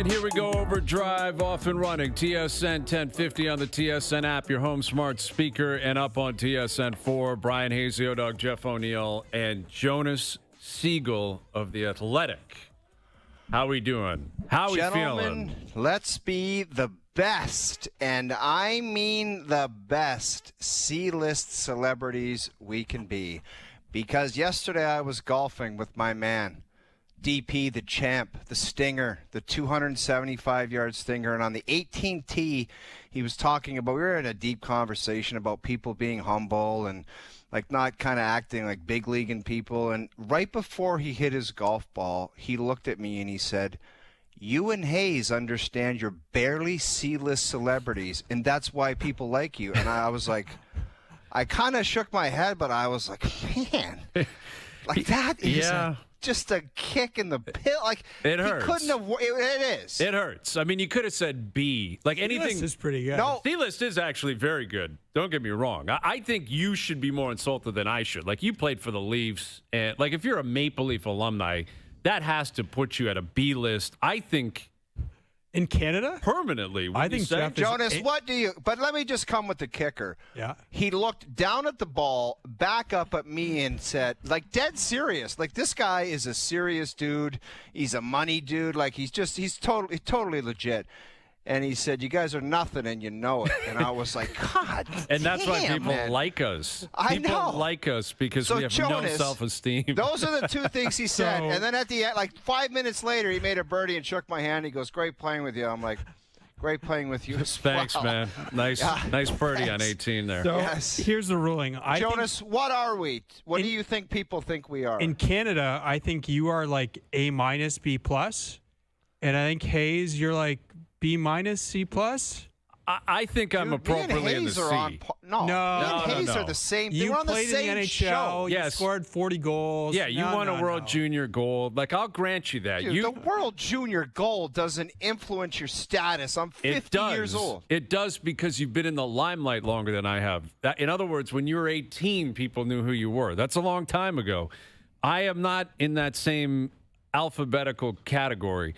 And here we go, OverDrive off and running. TSN 1050 on the TSN app, your home smart speaker, and up on TSN 4. Brian Hazy, O-Dog, Jeff O'Neill, and Jonas Siegel of The Athletic. How we doing? How we feeling? Let's be the best, and I mean the best C-list celebrities we can be. Because yesterday I was golfing with my man, DP, the champ, the stinger, the 275-yard stinger. And on the 18th tee, he was talking about, we were in a deep conversation about people being humble and like not kind of acting like big leaguing people. And right before he hit his golf ball, he looked at me and he said, "You and Hayes understand you're barely C-list celebrities, and that's why people like you." And I was like, I kind of shook my head, but I was like, man, like that is just a kick in the pill. Like, it hurts. He couldn't have. It is. It hurts. I mean, you could have said B. Like anything. C-list is pretty good. No, C-list is actually very good. Don't get me wrong. I think you should be more insulted than I should. Like, you played for the Leafs, and like if you're a Maple Leaf alumni, that has to put you at a B list. I think. In Canada? Permanently. I think Jeff Jonas, what do you – but let me just come with the kicker. Yeah. He looked down at the ball, back up at me and said, like, dead serious. Like, this guy is a serious dude. He's a money dude. Like, he's totally legit. And he said, "You guys are nothing, and you know it." And I was like, God And that's why people man. like us. I people know. like us because we have Jonas, no self-esteem. Those are the two things he said. And then at the end, like 5 minutes later, he made a birdie and shook my hand. He goes, "Great playing with you." I'm like, "Great playing with you as well." Thanks, man. Nice birdie on 18 there. So Yes. here's the ruling. Jonas, what are we? What do you think people think we are? In Canada, I think you are like A-, B+. And I think Hayes, you're like B-, C+. I think I'm appropriately in the C. No, me and Hayes are the same. You We're on played the same in the NHL. show. You scored 40 goals. Yeah, you won a World Junior gold. Like, I'll grant you that. Dude, the World Junior gold doesn't influence your status. I'm 50 years old. It does because you've been in the limelight longer than I have. In other words, when you were 18, people knew who you were. That's a long time ago. I am not in that same alphabetical category.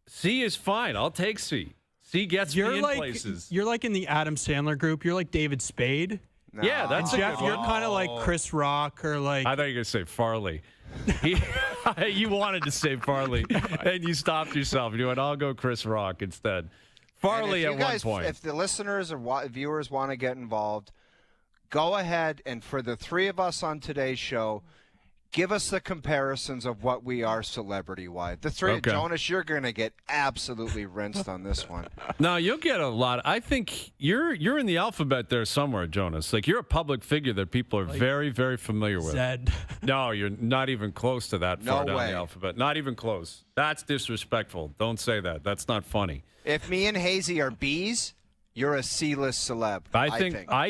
C is fine. I'll take C. C gets me in places. You're like in the Adam Sandler group. You're like David Spade. No. Yeah, that's Jeff, you're kind of like Chris Rock or like. I thought you were going to say Farley. You wanted to say Farley, and you stopped yourself. You went, "I'll go Chris Rock instead." Farley at one point. If the listeners or viewers want to get involved, go ahead and for the three of us on today's show, give us the comparisons of what we are celebrity-wise. The three, Okay. Jonas, you're going to get absolutely rinsed on this one. No, you'll get a lot. I think you're in the alphabet there somewhere, Jonas. Like, you're a public figure that people are very, very familiar with. Zed. No, you're not even close to that far down way. the alphabet. Not even close. That's disrespectful. Don't say that. That's not funny. If me and Hazy are B's, you're a C-list celeb. I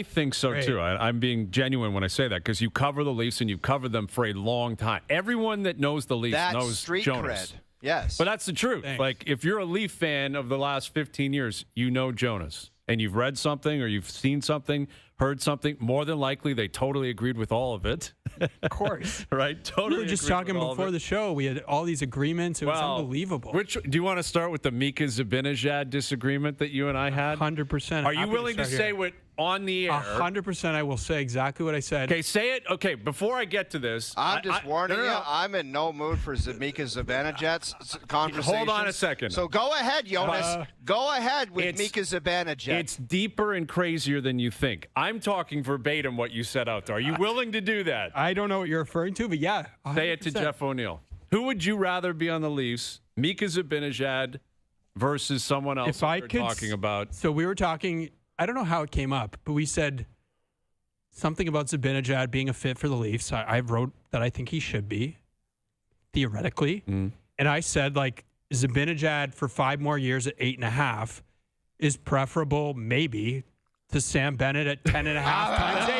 think so, Great. too. I'm being genuine when I say that because you cover the Leafs and you've covered them for a long time. Everyone that knows the Leafs That's knows street Jonas. cred. Yes. But that's the truth. Thanks. Like, if you're a Leaf fan of the last 15 years, you know Jonas. And you've read something or you've seen something, heard something, more than likely they totally agreed with all of it. Of course. Right? Totally. We were just agreed talking with all of before it. the show. We had all these agreements. It was unbelievable. Do you want to start with the Mika Zibanejad disagreement that you and I had? 100%. Are you willing to say what on the air? 100%. I will say exactly what I said. Okay, say it. Okay, before I get to this, I'm just warning no. you. I'm in no mood for Mika Zibanejad's conversation. Hold on a second. So go ahead, Jonas. Go ahead with Mika Zibanejad. It's deeper and crazier than you think. I'm talking verbatim what you said out there. Are you willing to do that? I don't know what you're referring to, but yeah. 100%. Say it to Jeff O'Neill. Who would you rather be on the Leafs, Mika Zibanejad versus someone else If I we're could, talking about? So we were talking, I don't know how it came up, but we said something about Zibanejad being a fit for the Leafs. I wrote that I think he should be, theoretically. And I said, like, Zibanejad for 5 more years at 8.5 is preferable, maybe, to Sam Bennett at 10.5 times 8.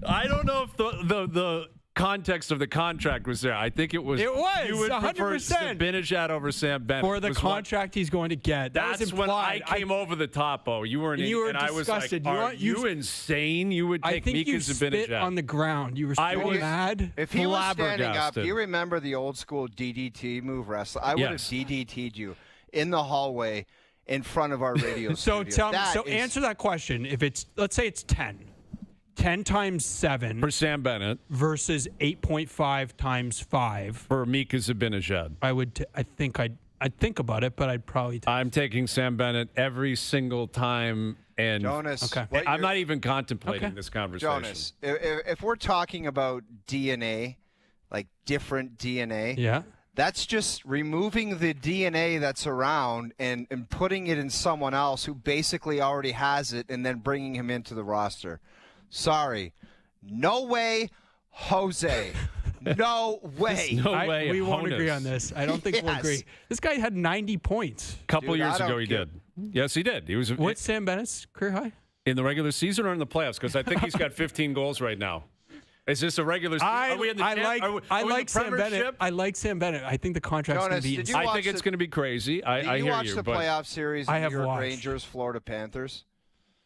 I don't know if the context of the contract was there. I think it was. It was, you would 100%. prefer Zibanejad over Sam Bennett. For the contract he's going to get. That's when I came over the top, You were and I was like, are you insane? You would take Mika Zibanejad. I think you spit on the ground. You were so mad. If he was standing up, do you remember the old school DDT move wrestling? I would have DDT'd you in the hallway in front of our radio studio. Answer that question. If it's, let's say it's 10. 10 times 7 for Sam Bennett versus 8.5 times 5 for Mika Zibanejad. I'd think about it, but I'd probably I'm taking Sam Bennett every single time. And Jonas, I'm not even contemplating this conversation. Jonas, if we're talking about DNA, like different DNA, that's just removing the DNA that's around and putting it in someone else who basically already has it and then bringing him into the roster. Sorry. No way, Jose. No way. No way. We won't agree on this. I don't think we'll agree. This guy had 90 points. A couple years ago he did. Yes, he did. He was. What's Sam Bennett's career high? In the regular season or in the playoffs? Because I think he's got 15 goals right now. Is this a regular season? I like Sam Bennett. I like Sam Bennett. I think the contract's going to be. I think it's going to be crazy. I hear you. Did you watch the playoff series of New York Rangers, Florida Panthers?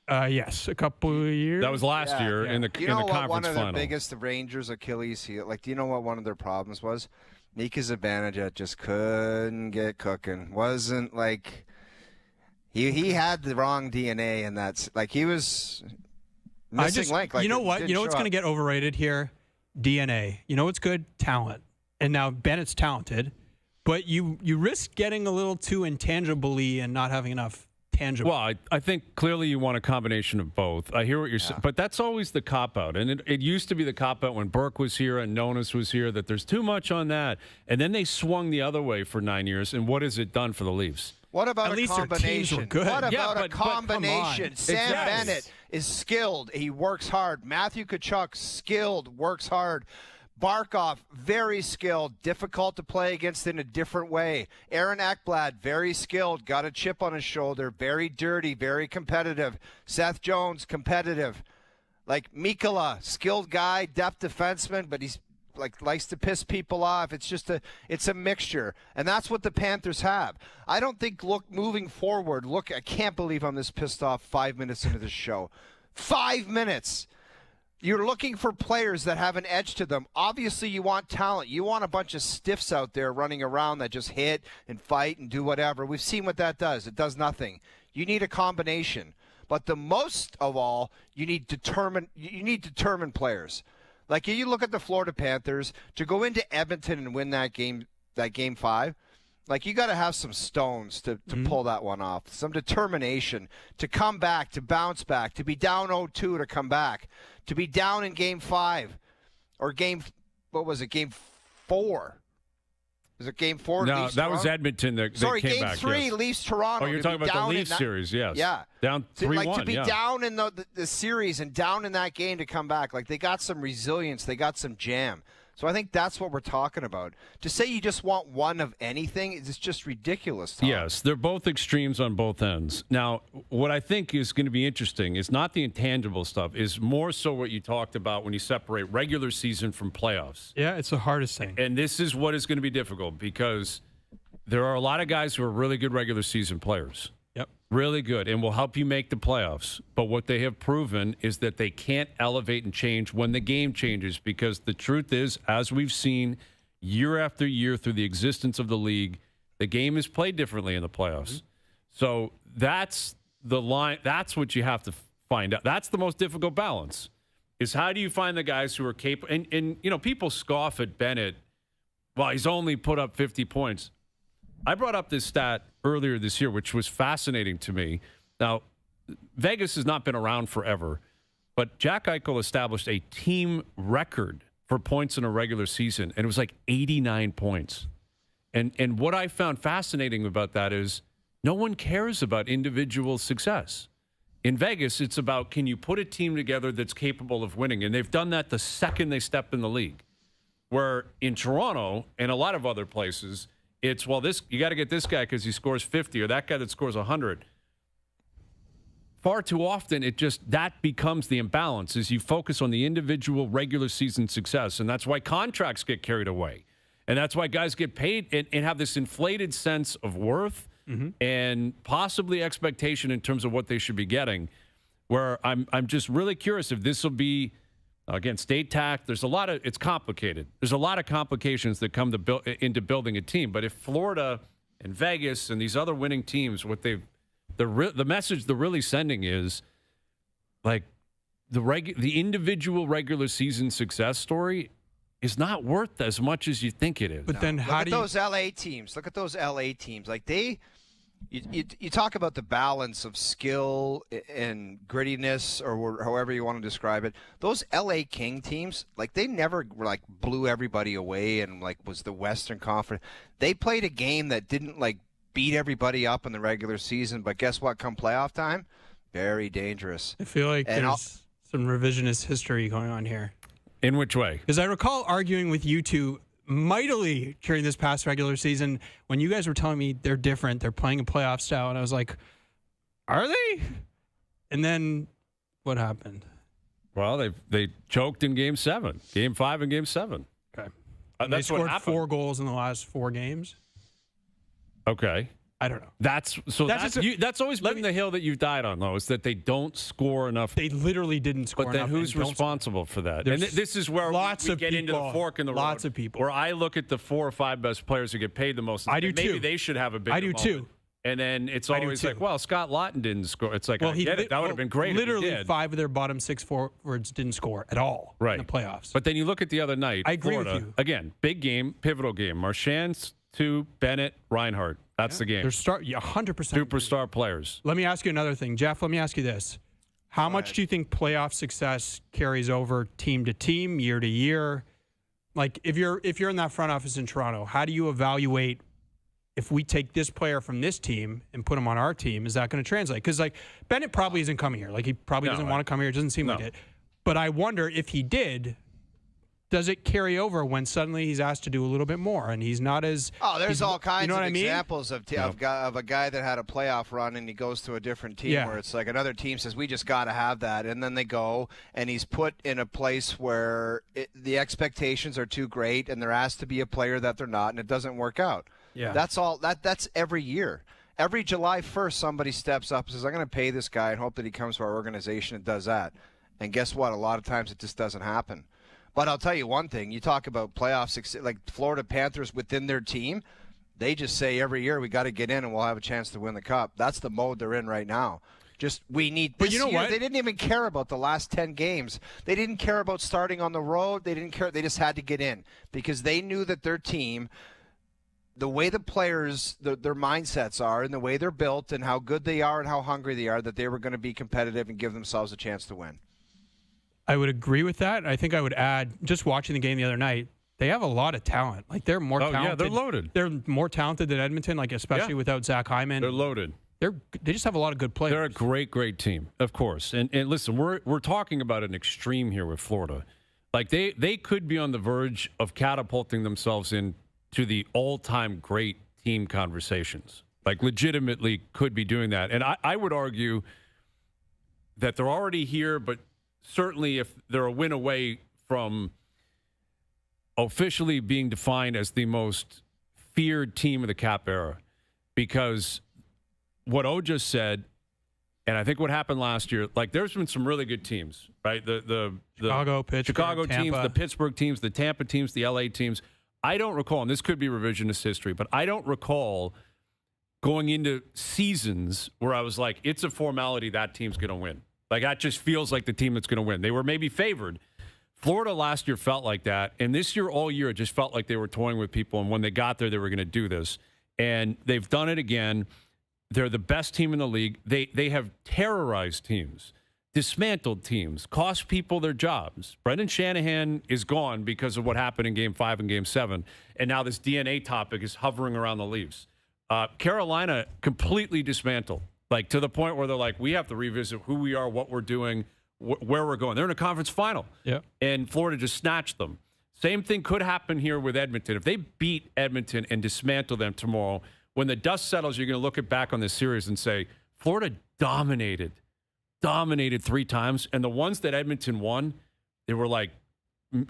Yes, a couple of years. That was last year in the conference final. You know what one of their biggest Rangers Achilles heel? Like, do you know what one of their problems was? Mika Zibanejad just couldn't get cooking. Wasn't like he had the wrong DNA, and that's like he was missing link. Like, you know what? You know what's going to get overrated here? DNA. You know what's good? Talent. And now Bennett's talented, but you risk getting a little too intangible-y and not having enough. Tangible. Well, I think clearly you want a combination of both. I hear what you're saying, but that's always the cop-out. And it used to be the cop-out when Burke was here and Noodles was here, that there's too much on that. And then they swung the other way for 9 years, and what has it done for the Leafs? What about a combination? What about a combination? Sam Bennett is skilled. He works hard. Matthew Tkachuk, skilled, works hard. Barkov, very skilled, difficult to play against in a different way. Aaron Ekblad, very skilled, got a chip on his shoulder, very dirty, very competitive. Seth Jones, competitive. Like Mikkola, skilled guy, depth defenseman, but he's likes to piss people off. It's a mixture, and that's what the Panthers have. I don't think moving forward. I can't believe I'm this pissed off 5 minutes into this show. 5 minutes. You're looking for players that have an edge to them. Obviously, you want talent. You want a bunch of stiffs out there running around that just hit and fight and do whatever. We've seen what that does. It does nothing. You need a combination. But the most of all, you need determined players. Like you look at the Florida Panthers, to go into Edmonton and win that game 5, like you got to have some stones to pull that one off, some determination to come back, to bounce back, to be down 0-2 to come back, to be down in game 5 or game 4. Was it game 4? No, Leafs that Toronto? was Edmonton that came game back. 3, yes. Leafs Toronto. Oh, you're talking about the Leafs series, yes. Yeah. Down 3-1. To be down in the series and down in that game to come back. Like they got some resilience. They got some jam. So I think that's what we're talking about. To say you just want one of anything is just ridiculous, Tom. Yes, they're both extremes on both ends. Now, what I think is going to be interesting is not the intangible stuff, is more so what you talked about when you separate regular season from playoffs. Yeah, it's the hardest thing. And this is what is going to be difficult because there are a lot of guys who are really good regular season players. Yep. Really good, and will help you make the playoffs. But what they have proven is that they can't elevate and change when the game changes, because the truth is, as we've seen year after year through the existence of the league, the game is played differently in the playoffs. Mm-hmm. So that's the line. That's what you have to find out. That's the most difficult balance, is how do you find the guys who are capable? And you know, people scoff at Bennett. Well, he's only put up 50 points. I brought up this stat earlier this year, which was fascinating to me. Now, Vegas has not been around forever, but Jack Eichel established a team record for points in a regular season, and it was like 89 points. And what I found fascinating about that is no one cares about individual success. In Vegas, it's about, can you put a team together that's capable of winning? And they've done that the second they step in the league. Where in Toronto and a lot of other places, it's, well, you got to get this guy because he scores 50, or that guy that scores 100. far too often that becomes the imbalance is you focus on the individual regular season success, and that's why contracts get carried away. And that's why guys get paid and have this inflated sense of worth and possibly expectation in terms of what they should be getting, where I'm just really curious if this will be, again, state tax. It's complicated. There's a lot of complications that come into building a team. But if Florida and Vegas and these other winning teams, the message they're really sending is like the individual regular season success story is not worth as much as you think it is. But then how do you... Look at those LA teams. Like you talk about the balance of skill and grittiness, or however you want to describe it. Those LA King teams, like they never like blew everybody away and like was the Western Conference. They played a game that didn't like beat everybody up in the regular season, but guess what? Come playoff time, very dangerous. I feel like there's some revisionist history going on here. In which way? Because I recall arguing with you two mightily during this past regular season when you guys were telling me they're different, they're playing a playoff style, and I was like, are they? And then what happened? Well, they choked in Game 7, Game 5 and Game 7. Okay. They scored 4 goals in the last 4 games. Okay. I don't know. That's always been the hill that you've died on, though, is that they don't score enough. They literally didn't score enough. But then who's responsible for that? And this is where we get into the fork in the road. Lots of people. Where I look at the 4 or 5 best players who get paid the most. I do too. Maybe they should have a bigger I do moment. too. And then it's always like, well, Scott Lawton didn't score. It's like, I get it. That would have been great. Literally, if he did. 5 of their bottom 6 forwards didn't score at all in the playoffs. But then you look at the other night. I agree Florida, with you. Again, big game, pivotal game. Marchand to Bennett, Reinhart. That's the game. They're 100% superstar players. Let me ask you another thing, Jeff. Let me ask you this: how much do you think playoff success carries over team to team, year to year? Like if you're in that front office in Toronto, how do you evaluate if we take this player from this team and put him on our team? Is that going to translate? Because like Bennett probably isn't coming here. Like he probably doesn't want to come here. It doesn't seem like it. But I wonder if he did. Does it carry over when suddenly he's asked to do a little bit more and he's not as... Oh, there's all kinds of I mean? examples of a guy that had a playoff run and he goes to a different team where it's like another team says, we just got to have that. And then they go and he's put in a place where the expectations are too great and they're asked to be a player that they're not and it doesn't work out. Yeah. That's all. That's every year. Every July 1st, somebody steps up and says, I'm going to pay this guy and hope that he comes to our organization and does that. And guess what? A lot of times it just doesn't happen. But I'll tell you one thing. You talk about playoff success, like Florida Panthers within their team, they just say every year we got to get in and we'll have a chance to win the cup. That's the mode they're in right now. Just we need this. But you know what? They didn't even care about the last 10 games. They didn't care about starting on the road. They didn't care. They just had to get in because they knew that their team, the way the players, their mindsets are and the way they're built and how good they are and how hungry they are, that they were going to be competitive and give themselves a chance to win. I would agree with that. I think I would add, just watching the game the other night, they have a lot of talent. Like they're more talented. Yeah, they're loaded. They're more talented than Edmonton, like especially without Zach Hyman. They're loaded. They just have a lot of good players. They're a great team, of course. And listen, we're talking about an extreme here with Florida. Like they could be on the verge of catapulting themselves into the all-time great team conversations. Like legitimately could be doing that. And I would argue that they're already here, but certainly if they're a win away from officially being defined as the most feared team of the Cap era, because what O just said, and I think what happened last year, like there's been some really good teams, right? The Chicago teams, the Pittsburgh teams, the Tampa teams, the LA teams. I don't recall, and this could be revisionist history, but I don't recall going into seasons where I was like, it's a formality that team's going to win. Like, that just feels like the team that's going to win. They were maybe favored. Florida last year felt like that. And this year, all year, it just felt like they were toying with people. And when they got there, they were going to do this. And they've done it again. They're the best team in the league. They have terrorized teams, dismantled teams, cost people their jobs. Brendan Shanahan is gone because of what happened in Game 5 and Game 7. And now this DNA topic is hovering around the Leafs. Carolina completely dismantled. Like, to the point where they're like, we have to revisit who we are, what we're doing, where we're going. They're in a conference final. Yeah. And Florida just snatched them. Same thing could happen here with Edmonton. If they beat Edmonton and dismantle them tomorrow, when the dust settles, you're going to look back on this series and say, Florida dominated dominated 3 times, and the ones that Edmonton won, they were like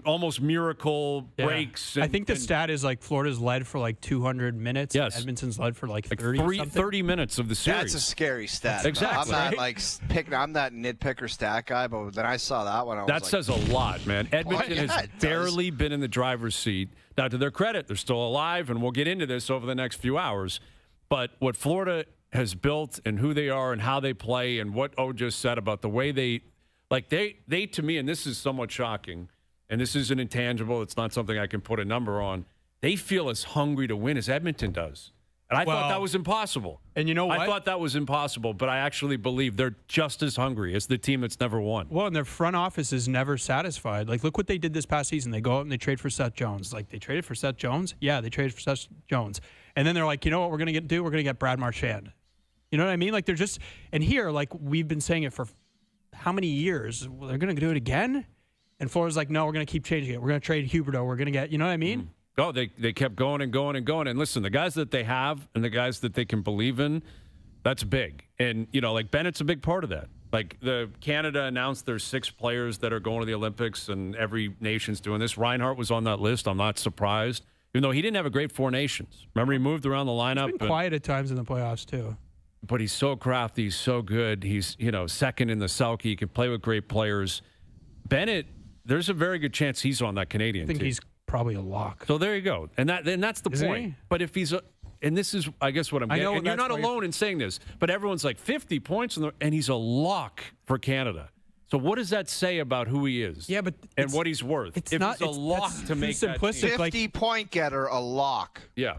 almost miracle breaks. I think the stat is like Florida's led for like 200 minutes. Yes. Edmonton's led for like 30 30 minutes of the series. That's a scary stat. Exactly. I'm not I'm that nitpicker stat guy, but then I saw that one. That says a lot, man. Edmonton has barely been in the driver's seat. Now, to their credit, they're still alive, and we'll get into this over the next few hours. But what Florida has built and who they are and how they play and what O just said about the way they to me, and this is somewhat shocking, and this is an intangible, it's not something I can put a number on, they feel as hungry to win as Edmonton does. And I thought that was impossible. And you know what? I thought that was impossible, but I actually believe they're just as hungry as the team that's never won. Well, and their front office is never satisfied. Like, look what they did this past season. They go out and they trade for Seth Jones. Like, they traded for Seth Jones? Yeah, they traded for Seth Jones. And then they're like, you know what we're going to do? We're going to get Brad Marchand. You know what I mean? Like, they're just – and here, like, we've been saying it for how many years? Well, they're going to do it again? And Florida's like, no, we're going to keep changing it. We're going to trade Huberdeau. We're going to get – you know what I mean? Oh, they kept going and going and going. And listen, the guys that they have and the guys that they can believe in, that's big. And, you know, like Bennett's a big part of that. Like Canada announced there's 6 players that are going to the Olympics and every nation's doing this. Reinhart was on that list. I'm not surprised. Even though he didn't have a great 4 nations. Remember, he moved around the lineup. He's been quiet at times in the playoffs, too. But he's so crafty. He's so good. He's, second in the Selke. He can play with great players. Bennett, there's a very good chance he's on that Canadian team. I think he's probably a lock. So there you go. And that's the point. He? But if he's and this is, I guess, what I'm getting. And you're not alone in saying this, but everyone's like 50 points, and he's a lock for Canada. So what does that say about who he is? Yeah, but and what he's worth? It's if not he's a lock to make simplistic. That 50-point getter, a lock. Yeah.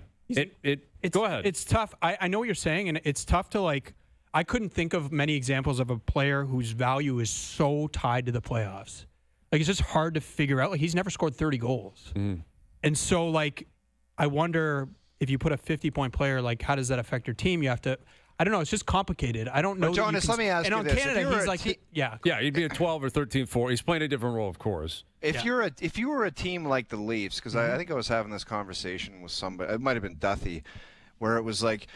Go ahead. It's tough. I know what you're saying, and it's tough to like. I couldn't think of many examples of a player whose value is so tied to the playoffs. Like, it's just hard to figure out. Like, he's never scored 30 goals. And so, like, I wonder if you put a 50-point player, like, how does that affect your team? You have to, I don't know. It's just complicated. I don't know. But Jonas, let me ask you this. And on Canada, he's like, yeah, he'd be a 12 or 13-4. He's playing a different role, of course. If you were a team like the Leafs, because I think I was having this conversation with somebody, it might have been Duthie, where it was like,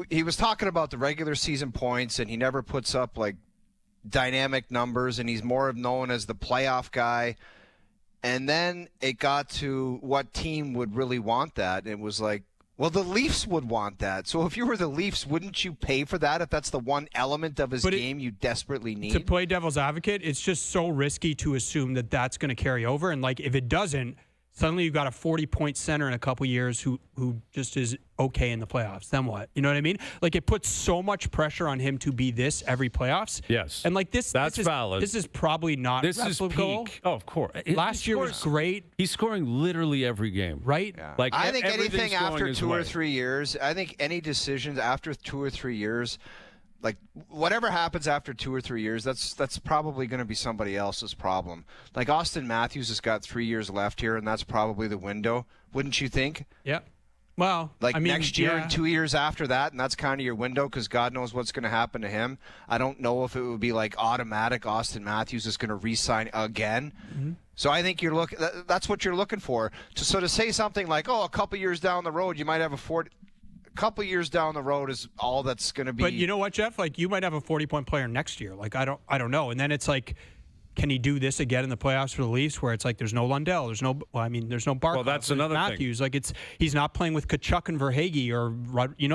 he was talking about the regular season points, and he never puts up, like, dynamic numbers, and he's more known as the playoff guy. And then it got to what team would really want that. And it was like, well, the Leafs would want that. So if you were the Leafs, wouldn't you pay for that if that's the one element of his game you desperately need? To play devil's advocate, it's just so risky to assume that that's going to carry over. And, like, if it doesn't, suddenly you've got a 40-point center in a couple years who just is okay in the playoffs. Then what? You know what I mean? Like, it puts so much pressure on him to be this every playoffs. Yes. And, like, that's valid. This is probably not this is peak. Oh, of course. Last year was great. He's scoring literally every game. Right? Yeah. Like, I think anything after 2 or way. 3 years, I think any decisions after 2 or 3 years, like whatever happens after 2 or 3 years, that's probably going to be somebody else's problem. Like Austin Matthews has got 3 years left here, and that's probably the window, wouldn't you think? Yeah. Well, like I mean, next year and 2 years after that, and that's kind of your window because God knows what's going to happen to him. I don't know if it would be like automatic Austin Matthews is going to re-sign again. Mm-hmm. So I think that's what you're looking for. So to say something like, oh, a couple years down the road, you might have a couple years down the road is all that's going to be. But you know what, Jeff? Like, you might have a 40-point player next year. Like, I don't know. And then it's like, can he do this again in the playoffs for the Leafs where it's like there's no Lundell, there's no Barkov, well, that's another Matthews. Thing. Like, he's not playing with Kachuk and Verhaeghe or,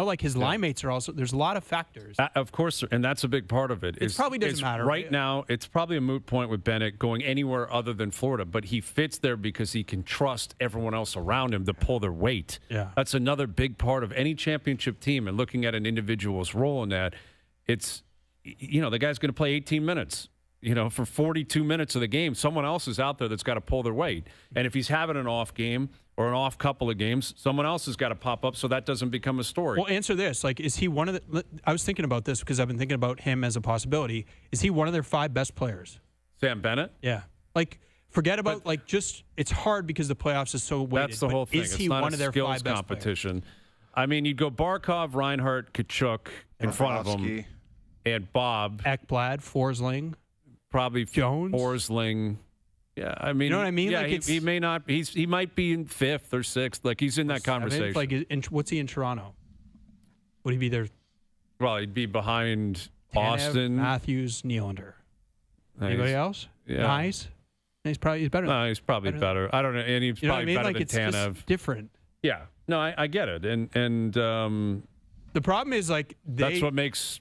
like his line mates are also, there's a lot of factors. Of course, and that's a big part of it. It probably doesn't matter. Right now, it's probably a moot point with Bennett going anywhere other than Florida, but he fits there because he can trust everyone else around him to pull their weight. Yeah. That's another big part of any championship team, and looking at an individual's role in that, it's, the guy's going to play 18 minutes. For 42 minutes of the game, someone else is out there that's got to pull their weight. And if he's having an off game or an off couple of games, someone else has got to pop up so that doesn't become a story. Well, answer this. Like, is he one of the – I was thinking about this because I've been thinking about him as a possibility. Is he one of their 5 best players? Sam Bennett? Yeah. Like, forget about, it's hard because the playoffs is so weighted. That's the whole thing. Is he one of their 5 best competition. players? I mean, you'd go Barkov, Reinhart, Kachuk in front of him, and Bob. Ekblad, Forsling. Probably Jones, Forsling. Yeah, I mean, you know what I mean. Yeah, like he may not. He might be in 5th or 6th. Like, he's in that conversation. Like, what's he in Toronto? Would he be there? Well, he'd be behind Austin. Matthews, Nylander. Anybody else? Yeah. Nice. He's better. No, he's probably better. I don't know. And he's probably better than it's Tanev. just different. Yeah. No, I get it. And the problem is that's what makes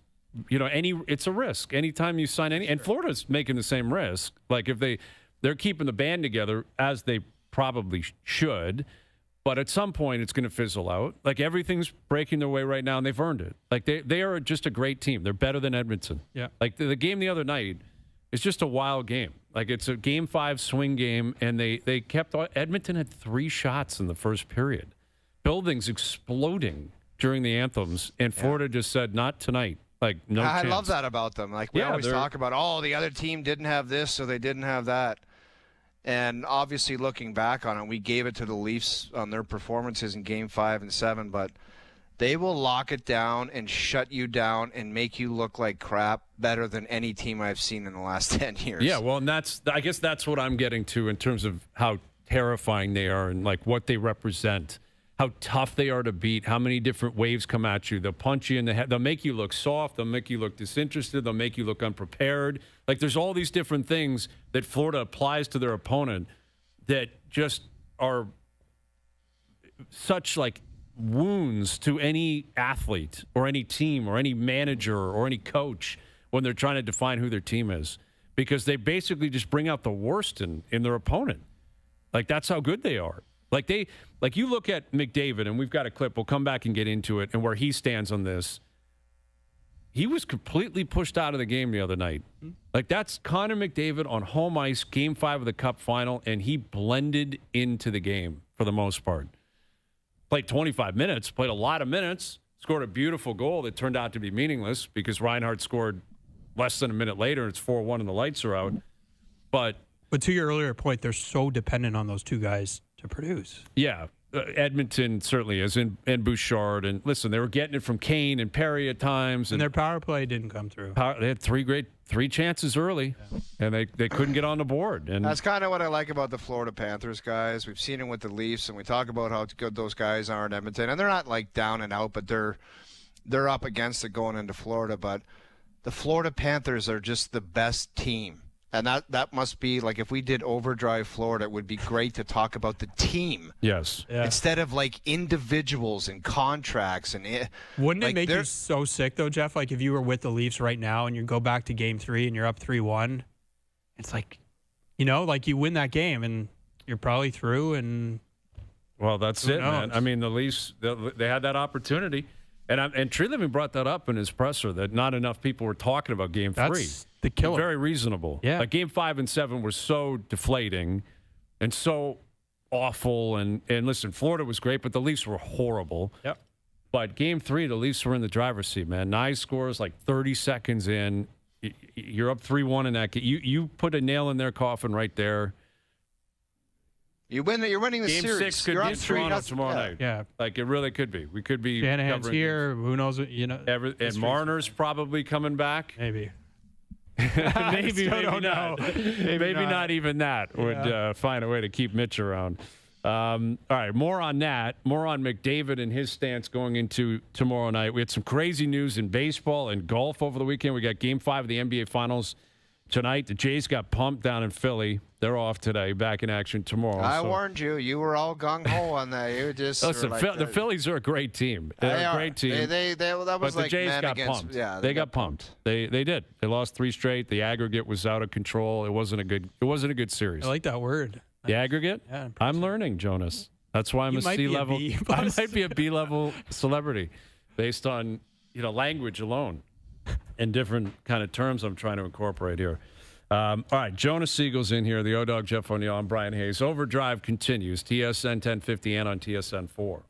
it's a risk. Anytime you sign and Florida's making the same risk. Like if they're keeping the band together as they probably should, but at some point it's going to fizzle out. Like everything's breaking their way right now, and they've earned it. Like they are just a great team. They're better than Edmonton. Yeah. Like the game the other night is just a wild game. Like it's a Game 5 swing game, and they kept Edmonton had 3 shots in the first period. Buildings exploding during the anthems, and Florida just said, "Not tonight." Like no chance. I love that about them. Like we always talk about, the other team didn't have this, so they didn't have that. And obviously, looking back on it, we gave it to the Leafs on their performances in Game 5 and 7, but they will lock it down and shut you down and make you look like crap better than any team I've seen in the last 10 years. Yeah, well, and I guess that's what I'm getting to in terms of how terrifying they are and like what they represent, how tough they are to beat, how many different waves come at you. They'll punch you in the head. They'll make you look soft. They'll make you look disinterested. They'll make you look unprepared. Like there's all these different things that Florida applies to their opponent that just are such like wounds to any athlete or any team or any manager or any coach when they're trying to define who their team is, because they basically just bring out the worst in their opponent. Like that's how good they are. Like you look at McDavid, and we've got a clip. We'll come back and get into it and where he stands on this. He was completely pushed out of the game the other night. Like that's Connor McDavid on home ice, Game 5 of the Cup final, and he blended into the game for the most part. Played 25 minutes, played a lot of minutes, scored a beautiful goal that turned out to be meaningless because Reinhart scored less than a minute later, and it's 4-1 and the lights are out. But to your earlier point, they're so dependent on those two guys to produce. Yeah. Edmonton certainly is, and Bouchard. And listen, they were getting it from Kane and Perry at times. And their power play didn't come through. They had three chances early, and they couldn't get on the board. And that's kind of what I like about the Florida Panthers guys. We've seen it with the Leafs, and we talk about how good those guys are in Edmonton. And they're not like down and out, but they're up against it going into Florida. But the Florida Panthers are just the best team. And that must be, like, if we did OverDrive Florida, it would be great to talk about the team. Yes. Yeah. Instead of, like, individuals and contracts. Wouldn't it make you so sick, though, Jeff? Like, if you were with the Leafs right now and you go back to Game 3 and you're up 3-1, it's like, like you win that game and you're probably through. And well, that's it, man. I mean, the Leafs, they had that opportunity. And Treliving brought that up in his presser, that not enough people were talking about Game 3. That's the killer. Very reasonable. Yeah. Like Game 5 and 7 were so deflating and so awful. And listen, Florida was great, but the Leafs were horrible. Yep. But Game 3, the Leafs were in the driver's seat, man. Nye scores like 30 seconds in. You're up 3-1 in that game. You put a nail in their coffin right there. You're winning the Game series. Game 6 could be Toronto tomorrow night. Yeah. Like, it really could be. We could be Shanahan's here. Who knows? And Marner's probably coming back. Maybe. maybe not. Know. Maybe not even that would find a way to keep Mitch around. All right, more on that. More on McDavid and his stance going into tomorrow night. We had some crazy news in baseball and golf over the weekend. We got Game 5 of the NBA Finals tonight. The Jays got pumped down in Philly. They're off today, back in action tomorrow. I warned you. You were all gung-ho on that. You just listen, the Phillies are a great team. They're a great team. That was but like the Jays got pumped. Yeah, they got pumped. They did. They lost 3 straight. The aggregate was out of control. It wasn't a good series. I like that word. The aggregate? Yeah, I'm learning, Jonas. That's why I'm a C level. I might be a B level celebrity based on language alone and different kind of terms I'm trying to incorporate here. All right, Jonas Siegel's in here. The O-Dog, Jeff O'Neill. I'm Brian Hayes. OverDrive continues. TSN 1050 and on TSN 4.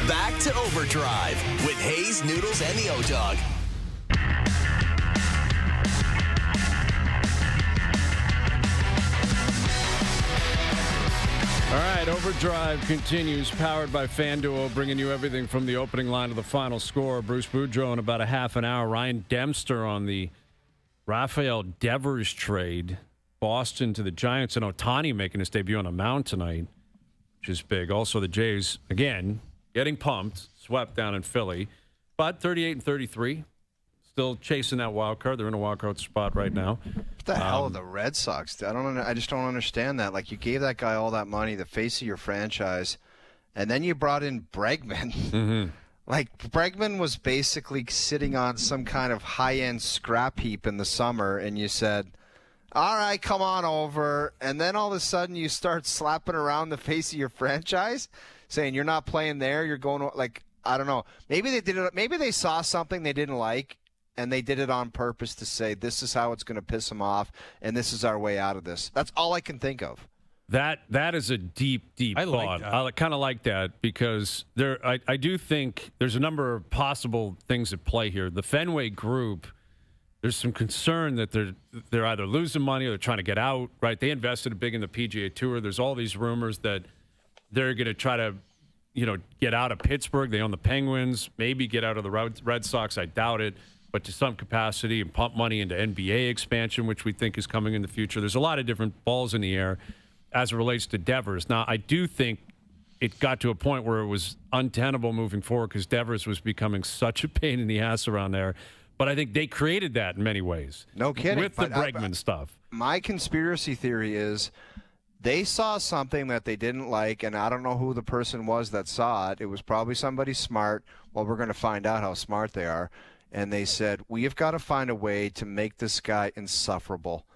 Back to Overdrive with Hayes, Noodles, and the O-Dog. All right, Overdrive continues, powered by FanDuel, bringing you everything from the opening line to the final score. Bruce Boudreau in about a half an hour. Ryan Dempster on the Rafael Devers trade. Boston to the Giants, and Ohtani making his debut on a mound tonight, which is big. Also, the Jays, again, getting pumped, swept down in Philly, but 38-33. Still chasing that wild card. They're in a wild card spot right now. What the hell are the Red Sox? I just don't understand that. Like, you gave that guy all that money, the face of your franchise, and then you brought in Bregman. Mm-hmm. Like, Bregman was basically sitting on some kind of high-end scrap heap in the summer, and you said, all right, come on over. And then all of a sudden you start slapping around the face of your franchise, saying you're not playing there, you're going, like, I don't know. Maybe they did it. Maybe they saw something they didn't like, and they did it on purpose to say this is how it's going to piss them off, and this is our way out of this. That's all I can think of. That is a deep I thought. like that. I kind of like that because I do think there's a number of possible things at play here. The Fenway Group, there's some concern that they're either losing money or they're trying to get out. Right? They invested big in the PGA Tour. There's all these rumors that they're going to try to, get out of Pittsburgh. They own the Penguins. Maybe get out of the Red Sox. I doubt it. But to some capacity, and pump money into NBA expansion, which we think is coming in the future. There's a lot of different balls in the air as it relates to Devers. Now, I do think it got to a point where it was untenable moving forward because Devers was becoming such a pain in the ass around there. But I think they created that in many ways. No kidding. With the Bregman stuff. My conspiracy theory is they saw something that they didn't like, and I don't know who the person was that saw it. It was probably somebody smart. Well, we're going to find out how smart they are. And they said, we've got to find a way to make this guy insufferable,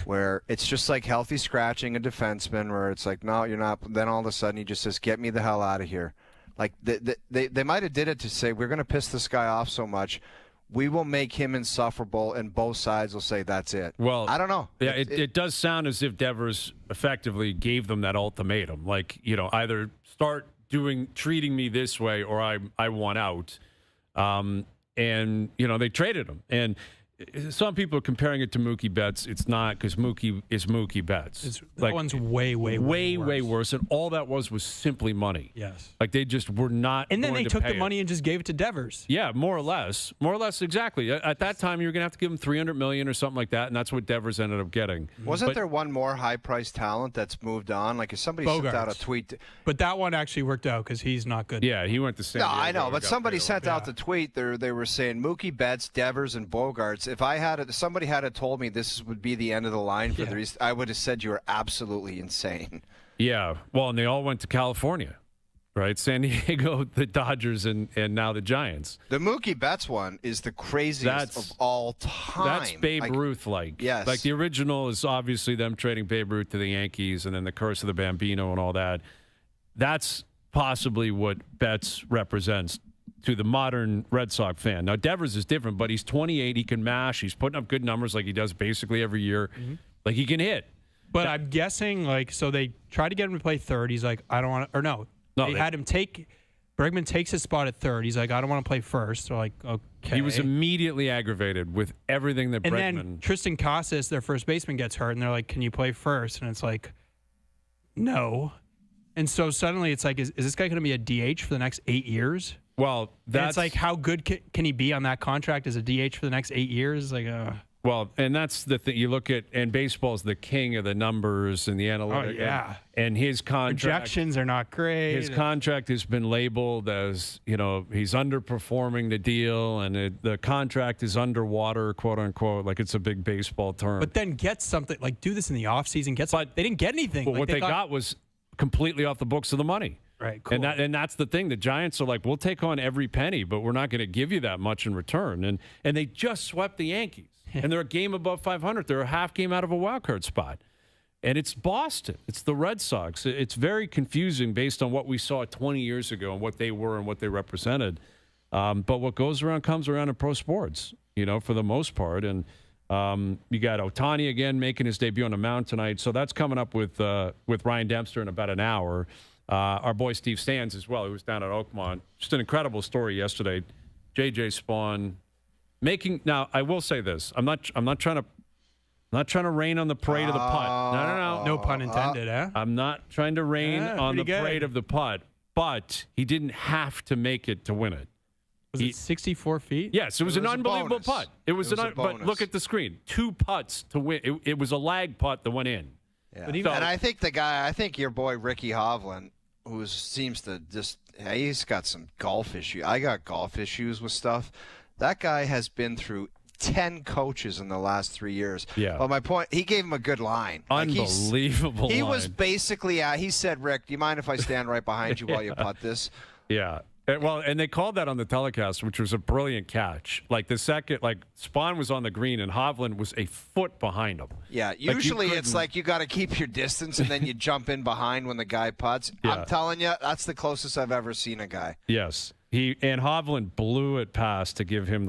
where it's just like healthy scratching a defenseman, where it's like, no, you're not. Then all of a sudden he just says, get me the hell out of here. Like they might have did it to say, we're going to piss this guy off so much, we will make him insufferable, and both sides will say that's it. Well, I don't know. Yeah, it does sound as if Devers effectively gave them that ultimatum, like, either start treating me this way or I want out. And, they traded him. And some people are comparing it to Mookie Betts. It's not, because Mookie is Mookie Betts. That one's way worse. And all that was simply money. Yes. Like, they just were not. And then going they to took pay the money and just gave it to Devers. Yeah, more or less, exactly. At that time, you were going to have to give him $300 million or something like that, and that's what Devers ended up getting. Wasn't there one more high-priced talent that's moved on? Like, if somebody sent out a tweet. But that one actually worked out because he's not good. Yeah, he went to San Diego. No, I know, but somebody sent out the tweet. They were saying Mookie Betts, Devers, and Bogarts. If somebody had told me this would be the end of the line for the East, I would have said you were absolutely insane. Yeah, well, and they all went to California, right? San Diego, the Dodgers, and now the Giants. The Mookie Betts one is the craziest of all time. That's Babe Ruth-like. Yes. Like, the original is obviously them trading Babe Ruth to the Yankees and then the curse of the Bambino and all that. That's possibly what Betts represents to the modern Red Sox fan. Now, Devers is different, but he's 28. He can mash. He's putting up good numbers like he does basically every year. Mm-hmm. Like, he can hit. But I'm guessing, so they tried to get him to play third. He's like, I don't want to, or no. They had him Bregman takes his spot at third. He's like, I don't want to play first. They're like, okay. He was immediately aggravated with everything that Bregman. And then Tristan Casas, their first baseman, gets hurt, and they're like, can you play first? And it's like, no. And so suddenly it's like, is this guy going to be a DH for the next 8 years? Well, that's it's like, how good can he be on that contract as a DH for the next 8 years? Like, well, and that's the thing. You look at, and baseball's the king of the numbers and the analytics. Oh, yeah. And his contract. Projections are not great. His contract has been labeled as, he's underperforming the deal, and the contract is underwater, quote unquote. Like, it's a big baseball term. But then get something, like, do this in the offseason. They didn't get anything. But what they got was completely off the books of the money. Right, cool. And that's the thing. The Giants are like, we'll take on every penny, but we're not going to give you that much in return. And they just swept the Yankees. And they're a game above 500. They're a half game out of a wild card spot. And it's Boston. It's the Red Sox. It's very confusing based on what we saw 20 years ago and what they were and what they represented. But what goes around comes around in pro sports, for the most part. And you got Ohtani again making his debut on the mound tonight. So that's coming up with Ryan Dempster in about an hour. Our boy Steve Sands as well, who was down at Oakmont. Just an incredible story yesterday. JJ Spawn making. Now, I will say this: I'm not trying to rain on the parade of the putt. No. No pun intended, eh? I'm not trying to rain on the parade of the putt, but he didn't have to make it to win it. Was it 64 feet? Yes, it was an unbelievable putt. It was but look at the screen. 2 putts to win. It was a lag putt that went in. Yeah. And I think your boy Ricky Hovland, who seems to he's got some golf issues. I got golf issues with stuff. That guy has been through 10 coaches in the last 3 years. Yeah. But my point, he gave him a good line. Unbelievable He line. was basically, he said, Rick, do you mind if I stand right behind you while you putt this? Yeah. Well, and they called that on the telecast, which was a brilliant catch. Spawn was on the green and Hovland was a foot behind him. Yeah, usually it's like you got to keep your distance and then you jump in behind when the guy putts. Yeah. I'm telling you, that's the closest I've ever seen a guy. Yes. And Hovland blew it past to give him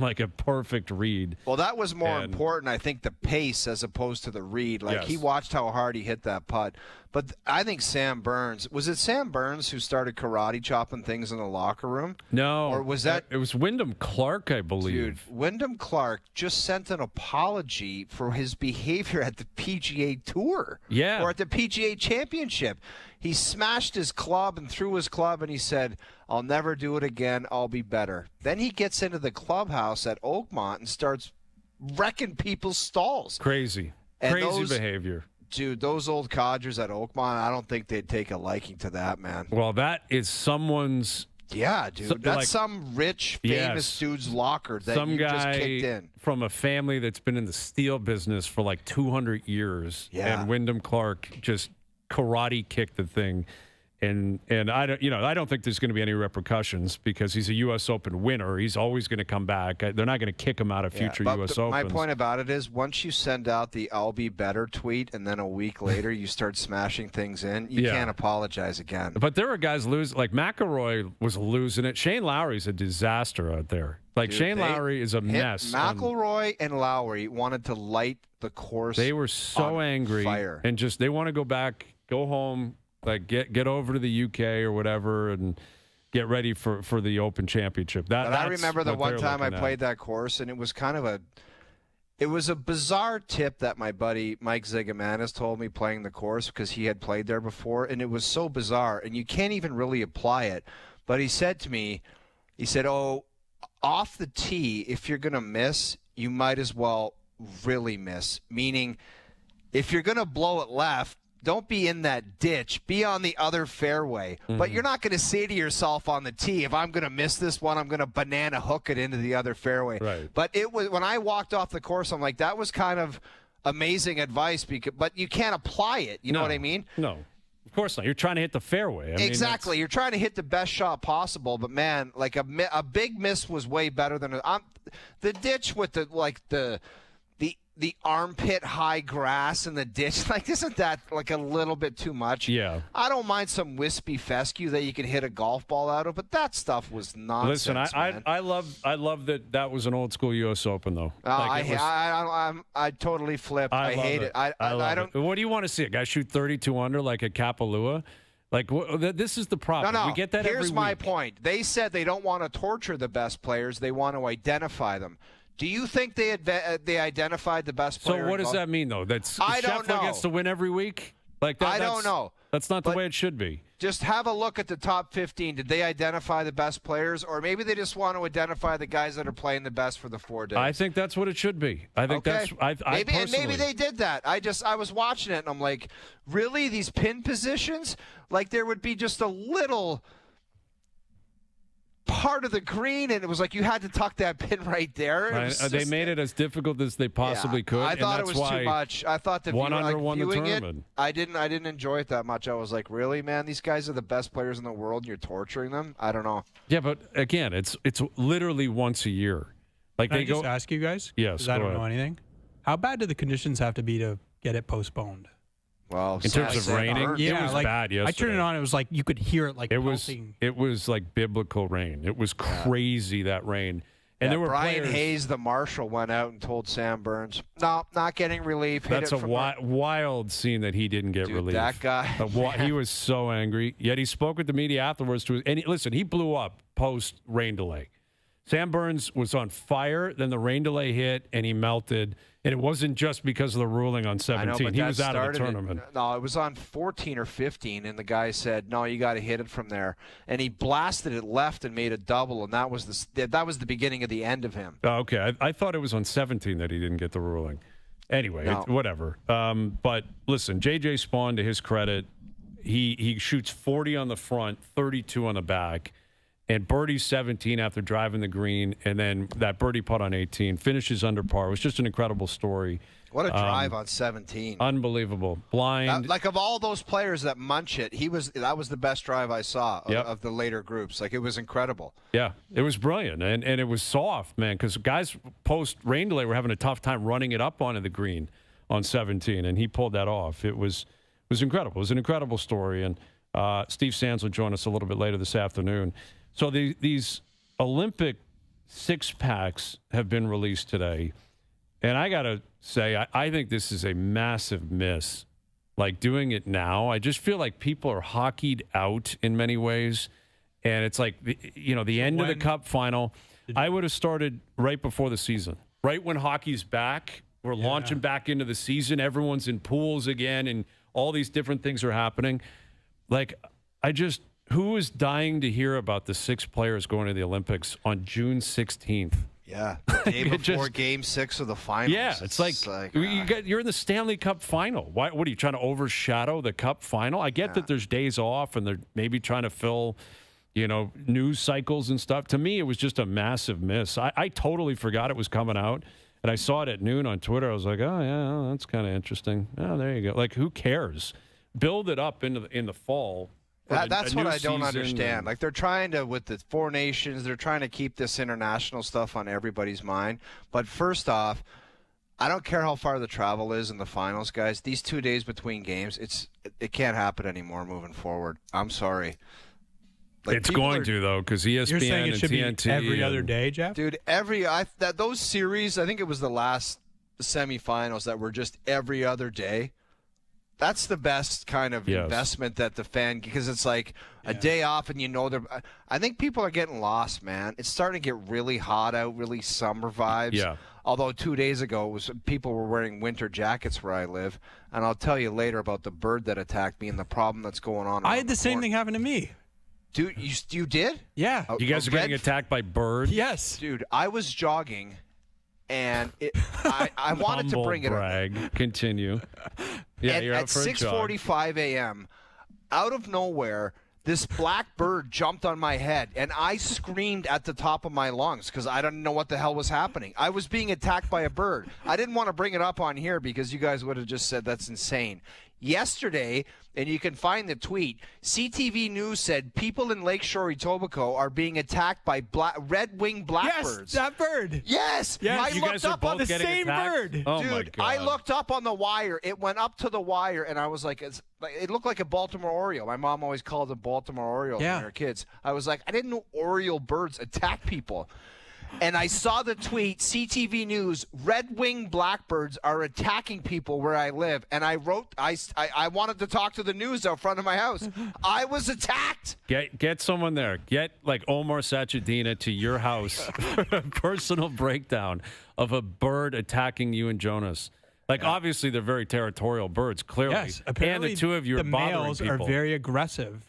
like a perfect read. Well, that was more important, I think, the pace as opposed to the read. He watched how hard he hit that putt. But I think Sam Burns, was it Sam Burns who started karate chopping things in the locker room? No. Or was that? It was Wyndham Clark, I believe. Dude, Wyndham Clark just sent an apology for his behavior at the PGA Tour. Yeah. Or at the PGA Championship. He smashed his club and threw his club, and he said, I'll never do it again. I'll be better. Then he gets into the clubhouse at Oakmont and starts wrecking people's stalls. Crazy behavior. Dude, those old codgers at Oakmont, I don't think they'd take a liking to that, man. Well, that is someone's... Yeah, dude. That's some rich, famous dude's locker that some guy just kicked in. From a family that's been in the steel business for like 200 years. Yeah. And Wyndham Clark just karate kicked the thing. And I don't think there's going to be any repercussions because he's a U.S. Open winner. He's always going to come back. They're not going to kick him out of future U.S. Opens. My point about it is once you send out the I'll be better tweet and then a week later you start smashing things in, you can't apologize again. But there were guys losing. Like McElroy was losing it. Shane Lowry's a disaster out there. Shane Lowry is a mess. McElroy and Lowry wanted to light the course. They were so angry. Fire. And just they want to go back, go home. Get over to the UK or whatever and get ready for the Open Championship. I remember the one time I played that course, and it was kind of a bizarre tip that my buddy Mike Zigomanis told me playing the course because he had played there before, and it was so bizarre, and you can't even really apply it. But he said to me, off the tee, if you're going to miss, you might as well really miss. Meaning, if you're going to blow it left, don't be in that ditch. Be on the other fairway. Mm-hmm. But you're not going to say to yourself on the tee, if I'm going to miss this one, I'm going to banana hook it into the other fairway. Right. But it was when I walked off the course, I'm like, that was kind of amazing advice. But you can't apply it. You know what I mean? No. Of course not. You're trying to hit the fairway. Exactly. You're trying to hit the best shot possible. But, man, like a big miss was way better than the ditch with the armpit high grass in the ditch. Like, isn't that like a little bit too much? Yeah. I don't mind some wispy fescue that you can hit a golf ball out of, but that stuff was nonsense. Listen, I love that was an old school U.S. Open though. I totally flipped. I hate it. I don't. What do you want to see? A guy shoot 32 under like a Kapalua? Like this is this problem. No. We get that every week. Here's my point. They said they don't want to torture the best players. They want to identify them. Do you think they identified the best player? So what does that mean, though? That Scheffler gets to win every week? Like that, I don't know. That's not the way it should be. Just have a look at the top 15. Did they identify the best players, or maybe they just want to identify the guys that are playing the best for the 4 days? I think that's what it should be. I think that's. Maybe they did that. I was watching it and I'm like, really? These pin positions? Like there would be just a little part of the green, and it was like you had to tuck that pin right there. They made it as difficult as they possibly could. I thought it was too much. I thought the one under won the viewing tournament. I didn't enjoy it that much. I was like, really, man? These guys are the best players in the world, and you're torturing them? I don't know. Yeah, but again, it's literally once a year. Like Can I just ask you guys? Yes, because I don't know anything. How bad do the conditions have to be to get it postponed? Well, in terms of raining, it was bad yesterday. I turned it on. It was like you could hear it like it was like biblical rain. It was crazy, that rain. And there were Brian players, Hayes, the marshal, went out and told Sam Burns, "No, not getting relief." That's a wild scene that he didn't get relief. That guy, he was so angry. Yet he spoke with the media afterwards. Listen, he blew up post rain delay. Sam Burns was on fire. Then the rain delay hit, and he melted. And it wasn't just because of the ruling on 17. He was out of the tournament. No, it was on 14 or 15, and the guy said, "No, you got to hit it from there." And he blasted it left and made a double, and that was the beginning of the end of him. Oh, okay, I thought it was on 17 that he didn't get the ruling. Anyway, No. whatever. But listen, J.J. Spawn, to his credit, he shoots 40 on the front, 32 on the back. And birdie 17 after driving the green, and then that birdie putt on 18 finishes under par. It was just an incredible story. What a drive on 17! Unbelievable. Blind. Like of all those players that munch it, that was the best drive I saw of the later groups. Like it was incredible. Yeah, it was brilliant, and it was soft, man. Because guys post rain delay were having a tough time running it up onto the green on 17, and he pulled that off. It was incredible. It was an incredible story, and Steve Sands will join us a little bit later this afternoon. So these Olympic six-packs have been released today. And I got to say, I think this is a massive miss, like doing it now. I just feel like people are hockeyed out in many ways. And it's like, the end of the Cup final, I would have started right before the season. Right when hockey's back, we're launching back into the season. Everyone's in pools again, and all these different things are happening. Like, who is dying to hear about the 6 players going to the Olympics on June 16th? Yeah, the day before Game 6 of the finals. Yeah, it's like you're in the Stanley Cup final. What are you trying to overshadow the Cup final? I get that there's days off and they're maybe trying to fill, news cycles and stuff. To me, it was just a massive miss. I totally forgot it was coming out, and I saw it at noon on Twitter. I was like, oh yeah, that's kind of interesting. Oh, there you go. Like, who cares? Build it up in the fall. That's what I don't understand. Like, they're trying to, with the 4 nations, they're trying to keep this international stuff on everybody's mind. But first off, I don't care how far the travel is in the finals, guys. These 2 days between games, it can't happen anymore moving forward. I'm sorry. Like, it's going to, though, because ESPN you're saying it should TNT be every other day, Jeff? Dude, those series, I think it was the last semifinals that were just every other day. That's the best kind of investment that the fan, because it's like a day off and I think people are getting lost, man. It's starting to get really hot out, really summer vibes. Yeah. Although 2 days ago, people were wearing winter jackets where I live. And I'll tell you later about the bird that attacked me and the problem that's going on. I had the same thing happen to me. Dude, you did? Yeah. You guys are getting attacked by birds? Yes. Dude, I was jogging. And I wanted to bring it up. Continue. Yeah, you're at 6:45 a.m., out of nowhere, this black bird jumped on my head, and I screamed at the top of my lungs because I didn't know what the hell was happening. I was being attacked by a bird. I didn't want to bring it up on here because you guys would have just said that's insane. Yesterday, and you can find the tweet, CTV News said people in Lakeshore, Etobicoke are being attacked by red-winged blackbirds. Yes, that bird. Yes. Yes. I You looked guys are up on both the getting same attacked? bird. Oh, Dude, my God. I looked up on the wire. It went up to the wire, and I was like, it looked like a Baltimore Oriole. My mom always called it Baltimore Orioles when we were kids. I was like, I didn't know Oriole birds attack people. And I saw the tweet, CTV News, red-winged blackbirds are attacking people where I live. And I wrote, I wanted to talk to the news out front of my house. I was attacked. Get someone there. Get like Omar Sachedina to your house for a personal breakdown of a bird attacking you and Jonas. Like, obviously, they're very territorial birds, clearly. Yes, apparently and the 2 of you are the bothering males people. are very aggressive.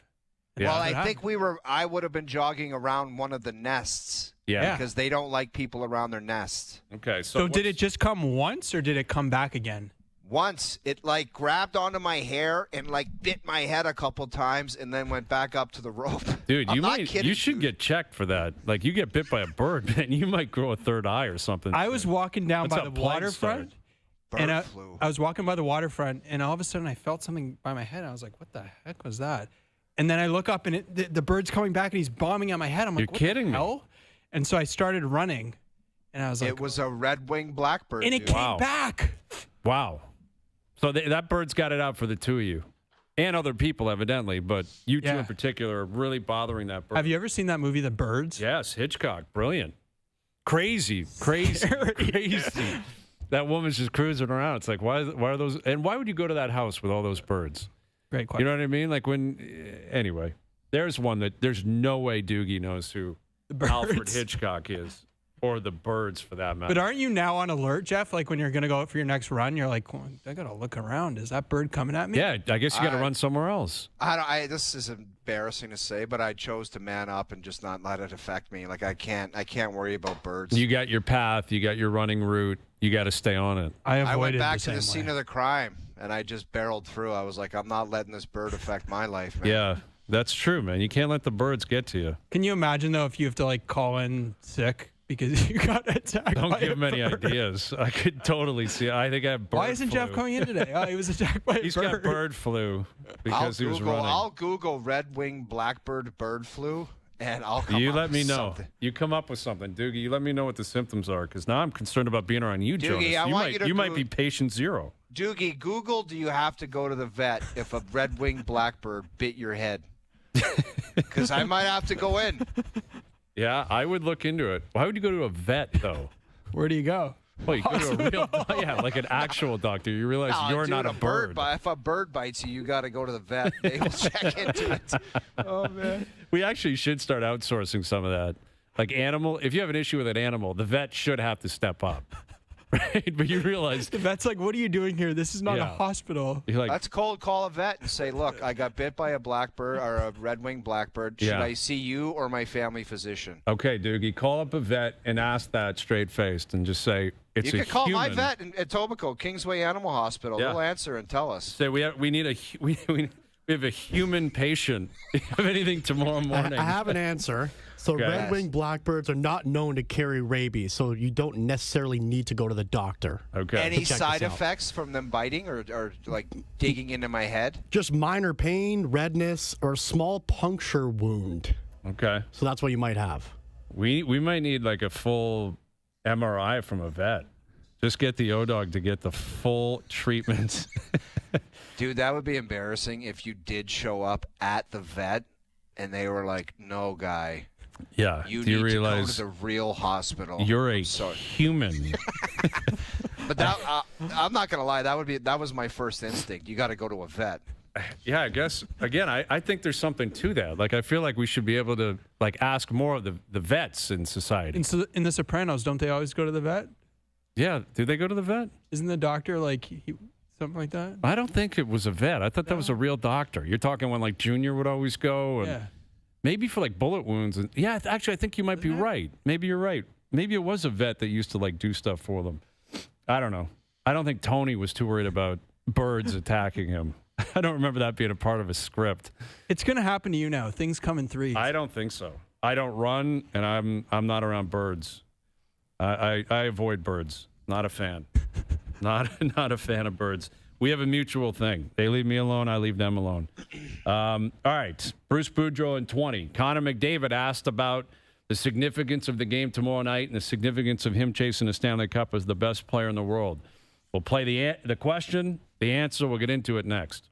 Yeah. Well, I think I would have been jogging around one of the nests. Yeah. Because they don't like people around their nests. Okay, So did it just come once, or did it come back again? Once it like grabbed onto my hair and like bit my head a couple times and then went back up to the rope. Dude, you should get checked for that. Like, you get bit by a bird, man, you might grow a third eye or something. I was walking down That's by how the plague waterfront, started. and flu. I was walking by the waterfront, and all of a sudden I felt something by my head. And I was like, "What the heck was that?" And then I look up, and the bird's coming back, and he's bombing at my head. I'm like, You're kidding me. Hell? And so I started running, and I was like, It was a red-winged blackbird. and it dude. came Wow. back. Wow. So that bird's got it out for the 2 of you. And other people, evidently, but you two Yeah. in particular are really bothering that bird. Have you ever seen that movie, The Birds? Yes, Hitchcock. Brilliant. Crazy. That woman's just cruising around. It's like, why are those? And why would you go to that house with all those birds? Great question. You know what I mean? Like anyway, there's one that there's no way Doogie knows who Alfred Hitchcock is, or the birds for that matter. But aren't you now on alert, Jeff? Like when you're going to go out for your next run, you're like, well, I got to look around. Is that bird coming at me? Yeah, I guess you got to run somewhere else. This is embarrassing to say, but I chose to man up and just not let it affect me. Like I can't worry about birds. You got your path. You got your running route. You got to stay on it. I went back to the scene of the crime, and I just barreled through. I was like, I'm not letting this bird affect my life, man. Yeah, that's true, man. You can't let the birds get to you. Can you imagine, though, if you have to, like, call in sick because you got attacked Don't by give a him any bird? ideas. I could totally see it. I think I have bird Why isn't flu. Jeff coming in today? Oh, he was attacked by a bird. He's got bird flu because he was running. I'll Google red-winged blackbird bird flu, and I'll come You up let me with know. something. You come up with something, Doogie. You let me know what the symptoms are, because now I'm concerned about being around you, Doogie, Jonas. I want you to you might be patient zero. Doogie, Google, do you have to go to the vet if a red-winged blackbird bit your head? Because I might have to go in. Yeah, I would look into it. Why would you go to a vet, though? Where do you go? Well, you go to a real, like an actual doctor. You realize you're not a bird. If a bird bites you, you got to go to the vet. They will check into it. Oh, man. We actually should start outsourcing some of that. Like animal, if you have an issue with an animal, the vet should have to step up. Right? But you realize The vet's like, what are you doing here? This is not a Yeah. hospital. you're like, Let's call a vet and say, look, I got bit by a blackbird or a red-winged blackbird. Should Yeah. I see you or my family physician? okay, Doogie, call up a vet and ask that straight-faced and just say, it's You a can call my human. vet in Etobicoke, Kingsway Animal Hospital. Yeah. They'll answer and tell us. Say, we have a human patient. Do you have anything tomorrow morning? I have an answer. So Okay. red-winged blackbirds are not known to carry rabies, so you don't necessarily need to go to the doctor. Okay. Any check side this out. effects from them biting or like digging into my head? Just minor pain, redness, or a small puncture wound. Okay. So that's what you might have. We might need like a full MRI from a vet. Just get the O-Dog to get the full treatment. Dude, that would be embarrassing if you did show up at the vet and they were like, no, guy. Yeah. You Do you need realize to go to the real hospital. you're a I'm sorry. human? But that, I'm not gonna lie. That was my first instinct. You got to go to a vet. Yeah, I guess, again, I think there's something to that. Like, I feel like we should be able to, like, ask more of the vets in society. In The Sopranos, don't they always go to the vet? Yeah. Do they go to the vet? Isn't the doctor like something like that? I don't think it was a vet. I thought that was a real doctor. You're talking when, like, Junior would always go. And Yeah. maybe for, like, bullet wounds. And yeah, actually, I think you might be right. Maybe you're right. Maybe it was a vet that used to, like, do stuff for them. I don't know. I don't think Tony was too worried about birds attacking him. I don't remember that being a part of a script. It's going to happen to you now. Things come in threes. I don't think so. I don't run, and I'm not around birds. I avoid birds. Not a fan. not a fan of birds. We have a mutual thing. They leave me alone. I leave them alone. All right. Bruce Boudreau in 20. Connor McDavid asked about the significance of the game tomorrow night and the significance of him chasing the Stanley Cup as the best player in the world. We'll play the question, the answer. We'll get into it next.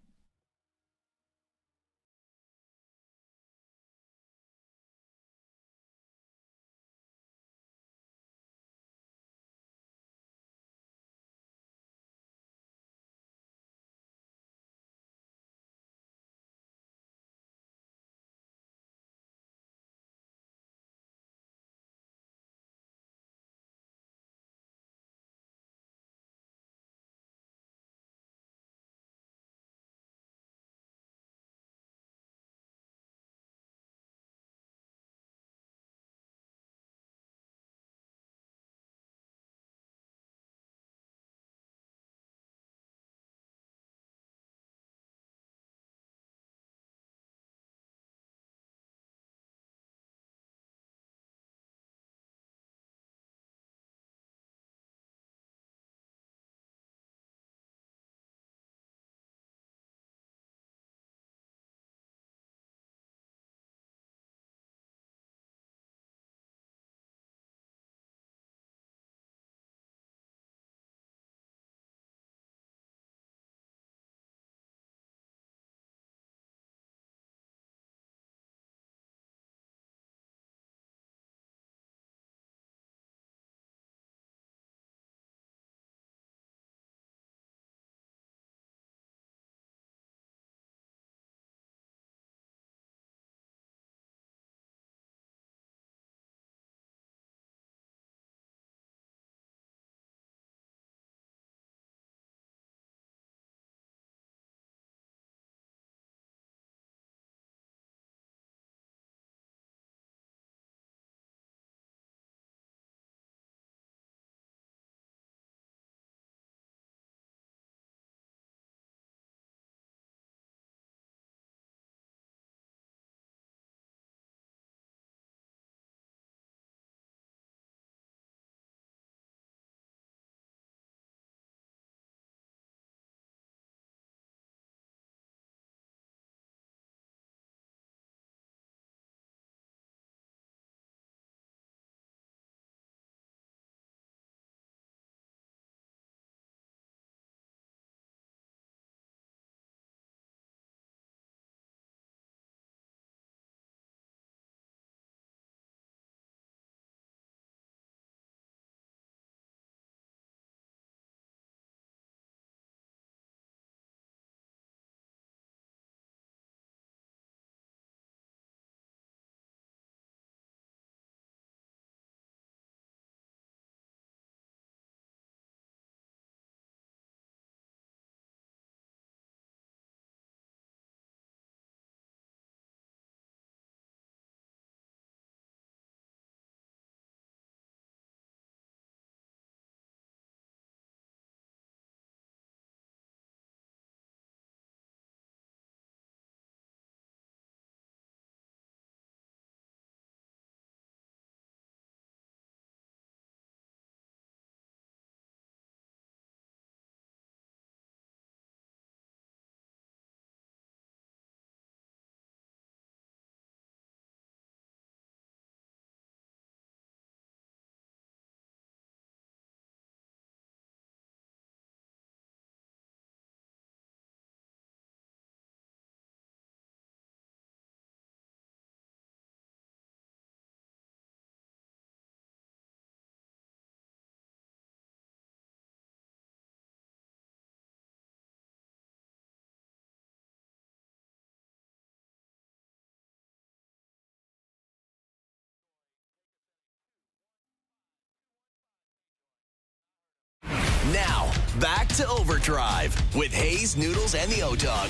Back to Overdrive with Hayes, Noodles, and the O-Dog.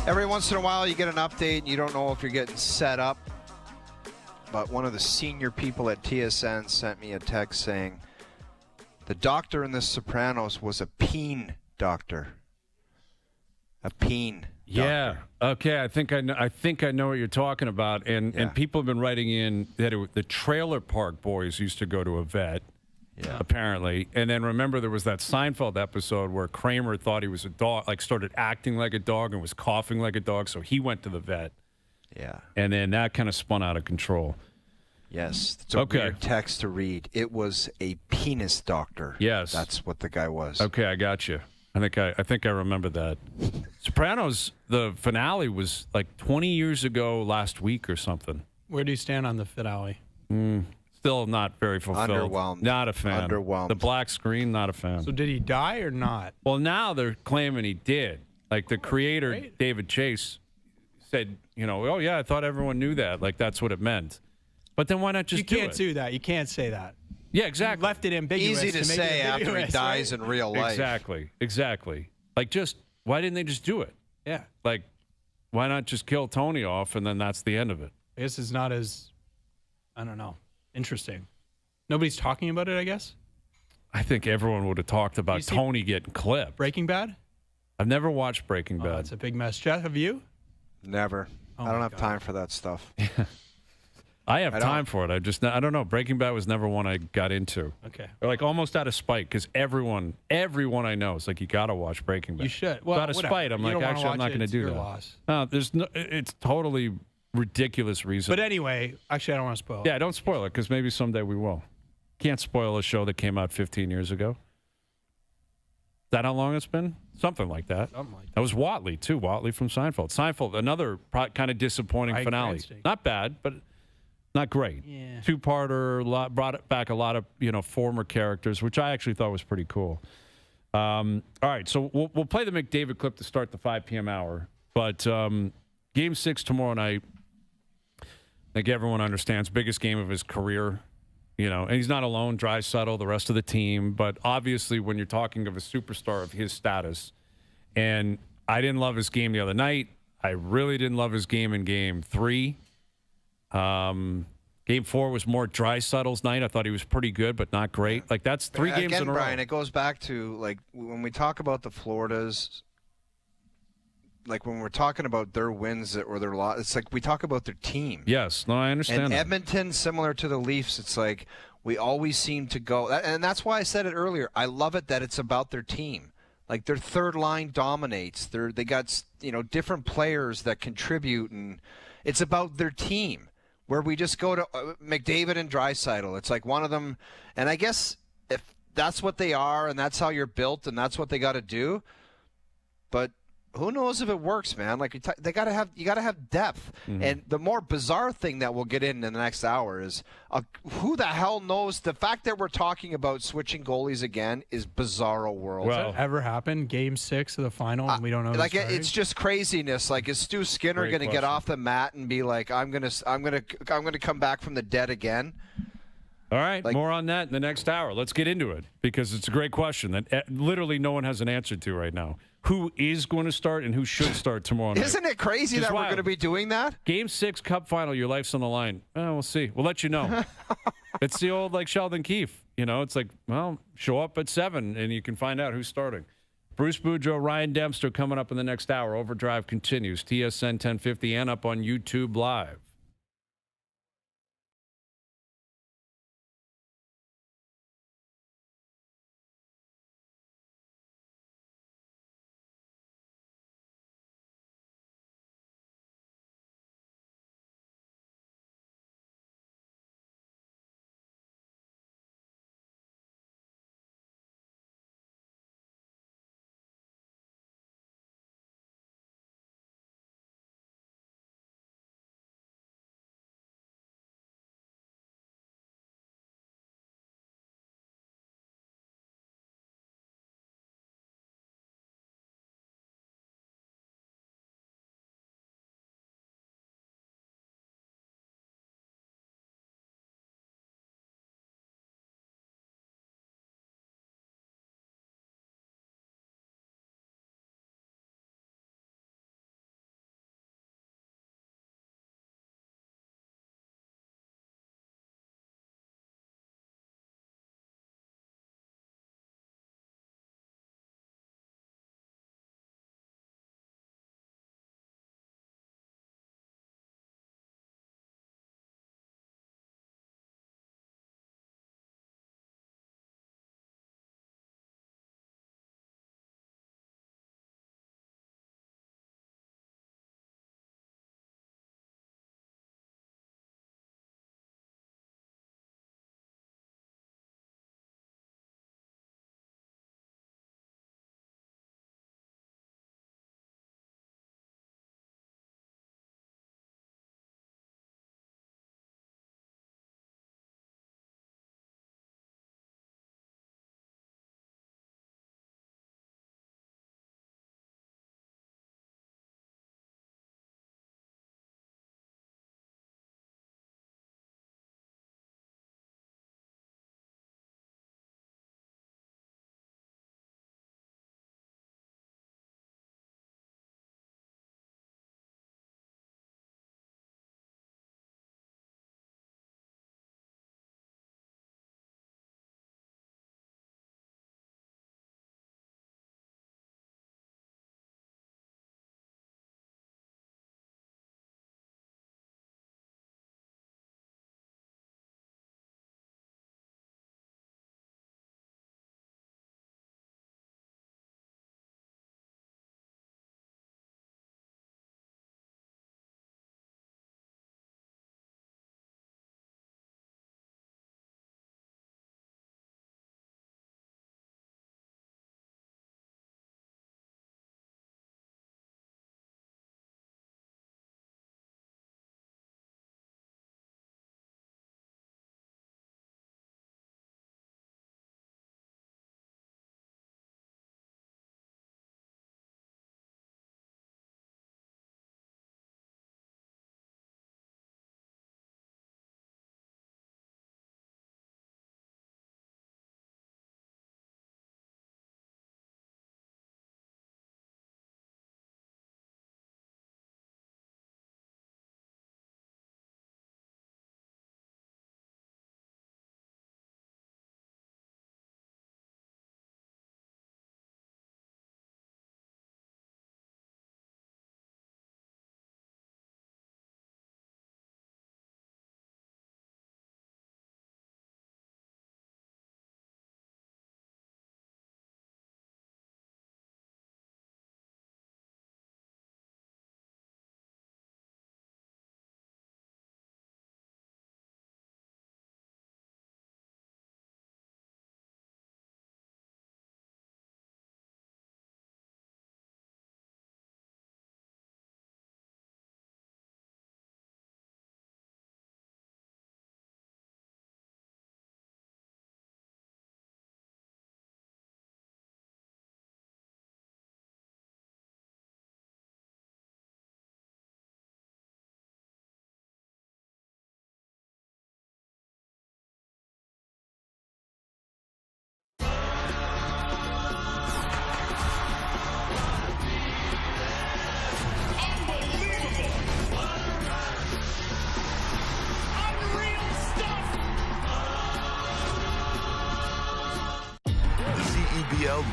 Every once in a while, you get an update and you don't know if you're getting set up. But one of the senior people at TSN sent me a text saying the doctor in The Sopranos was a peen doctor. A peen doctor. Yeah. Okay. I think I know what you're talking about. And people have been writing in that the Trailer Park Boys used to go to a vet. Yeah. Apparently. And then remember there was that Seinfeld episode where Kramer thought he was a dog, like started acting like a dog and was coughing like a dog, so he went to the vet. Yeah. And then that kind of spun out of control. Yes. It's a weird text to read. It was a penis doctor. Yes. That's what the guy was. Okay, I got you. I think I remember that. Sopranos, the finale was like 20 years ago last week or something. Where do you stand on the finale? Still not very fulfilled. Underwhelmed. Not a fan. Underwhelmed. The black screen, not a fan. So did he die or not? Well, now they're claiming he did. Like the creator, great. David Chase, said, oh, yeah, I thought everyone knew that. Like that's what it meant. But then why not just do it? You can't do that. You can't say that. Yeah, exactly. You left it ambiguous. Easy to make say it after he ambiguous, dies right? in real life. Exactly. Like why didn't they just do it? Yeah. Like, why not just kill Tony off and then that's the end of it? I guess it's not as, I don't know, interesting. Nobody's talking about it, I guess? I think everyone would have talked about Tony getting clipped. Breaking Bad? I've never watched Breaking Bad. It's a big mess. Jeff, have you? Never. Oh I don't my have God. time for that stuff. I have time for it. I don't know. Breaking Bad was never one I got into. Okay. Or like almost out of spite because everyone I know is like, you got to watch Breaking Bad. You should. Well, out of spite, I'm like, actually, I'm not going to do that. Loss. No, it's totally ridiculous reason. But anyway, actually, I don't want to spoil it. Yeah, don't spoil it because maybe someday we will. Can't spoil a show that came out 15 years ago. Is that how long it's been? Something like that. Something like that. That was Watley, too. Watley from Seinfeld. Seinfeld, another kind of disappointing Bryan finale. Cranston. Not bad, but not great. Yeah. Two-parter, brought back a lot of former characters, which I actually thought was pretty cool. All right, so we'll play the McDavid clip to start the 5 p.m. hour. But Game 6 tomorrow night, I think everyone understands, biggest game of his career. And he's not alone, Draisaitl, the rest of the team. But obviously, when you're talking of a superstar of his status, and I didn't love his game the other night. I really didn't love his game in Game 3. Game 4 was more Draisaitl's night. I thought he was pretty good, but not great. Like, that's three games in a row. Brian, it goes back to, like, when we talk about the Floridas, like when we're talking about their wins or their loss, it's like we talk about their team. Yes, no, I understand And that. Edmonton, similar to the Leafs, it's like we always seem to go, and that's why I said it earlier. I love it that it's about their team. Like their third line dominates. They got different players that contribute, and it's about their team. Where we just go to McDavid and Draisaitl. It's like one of them, and I guess if that's what they are, and that's how you're built, and that's what they got to do, but who knows if it works, man? Like you got to have depth. Mm-hmm. And the more bizarre thing that we'll get in the next hour is who the hell knows? The fact that we're talking about switching goalies again is bizarro world. Well, has that ever happened? Game 6 of the final, and we don't know. Like it's just craziness. Like is Stu Skinner going to get off the mat and be like, I'm gonna come back from the dead again? All right, more on that in the next hour. Let's get into it because it's a great question that literally no one has an answer to right now. Who is going to start and who should start tomorrow night? Isn't it crazy that we're going to be doing that? Game 6 Cup final, your life's on the line. We'll see. We'll let you know. It's the old like Sheldon Keefe. It's like, well, show up at 7 and you can find out who's starting. Bruce Boudreau, Ryan Dempster coming up in the next hour. Overdrive continues. TSN 1050 and up on YouTube Live.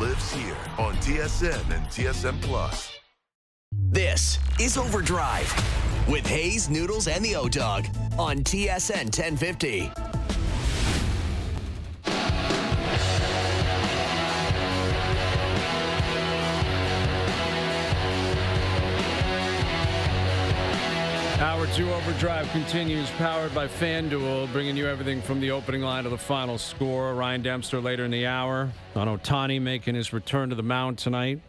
lives here on TSN and TSN Plus. This is OverDrive with Hayes, Noodles, and the O-Dog on TSN 1050. Hour 2 OverDrive continues, powered by FanDuel, bringing you everything from the opening line to the final score. Ryan Dempster later in the hour. On Ohtani making his return to the mound tonight.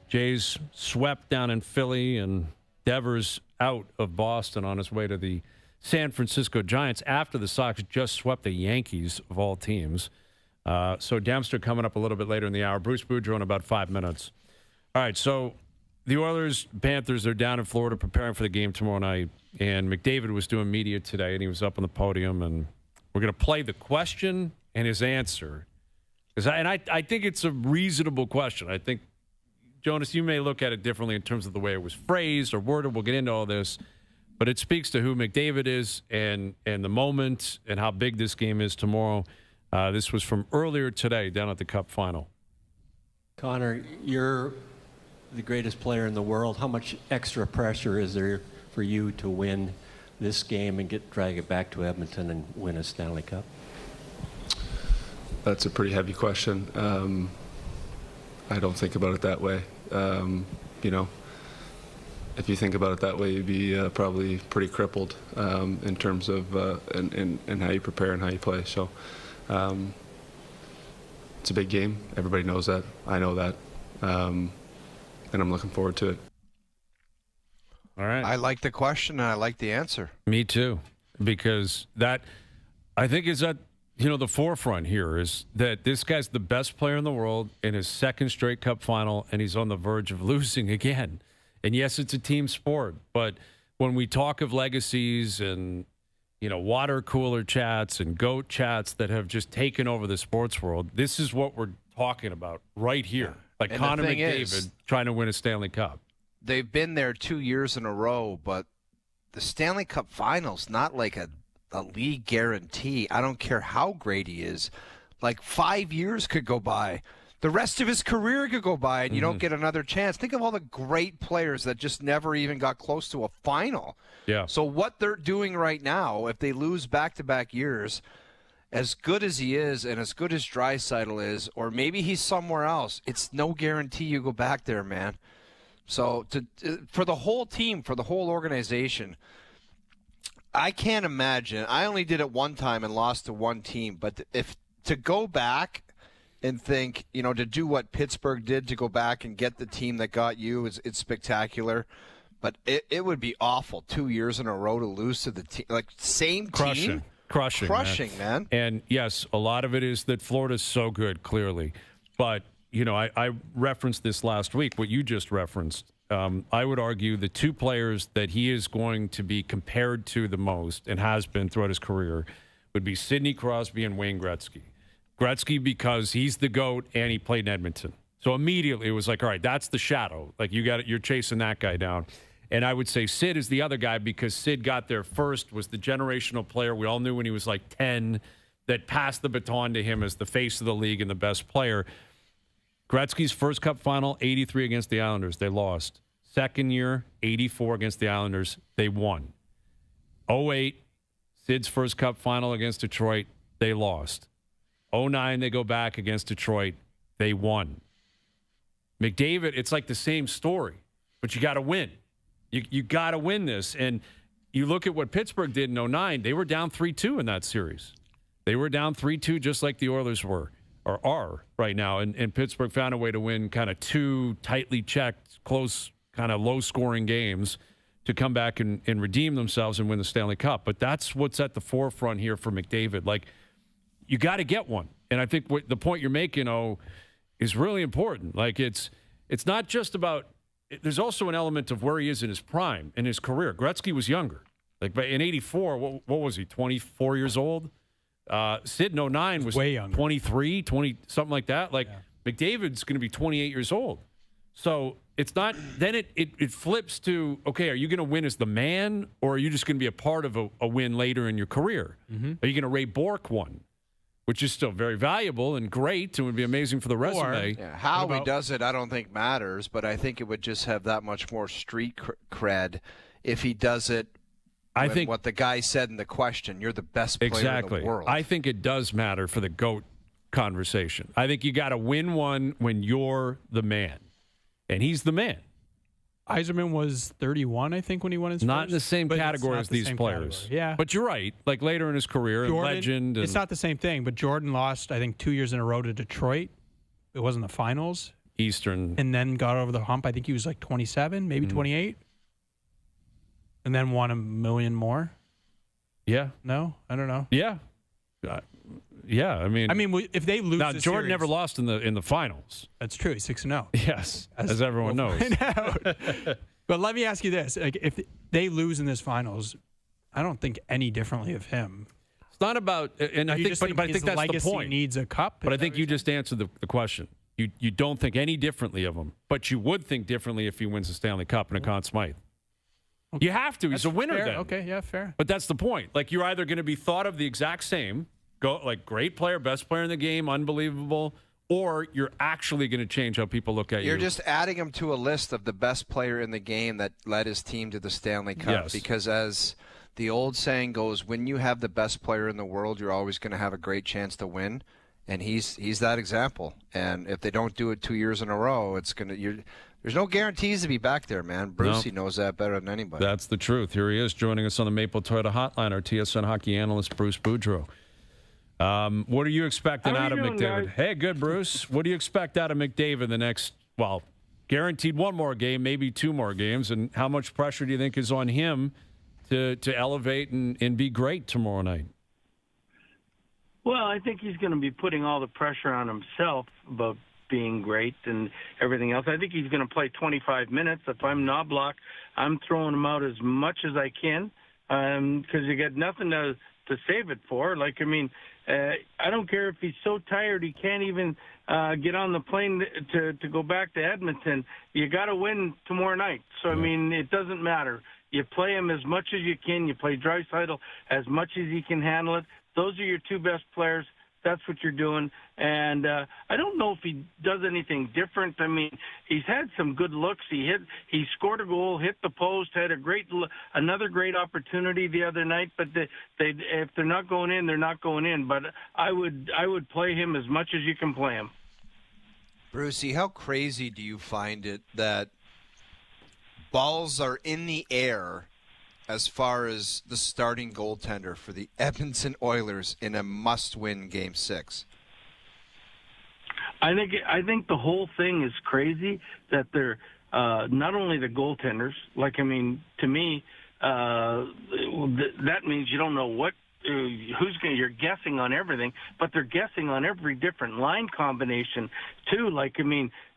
Jays swept down in Philly, and Devers out of Boston on his way to the San Francisco Giants after the Sox just swept the Yankees of all teams. So Dempster coming up a little bit later in the hour. Bruce Boudreau in about 5 minutes. All right, so the Oilers, Panthers, are down in Florida preparing for the game tomorrow night. And McDavid was doing media today, and he was up on the podium. And we're going to play the question and his answer. I think it's a reasonable question. I think, Jonas, you may look at it differently in terms of the way it was phrased or worded. We'll get into all this. But it speaks to who McDavid is and the moment and how big this game is tomorrow. This was from earlier today down at the Cup final. Connor, you're the greatest player in the world. How much extra pressure is there for you to win this game and drag it back to Edmonton and win a Stanley Cup? That's a pretty heavy question. I don't think about it that way. If you think about it that way, you'd be probably pretty crippled in terms of and how you prepare and how you play. So it's a big game. Everybody knows that. I know that. And I'm looking forward to it. All right. I like the question, and I like the answer. Me too, because that, I think, is at the forefront here is that this guy's the best player in the world in his second straight Cup final, and he's on the verge of losing again. And yes, it's a team sport, but when we talk of legacies and water cooler chats and GOAT chats that have just taken over the sports world, this is what we're talking about right here. Like and Connor McDavid trying to win a Stanley Cup. They've been there 2 years in a row, but the Stanley Cup finals, not like a league guarantee. I don't care how great he is. Like 5 years could go by. The rest of his career could go by, and you don't get another chance. Think of all the great players that just never even got close to a final. Yeah. So what they're doing right now, if they lose back-to-back years, as good as he is and as good as Draisaitl is, or maybe he's somewhere else, it's no guarantee you go back there, man. So for the whole team, for the whole organization, I can't imagine. I only did it one time and lost to one team, but if to go back and think, to do what Pittsburgh did, to go back and get the team that got you, it's spectacular. But it would be awful 2 years in a row to lose to the team, like same team. Crushing, man. And yes, a lot of it is that Florida's so good, clearly. But, I referenced this last week, what you just referenced. I would argue the two players that he is going to be compared to the most and has been throughout his career would be Sidney Crosby and Wayne Gretzky. Gretzky because he's the GOAT and he played in Edmonton. So immediately it was like, all right, that's the shadow. Like you're chasing that guy down. And I would say Sid is the other guy because Sid got there first, was the generational player we all knew when he was like 10 that passed the baton to him as the face of the league and the best player. Gretzky's first Cup final, 83 against the Islanders. They lost. Second year, 84 against the Islanders. They won. 08, Sid's first Cup final against Detroit. They lost. 09, they go back against Detroit. They won. McDavid, it's like the same story, but you got to win. You got to win this. And you look at what Pittsburgh did in 09, they were down 3-2 in that series. They were down 3-2 just like the Oilers were or are right now. And Pittsburgh found a way to win kind of two tightly checked, close, kind of low-scoring games to come back and redeem themselves and win the Stanley Cup. But that's what's at the forefront here for McDavid. Like, you got to get one. And I think the point you're making, is really important. Like, it's not just about – there's also an element of where he is in his prime, in his career. Gretzky was younger. Like, in 84, what was he, 24 years old? Sid in 09 was way younger. 23, 20, something like that. Like, yeah. McDavid's going to be 28 years old. So it's not – then it flips to, okay, are you going to win as the man, or are you just going to be a part of a win later in your career? Mm-hmm. Are you going to Ray Bourque one? which is still very valuable and great and would be amazing for the resume. How he does it, I don't think matters, but I think it would just have that much more street cred if he does it. I think what the guy said in the question, you're the best player in the world. I think it does matter for the GOAT conversation. I think you got to win one when you're the man, and he's the man. Yzerman was 31, I think, when he won his Not first, in the same category as these players. Yeah. But you're right. Like later in his career, Jordan, and legend. It's not the same thing, but Jordan lost, I think, 2 years in a row to Detroit. It wasn't the finals. Eastern. And then got over the hump. I think he was like 27, maybe 28. And then won $1 million more. Yeah. No? I don't know. Yeah. Yeah, I mean, if they lose, now the Jordan series, never lost in the finals. That's true. He's 6-0. Yes, as everyone knows. But let me ask you this: like, if they lose in this finals, I don't think any differently of him. It's not about, and I think, but I think that's the point. Needs a cup. But I think you just answered the question. You don't think any differently of him, but you would think differently if he wins the Stanley Cup and a Conn Smythe. Okay. You have to. He's a winner fair. then. Okay, yeah, fair. But that's the point. Like, you're either going to be thought of the exact same, like great player, best player in the game, unbelievable, or you're actually going to change how people look at you. You're just adding him to a list of the best player in the game that led his team to the Stanley Cup. Yes. Because as the old saying goes, when you have the best player in the world, you're always going to have a great chance to win. And he's that example. And if they don't do it 2 years in a row, it's going to there's no guarantees to be back there, man. Brucey knows that better than anybody. That's the truth. Here he is joining us on the Maple Toyota Hotline, our TSN hockey analyst, Bruce Boudreau. What are you expecting out of McDavid? Guys? Hey, good, Bruce. What do you expect out of McDavid the next, guaranteed one more game, maybe two more games? And how much pressure do you think is on him to elevate and be great tomorrow night? Well, I think he's going to be putting all the pressure on himself about being great and everything else. I think he's going to play 25 minutes. If I'm Knobloch, I'm throwing him out as much as I can because you got nothing to save it for. I don't care if he's so tired he can't even get on the plane to go back to Edmonton. You got to win tomorrow night. So, it doesn't matter. You play him as much as you can. You play Draisaitl as much as he can handle it. Those are your two best players. That's what you're doing. And I don't know if he does anything different. He's had some good looks. He scored a goal, hit the post, had another great opportunity the other night. But if they're not going in, they're not going in. But I would play him as much as you can play him. Brucey, how crazy do you find it that balls are in the air as far as the starting goaltender for the Edmonton Oilers in a must-win Game 6? I think the whole thing is crazy that they're not only the goaltenders. To me, that means you don't know what you're guessing on everything, but they're guessing on every different line combination too.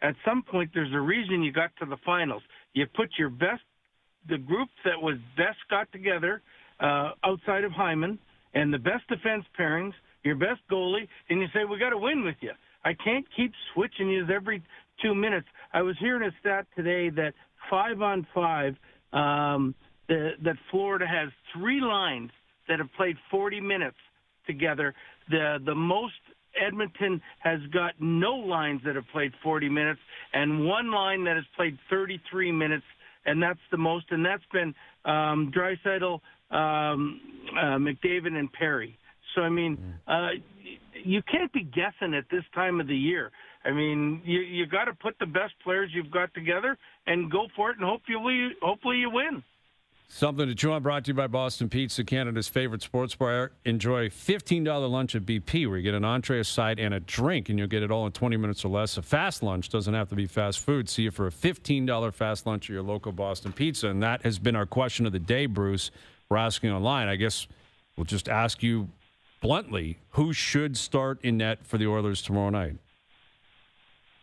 At some point, there's a reason you got to the finals. You put your best. The group that was best got together outside of Hyman and the best defense pairings, your best goalie, and you say, we got to win with you. I can't keep switching you every 2 minutes. I was hearing a stat today that 5-on-5, that Florida has 3 lines that have played 40 minutes together. The most Edmonton has got no lines that have played 40 minutes and one line that has played 33 minutes. And that's the most, and that's been Draisaitl, McDavid, and Perry. So, you can't be guessing at this time of the year. You got to put the best players you've got together and go for it, and hopefully you win. Something to chew on, brought to you by Boston Pizza, Canada's favorite sports bar. Enjoy $15 lunch at BP, where you get an entree, a side, and a drink, and you'll get it all in 20 minutes or less. A fast lunch doesn't have to be fast food. See you for a $15 fast lunch at your local Boston Pizza. And that has been our question of the day, Bruce. We're asking online. I guess we'll just ask you bluntly, who should start in net for the Oilers tomorrow night?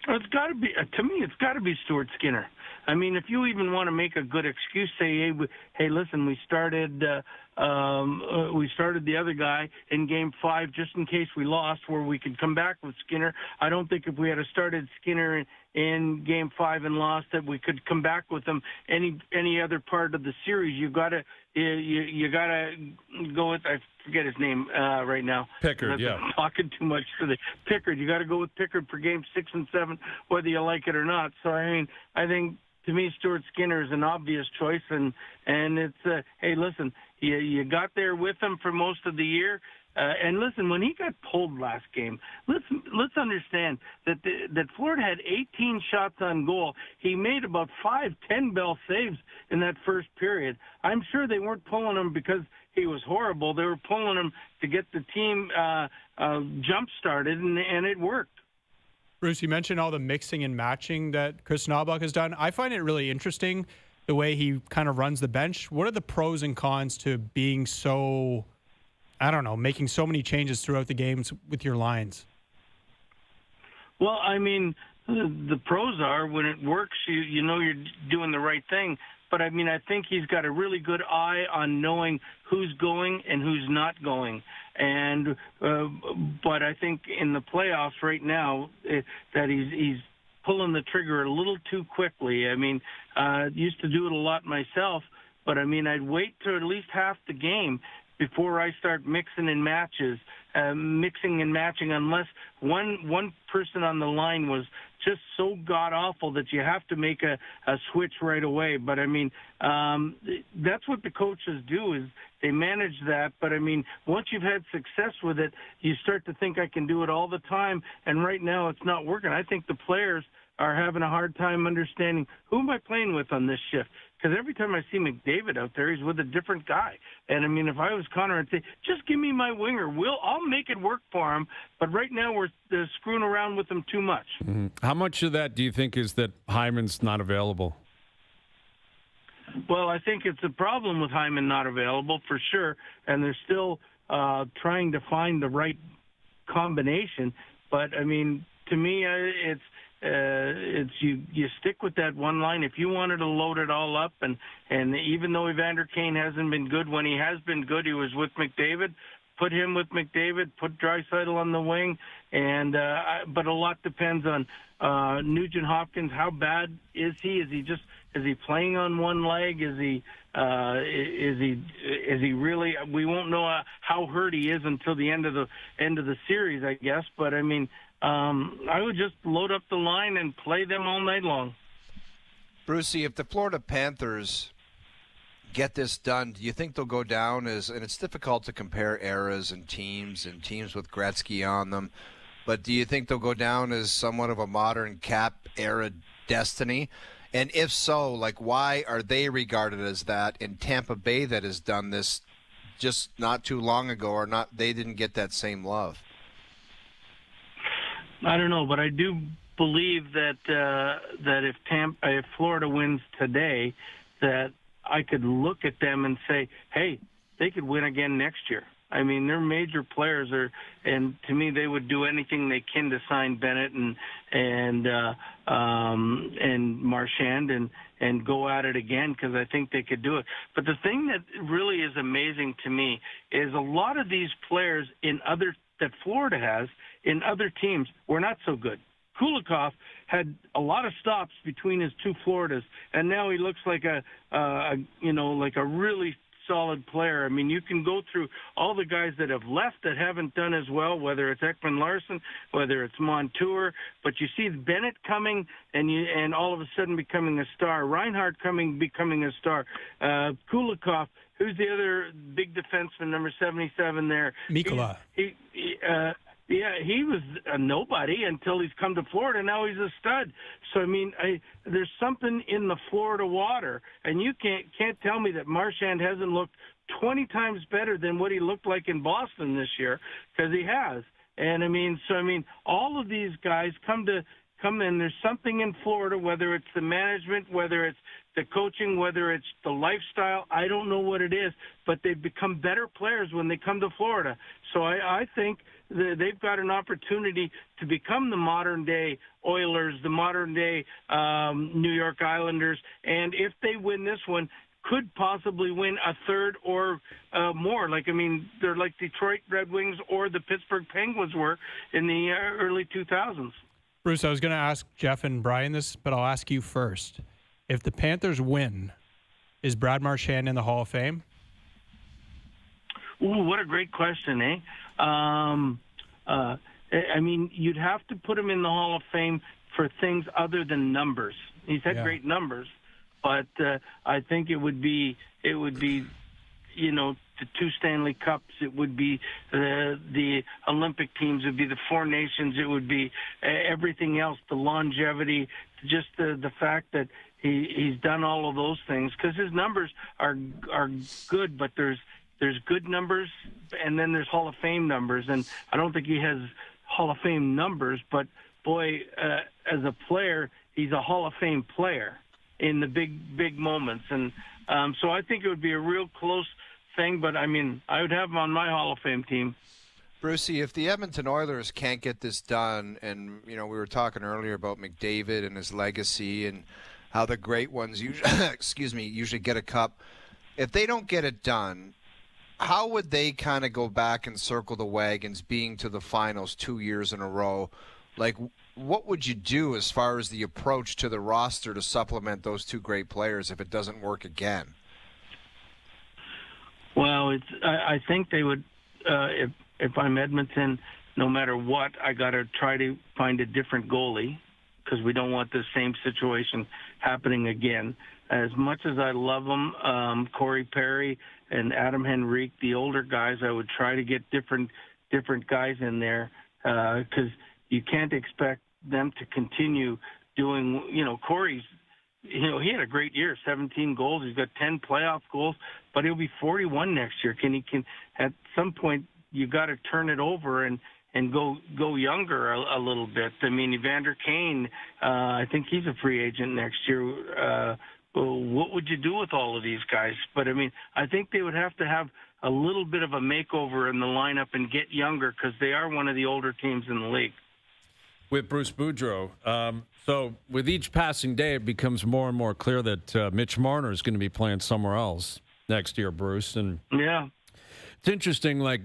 It's got to be, to me, it's got to be Stuart Skinner. If you even want to make a good excuse, say, hey, listen, we started we started the other guy in Game 5 just in case we lost, where we could come back with Skinner. I don't think if we had started Skinner in Game 5 and lost that we could come back with him any other part of the series. You gotta go with, I forget his name right now. Pickard, yeah. I'm talking too much for the Pickard. You got to go with Pickard for Game 6 and 7, whether you like it or not. So I mean, I think to me Stuart Skinner is an obvious choice, and it's hey, listen, you got there with him for most of the year. And listen, when he got pulled last game, let's understand that Florida had 18 shots on goal. He made about 5-10 bell saves in that first period. I'm sure they weren't pulling him because he was horrible. They were pulling him to get the team jump started, and it worked. Bruce, you mentioned all the mixing and matching that Chris Knoblauch has done. I find it really interesting the way he kind of runs the bench. What are the pros and cons to being so, I don't know, making so many changes throughout the games with your lines? Well, I mean, the pros are when it works, you know you're doing the right thing. But, I mean, I think he's got a really good eye on knowing who's going and who's not going. And but I think in the playoffs right now that he's pulling the trigger a little too quickly. I mean, used to do it a lot myself, but, I mean, I'd wait to at least half the game before I start mixing and matching unless one person on the line was just so god-awful that you have to make a switch right away. But, I mean, that's what the coaches do is they manage that. But, I mean, once you've had success with it, you start to think I can do it all the time. And right now it's not working. I think the players are having a hard time understanding who am I playing with on this shift. Because every time I see McDavid out there, he's with a different guy. And, I mean, if I was Connor, I'd say, just give me my winger. I'll make it work for him. But right now we're screwing around with him too much. Mm-hmm. How much of that do you think is that Hyman's not available? Well, I think it's a problem with Hyman not available for sure. And they're still trying to find the right combination. But, I mean, to me, it's you stick with that one line. If you wanted to load it all up, and even though Evander Kane hasn't been good, when he has been good, he was with McDavid. Put him with McDavid. Put Draisaitl on the wing, and but a lot depends on Nugent Hopkins. How bad is he? Is he playing on one leg? Is he really? We won't know how hurt he is until the end of the series, I guess. But I mean. I would just load up the line and play them all night long. Brucey, if the Florida Panthers get this done, do you think they'll go down as, and it's difficult to compare eras and teams with Gretzky on them, but do you think they'll go down as somewhat of a modern Cap era destiny? And if so, like, why are they regarded as that in Tampa Bay that has done this just not too long ago, or not? They didn't get that same love. I don't know, but I do believe that if Florida wins today, that I could look at them and say, hey, they could win again next year. I mean, they're major players, and to me, they would do anything they can to sign Bennett and Marchand and go at it again, because I think they could do it. But the thing that really is amazing to me is a lot of these players that Florida has in other teams were not so good. Kulikov had a lot of stops between his two Floridas, and now he looks like a really solid player. I mean, you can go through all the guys that have left that haven't done as well, whether it's Ekman-Larsson, whether it's Montour, but you see Bennett coming and all of a sudden becoming a star. Reinhart becoming a star. Kulikov, who's the other big defenseman, number 77 there? Mikkola. He was a nobody until he's come to Florida. Now he's a stud. So, I mean, there's something in the Florida water, and you can't tell me that Marchand hasn't looked 20 times better than what he looked like in Boston this year, because he has. And, I mean, all of these guys come in. There's something in Florida, whether it's the management, whether it's the coaching, whether it's the lifestyle. I don't know what it is, but they've become better players when they come to Florida. So I think they've got an opportunity to become the modern-day Oilers, the modern-day New York Islanders. And if they win this one, could possibly win a third or more. Like, I mean, they're like Detroit Red Wings or the Pittsburgh Penguins were in the early 2000s. Bruce, I was going to ask Jeff and Brian this, but I'll ask you first. If the Panthers win, is Brad Marchand in the Hall of Fame? Ooh, what a great question, eh? I mean, you'd have to put him in the Hall of Fame for things other than numbers. He's had great numbers, but I think it would be, you know, the 2 Stanley Cups. It would be the Olympic teams. It would be the 4 nations. It would be everything else, the longevity, just the fact that he's done all of those things. Because his numbers are good, but there's good numbers, and then there's Hall of Fame numbers. And I don't think he has Hall of Fame numbers, but boy, as a player, he's a Hall of Fame player in the big moments. And so I think it would be a real close thing, but I mean, I would have him on my Hall of Fame team. Brucey, if the Edmonton Oilers can't get this done, and you know, we were talking earlier about McDavid and his legacy and how the great ones usually get a cup. If they don't get it done, how would they kind of go back and circle the wagons, being to the finals 2 years in a row? Like, what would you do as far as the approach to the roster to supplement those 2 great players if it doesn't work again? Well, I think they would. If I'm Edmonton, no matter what, I got to try to find a different goalie because we don't want the same situation happening again. As much as I love them, Corey Perry and Adam Henrique, the older guys, I would try to get different guys in there because you can't expect them to continue doing. You know, Corey's. You know, he had a great year, 17 goals. He's got 10 playoff goals, but he'll be 41 next year. Can at some point you got to turn it over and go younger a little bit. I mean, Evander Kane, I think he's a free agent next year. What would you do with all of these guys? But I mean, I think they would have to have a little bit of a makeover in the lineup and get younger because they are one of the older teams in the league. With Bruce Boudreau. So with each passing day, it becomes more and more clear that Mitch Marner is going to be playing somewhere else next year, Bruce. And yeah, it's interesting, like,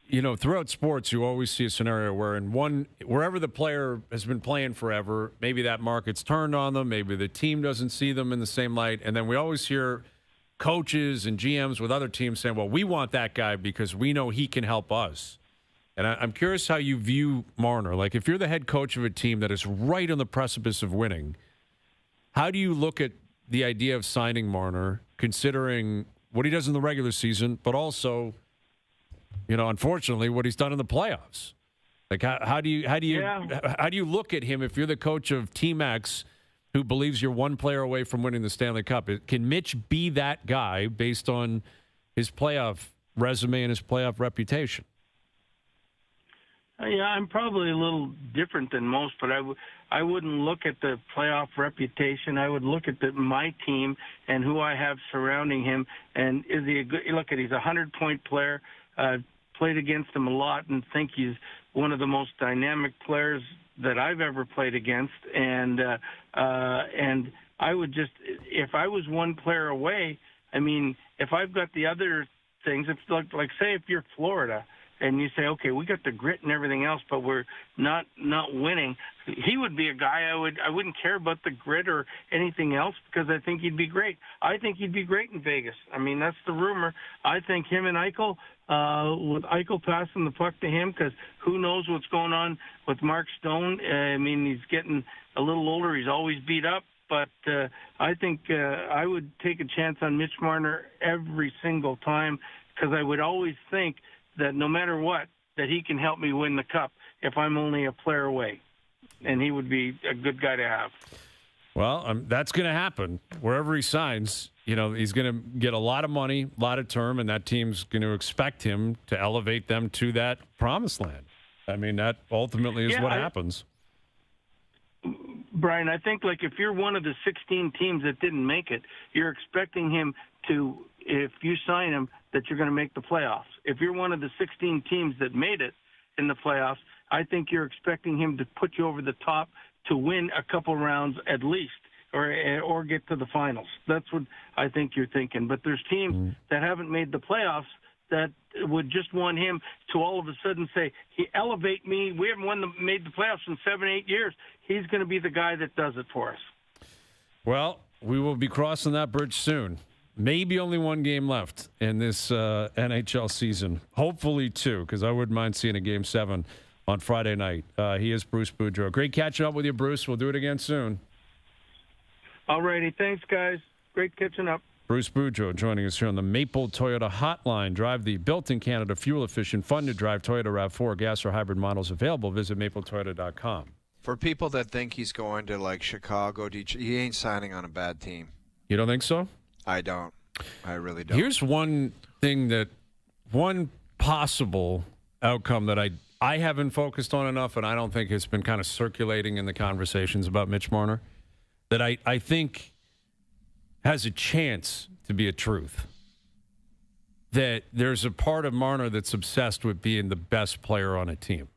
you know, throughout sports, you always see a scenario where wherever the player has been playing forever, maybe that market's turned on them, maybe the team doesn't see them in the same light. And then we always hear coaches and GMs with other teams saying, well, we want that guy because we know he can help us. And I'm curious how you view Marner. Like, if you're the head coach of a team that is right on the precipice of winning, how do you look at the idea of signing Marner, considering what he does in the regular season, but also, you know, unfortunately, what he's done in the playoffs? Like, how do you look at him if you're the coach of Team X, who believes you're one player away from winning the Stanley Cup? Can Mitch be that guy based on his playoff resume and his playoff reputation? Yeah, I'm probably a little different than most, but I wouldn't look at the playoff reputation. I would look at my team and who I have surrounding him. And is he a good? Look at, he's a 100-point player. Played against him a lot and think he's one of the most dynamic players that I've ever played against. And I would just, if I was one player away, I mean, if I've got the other things, if like say if you're Florida and you say, okay, we got the grit and everything else, but we're not winning, he would be a guy I wouldn't care about the grit or anything else because I think he'd be great. I think he'd be great in Vegas. I mean, that's the rumor. I think him and Eichel, with Eichel passing the puck to him, because who knows what's going on with Mark Stone. I mean, he's getting a little older. He's always beat up. But I think I would take a chance on Mitch Marner every single time because I would always think that no matter what, that he can help me win the cup if I'm only a player away. And he would be a good guy to have. Well, that's going to happen. Wherever he signs, you know, he's going to get a lot of money, a lot of term, and that team's going to expect him to elevate them to that promised land. I mean, that ultimately is what happens. Brian, I think, like, if you're one of the 16 teams that didn't make it, you're expecting him to, if you sign him, that you're going to make the playoffs. If you're one of the 16 teams that made it in the playoffs, I think you're expecting him to put you over the top to win a couple rounds at least. or get to the finals. That's what I think you're thinking. But there's teams that haven't made the playoffs that would just want him to all of a sudden say, he elevate me. We haven't made the playoffs in 7-8 years. He's going to be the guy that does it for us. Well, we will be crossing that bridge soon. Maybe only one game left in this NHL season. Hopefully two, because I wouldn't mind seeing a Game 7 on Friday night. He is Bruce Boudreau. Great catching up with you, Bruce. We'll do it again soon. All righty. Thanks, guys. Great catching up. Bruce Boudreau joining us here on the Maple Toyota Hotline. Drive the built-in Canada fuel-efficient, fun-to-drive Toyota RAV4 gas or hybrid models available. Visit mapletoyota.com. For people that think he's going to, like, Chicago, Detroit, he ain't signing on a bad team. You don't think so? I don't. I really don't. Here's one possible outcome that I haven't focused on enough, and I don't think it's been kind of circulating in the conversations about Mitch Marner, that I think has a chance to be a truth. That there's a part of Marner that's obsessed with being the best player on a team.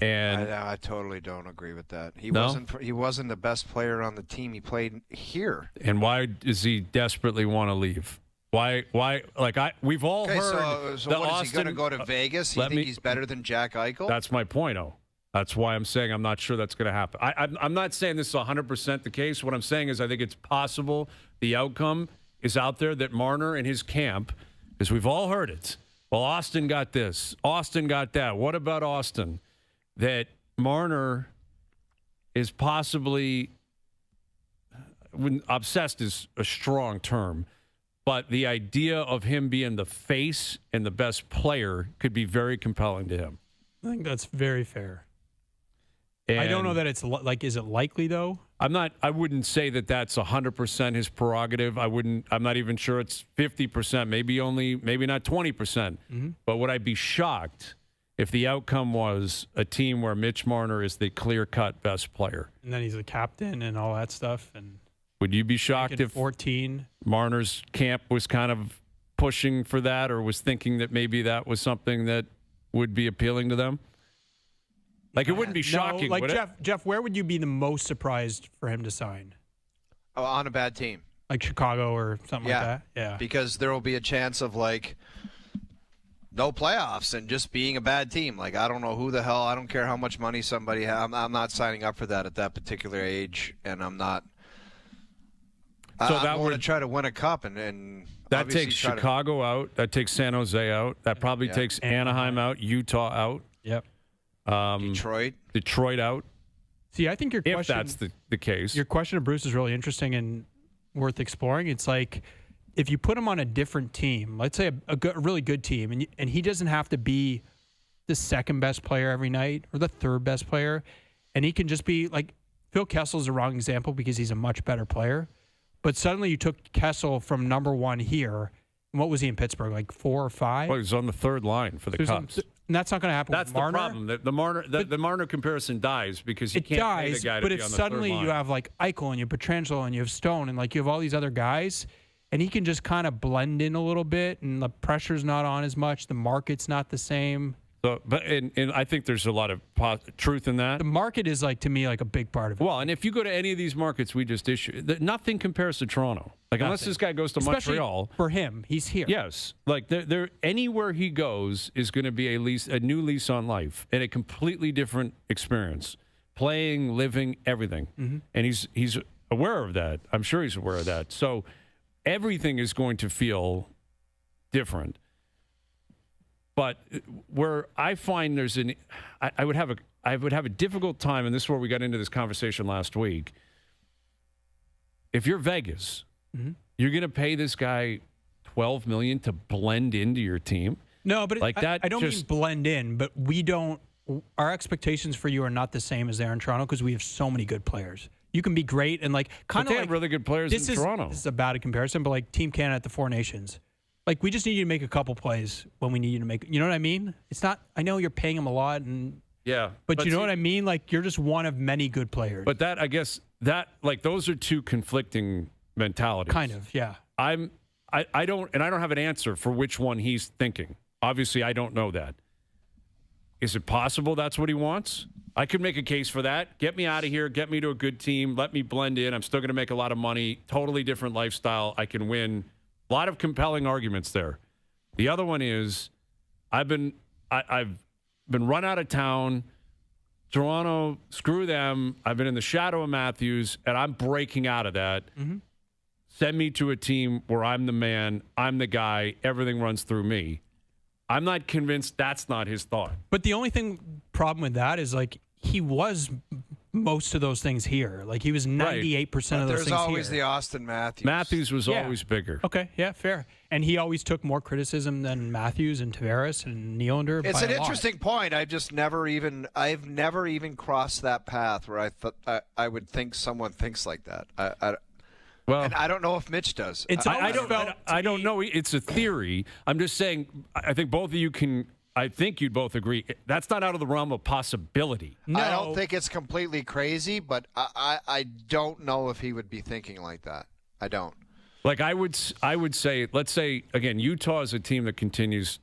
And I totally don't agree with that. He wasn't the best player on the team. He played here. And why does he desperately want to leave? Why? We've all heard. So what, is he going to go to Vegas? You think he's better than Jack Eichel? That's my point. That's why I'm saying I'm not sure that's going to happen. I'm not saying this is 100% the case. What I'm saying is I think it's possible the outcome is out there that Marner and his camp, because we've all heard it. Well, Austin got this. Austin got that. What about Austin? That Marner is possibly, obsessed is a strong term, but the idea of him being the face and the best player could be very compelling to him. I think that's very fair. And I don't know that it's is it likely though? I wouldn't say that that's 100% his prerogative. I'm not even sure it's 50%, maybe not 20%. Mm-hmm. But would I be shocked if the outcome was a team where Mitch Marner is the clear-cut best player? And then he's the captain and all that stuff. And would you be shocked if 14 Marner's camp was kind of pushing for that, or was thinking that maybe that was something that would be appealing to them? Like, it wouldn't be shocking, no, like would Jeff, where would you be the most surprised for him to sign? Oh, on a bad team. Like Chicago or something like that? Yeah. Because there will be a chance of, like, no playoffs and just being a bad team. Like, I don't know who the hell, I don't care how much money somebody has. I'm not signing up for that at that particular age, and I'm not. So I'm going to try to win a cup, and that takes Chicago out. That takes San Jose out. That probably takes Anaheim out, Utah out. Yep. Detroit out. See, I think your question, if that's the case, your question to Bruce is really interesting and worth exploring. It's like, if you put him on a different team, let's say a really good team, and he doesn't have to be the second best player every night or the third best player, and he can just be like, Phil Kessel's a wrong example because he's a much better player, but suddenly you took Kessel from number one here, and what was he in Pittsburgh, like 4 or 5? Well, he was on the third line for the Cubs. And that's not going to happen with Marner. That's the problem. The Marner comparison dies because you can't pay the guy to be on the third line. But if suddenly you have like Eichel and you have Pietrangelo and you have Stone and like you have all these other guys, and he can just kind of blend in a little bit, and the pressure's not on as much, the market's not the same. So, but I think there's a lot of truth in that. The market is, like, to me, like a big part of it. Well, and if you go to any of these markets we just issued, nothing compares to Toronto. Like, unless this guy goes to Montreal, for him, he's here. Yes, like there anywhere he goes is going to be a new lease on life and a completely different experience, playing, living, everything. Mm-hmm. And he's aware of that. I'm sure he's aware of that. So everything is going to feel different. But where I find I would have a difficult time, and this is where we got into this conversation last week. If you're Vegas, you're going to pay this guy $12 million to blend into your team. No, but like I don't mean blend in, but we don't. Our expectations for you are not the same as they are in Toronto because we have so many good players. You can be great and like kind of like have really good players in Toronto. This is a bad comparison, but like Team Canada at the Four Nations. Like, we just need you to make a couple plays when we need you to make. You know what I mean? It's not. I know you're paying them a lot, but you know what I mean. Like, you're just one of many good players. But I guess like those are two conflicting mentalities. Kind of, yeah. I don't have an answer for which one he's thinking. Obviously, I don't know that. is it possible that's what he wants? I could make a case for that. Get me out of here. Get me to a good team. Let me blend in. I'm still going to make a lot of money. Totally different lifestyle. I can win. A lot of compelling arguments there. The other one is I've been run out of town. Toronto, screw them. I've been in the shadow of Matthews, and I'm breaking out of that. Mm-hmm. Send me to a team where I'm the man. I'm the guy. Everything runs through me. I'm not convinced that's not his thought. But the only problem with that is, like, he was most of those things here. Like, he was 98% of those things here. There's always the Austin Matthews. Matthews was always bigger. Okay, yeah, fair. And he always took more criticism than Matthews and Tavares and Nylander. It's an interesting point. I've never even crossed that path where I would think someone thinks like that. Well, and I don't know if Mitch does. I don't know. It's a theory. I'm just saying. I think both of you can. I think you'd both agree. That's not out of the realm of possibility. No. I don't think it's completely crazy, but I don't know if he would be thinking like that. I don't. Like I would say, let's say again, Utah is a team that continues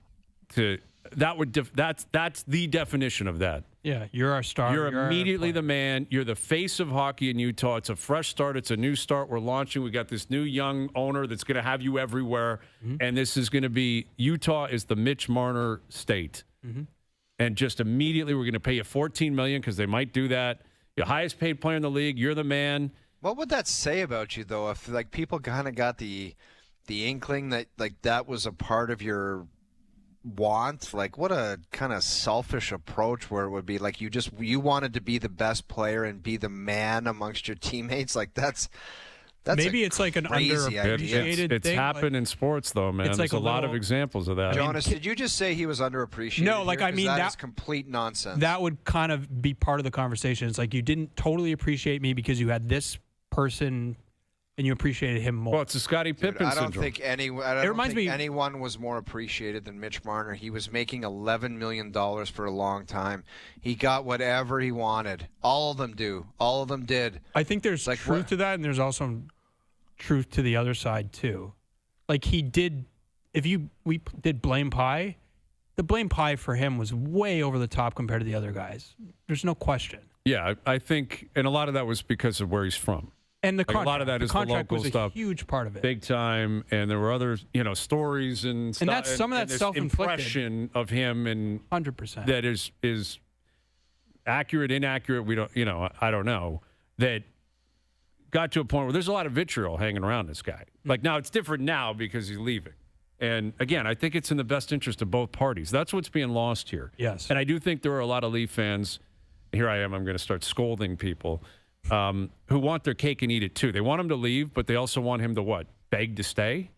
to. That's the definition of that. Yeah, you're our star. You're immediately the man. You're the face of hockey in Utah. It's a fresh start. It's a new start. We're launching. We got this new young owner that's going to have you everywhere. Mm-hmm. And this is going to be Utah is the Mitch Marner state. Mm-hmm. And just immediately we're going to pay you $14 million because they might do that. Your highest paid player in the league. You're the man. What would that say about you though? If like people kind of got the inkling that like that was a part of your want, like what a kind of selfish approach where it would be like you wanted to be the best player and be the man amongst your teammates. Like that's maybe it's like an underappreciated it's thing. happened in sports though, man. There's a lot of examples of that. Jonas, did you just say he was underappreciated? No, like I mean that is complete nonsense. That would kind of be part of the conversation. It's like you didn't totally appreciate me because you had this person and you appreciated him more. Well, it's a Scottie Pippen syndrome. I don't think anyone was more appreciated than Mitch Marner. He was making $11 million for a long time. He got whatever he wanted. All of them do. All of them did. I think there's truth to that, and there's also truth to the other side, too. Like, he did, we did blame pie, the blame pie for him was way over the top compared to the other guys. There's no question. Yeah, I think, and a lot of that was because of where he's from. And the contract, a lot of that is the local stuff, a huge part of it, big time. And there were other, some of that self-inflicted impression of him, and 100% that is accurate, inaccurate. We don't, I don't know. That got to a point where there's a lot of vitriol hanging around this guy. Like now, it's different now because he's leaving. And again, I think it's in the best interest of both parties. That's what's being lost here. Yes, and I do think there are a lot of Leaf fans. Here I am. I'm going to start scolding people. Who want their cake and eat it too. They want him to leave, but they also want him to what? Beg to stay?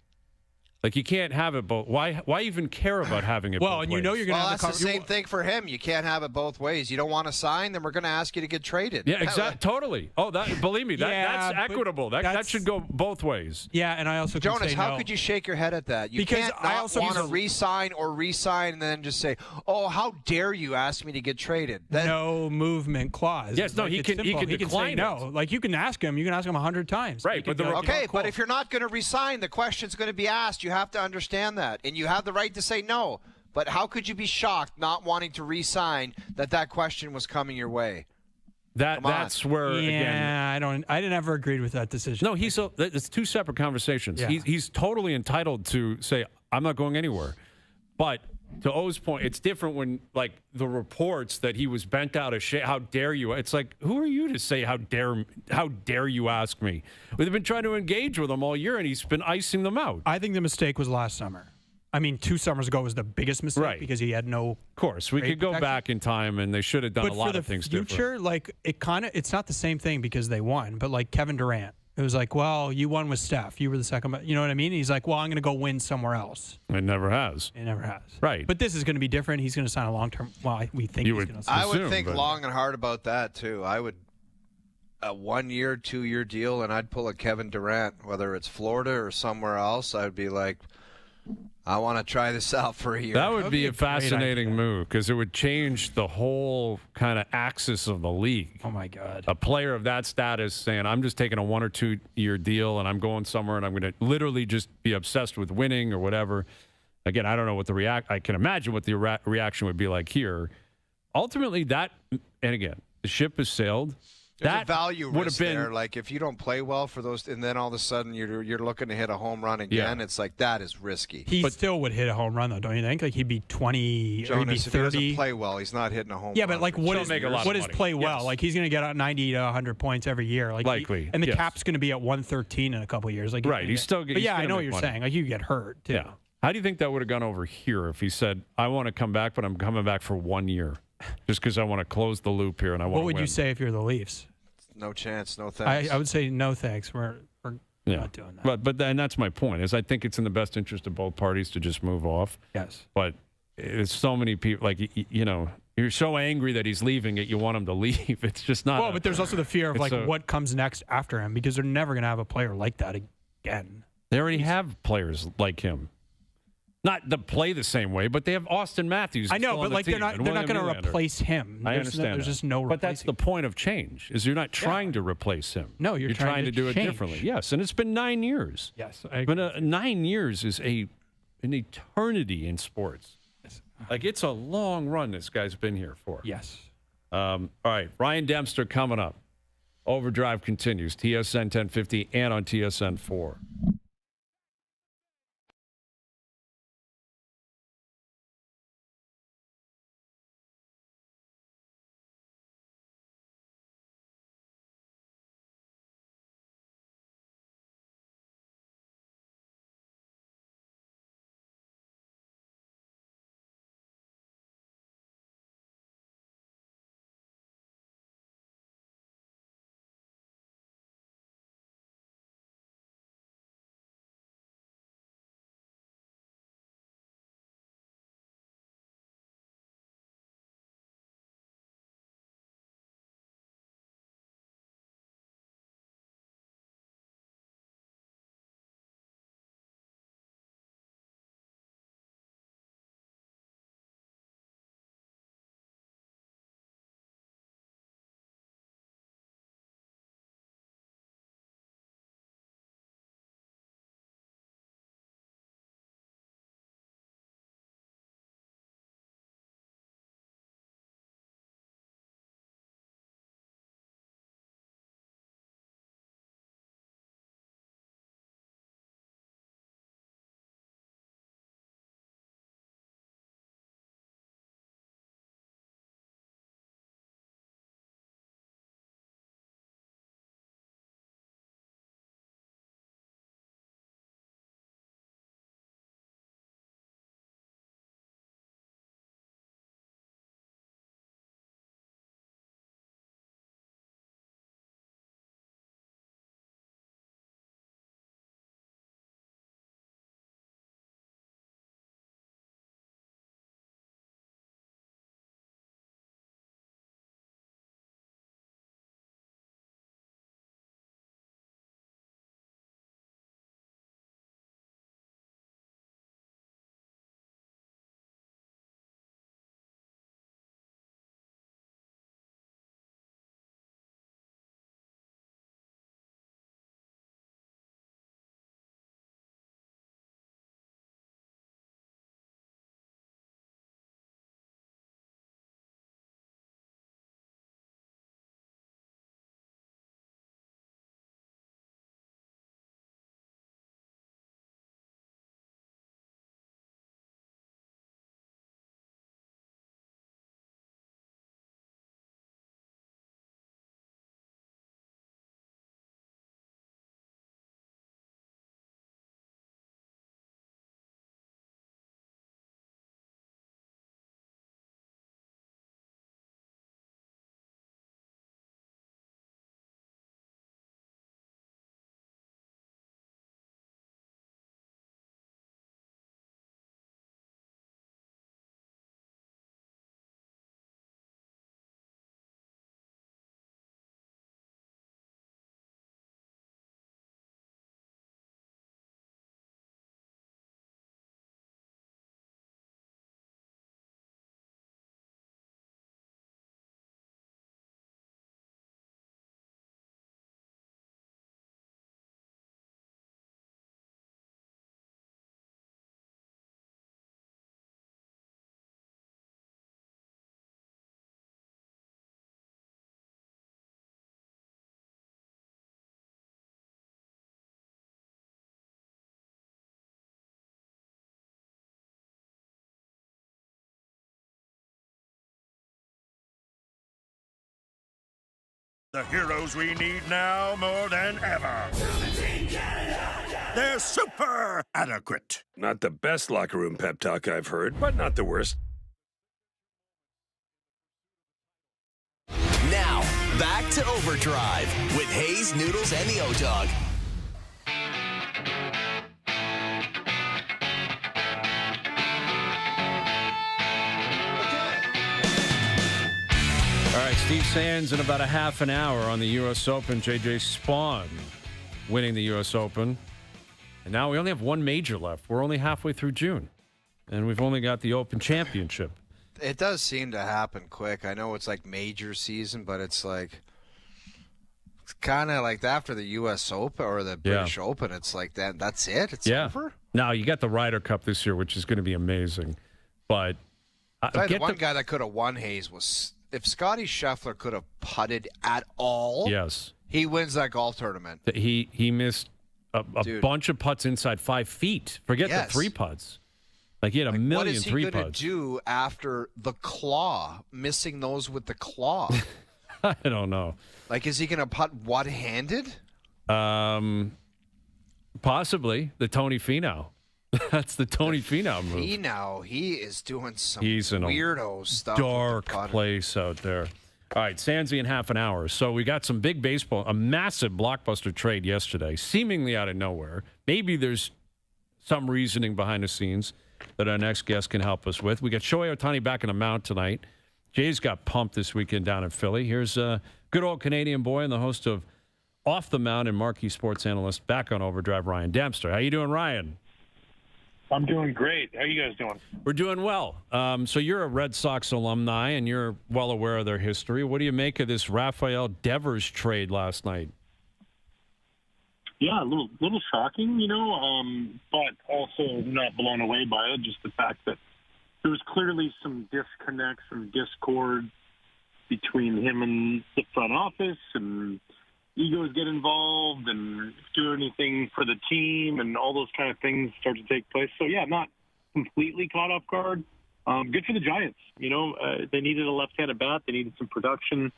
Like you can't have it both. Why even care about having it both ways? Well, and you're going to have that's the same thing for him. You can't have it both ways. You don't want to sign, then we're going to ask you to get traded. Yeah, exactly. Totally. Oh, believe me, that's equitable. That should go both ways. Yeah, and I also Jonas, how could you shake your head at that? You can't want to re-sign and then just say, "Oh, how dare you ask me to get traded?" No movement clause. Yes, no, he can decline say no. Like you can ask him 100 times. Right, but but if you're not going to resign, the question's going to be asked. You have to understand that, and you have the right to say no. But how could you be shocked not wanting to re-sign that question was coming your way? That's where again. I didn't ever agree with that decision. No, it's two separate conversations. Yeah. He's totally entitled to say I'm not going anywhere. But to O's point, it's different when like the reports that he was bent out of shape. How dare you? It's like, who are you to say how dare you ask me? We've been trying to engage with him all year, and he's been icing them out. I think the mistake was last summer. I mean, 2 summers ago was the biggest mistake because he had no. Of course, we could go back in time, and they should have done a lot of things different. But for the future, like it's not the same thing because they won. But like Kevin Durant, it was like, well, you won with Steph. You were the second. You know what I mean? He's like, well, I'm going to go win somewhere else. It never has. It never has. Right. But this is going to be different. He's going to sign a long-term. Well, we think he's going to sign. I would think long and hard about that too. I would a 1-year, 2-year deal, and I'd pull a Kevin Durant, whether it's Florida or somewhere else. I'd be like, I want to try this out for a year. That would be a fascinating move because it would change the whole kind of axis of the league. Oh, my God. A player of that status saying, I'm just taking a 1 or 2 year deal and I'm going somewhere and I'm going to literally just be obsessed with winning or whatever. Again, I don't know what I can imagine what the reaction would be like here. ultimately that, and again, the ship has sailed. There's That a value would risk have been there. Like if you don't play well for those, and then all of a sudden you're looking to hit a home run again, Yeah. it's like that is risky. He still would hit a home run, though, don't you think? Like he'd be 20 or he'd be Jonas, if he 30. doesn't play well, he's not hitting a home Yeah, run. but like what Still is make a lot of what is money. play well? Yes. Like he's going to get out 90 to 100 points every year. Like Likely, and the yes. cap's going to be at 113 in a couple of years. Like Right, he's still. But he's yeah, gonna I know what make you're money. saying. Like you get hurt too. Yeah. How do you think that would have gone over here if he said, "I want to come back, but I'm coming back for 1 year, just because I want to close the loop here and I want to What would win." you say if you're the Leafs? No chance, no thanks. I would say no thanks. We're not doing that. But then that's my point. Is I think it's in the best interest of both parties to just move off. Yes. But it's so many people. Like you know, you're so angry that he's leaving it. You want him to leave. It's just not. Well, but there's also the fear of it's like what comes next after him because they're never going to have a player like that again. They already have players like him. Not to play the same way, but they have Austin Matthews. I know, still on but the like team, they're and not going to William Nylander. replace him. I There's understand. There's that. just no. But that's the point of change. Is you're not trying to replace him. No, you're trying to do it change. differently. Yes, and it's been 9 years. Yes, But 9 years is an eternity in sports. Like it's a long run this guy's been here for. Yes. All right, Ryan Dempster coming up. Overdrive continues. TSN 1050 and on TSN 4. The heroes we need now more than ever. They're super adequate. Not the best locker room pep talk I've heard, but not the worst. Now, back to Overdrive with Hayes, Noodles, and the O-Dog. All right, Steve Sands in about a half an hour on the U.S. Open. J.J. Spawn winning the U.S. Open. And now we only have one major left. We're only halfway through June. And we've only got the Open Championship. It does seem to happen quick. I know it's like major season, but it's like it's kind of like after the U.S. Open or the British Open, it's like that's it? It's over? Now, you got the Ryder Cup this year, which is going to be amazing. But the one guy that could have won, Hayes, was if Scotty Scheffler could have putted at all, he wins that golf tournament. He missed a bunch of putts inside 5 feet. Forget the 3 putts. Like he had a million 3 putts. What is he going to do after the claw, missing those with the claw? I don't know. Like, is he going to putt one-handed? Possibly. The Tony Finau. That's the Tony Finau move. Finau, he is doing some He's in weirdo stuff. Dark place out there. All right, Sandsy in half an hour. So we got some big baseball, a massive blockbuster trade yesterday, seemingly out of nowhere. Maybe there's some reasoning behind the scenes that our next guest can help us with. We got Shohei Ohtani back in the mound tonight. Jays got pumped this weekend down in Philly. Here's a good old Canadian boy and the host of Off the Mound and marquee sports analyst back on Overdrive, Ryan Dempster. How you doing, Ryan? I'm doing great. How are you guys doing? We're doing well. So you're a Red Sox alumni, and you're well aware of their history. What do you make of this Rafael Devers trade last night? Yeah, a little shocking, but also not blown away by it. Just the fact that there was clearly some disconnect, some discord between him and the front office, and egos get involved and do anything for the team, and all those kind of things start to take place. So, yeah, not completely caught off guard. Good for the Giants. They needed a left-handed bat. They needed some production.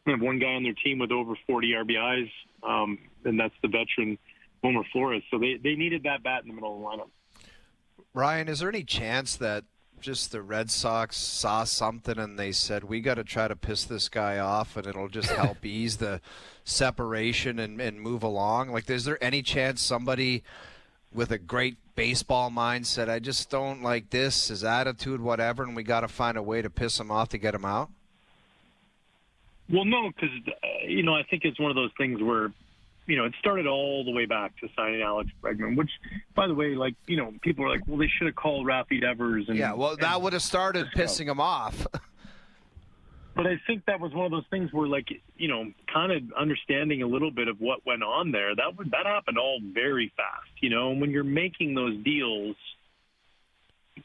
They have one guy on their team with over 40 RBIs, and that's the veteran Wilmer Flores. So they needed that bat in the middle of the lineup. Ryan, is there any chance that just the Red Sox saw something and they said, we got to try to piss this guy off and it'll just help ease the separation and move along? Like, is there any chance somebody with a great baseball mind said, I just don't like this, his attitude, whatever, and we got to find a way to piss him off to get him out? Well, no, because, I think it's one of those things where, it started all the way back to signing Alex Bregman, which, by the way, people are like, well, they should have called Rafi Devers. That would have started pissing him off. But I think that was one of those things where, kind of understanding a little bit of what went on there, that happened all very fast. And when you're making those deals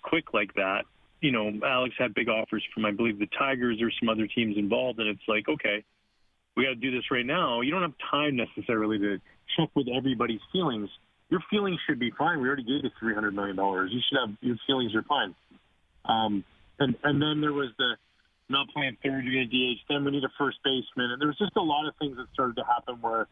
quick like that, Alex had big offers from, I believe, the Tigers or some other teams involved, and it's like, okay, we got to do this right now. You don't have time necessarily to check with everybody's feelings. Your feelings should be fine. We already gave you $300 million. You should have your feelings are fine. And then there was the not playing third, you're going to DH. Then we need a first baseman, and there was just a lot of things that started to happen where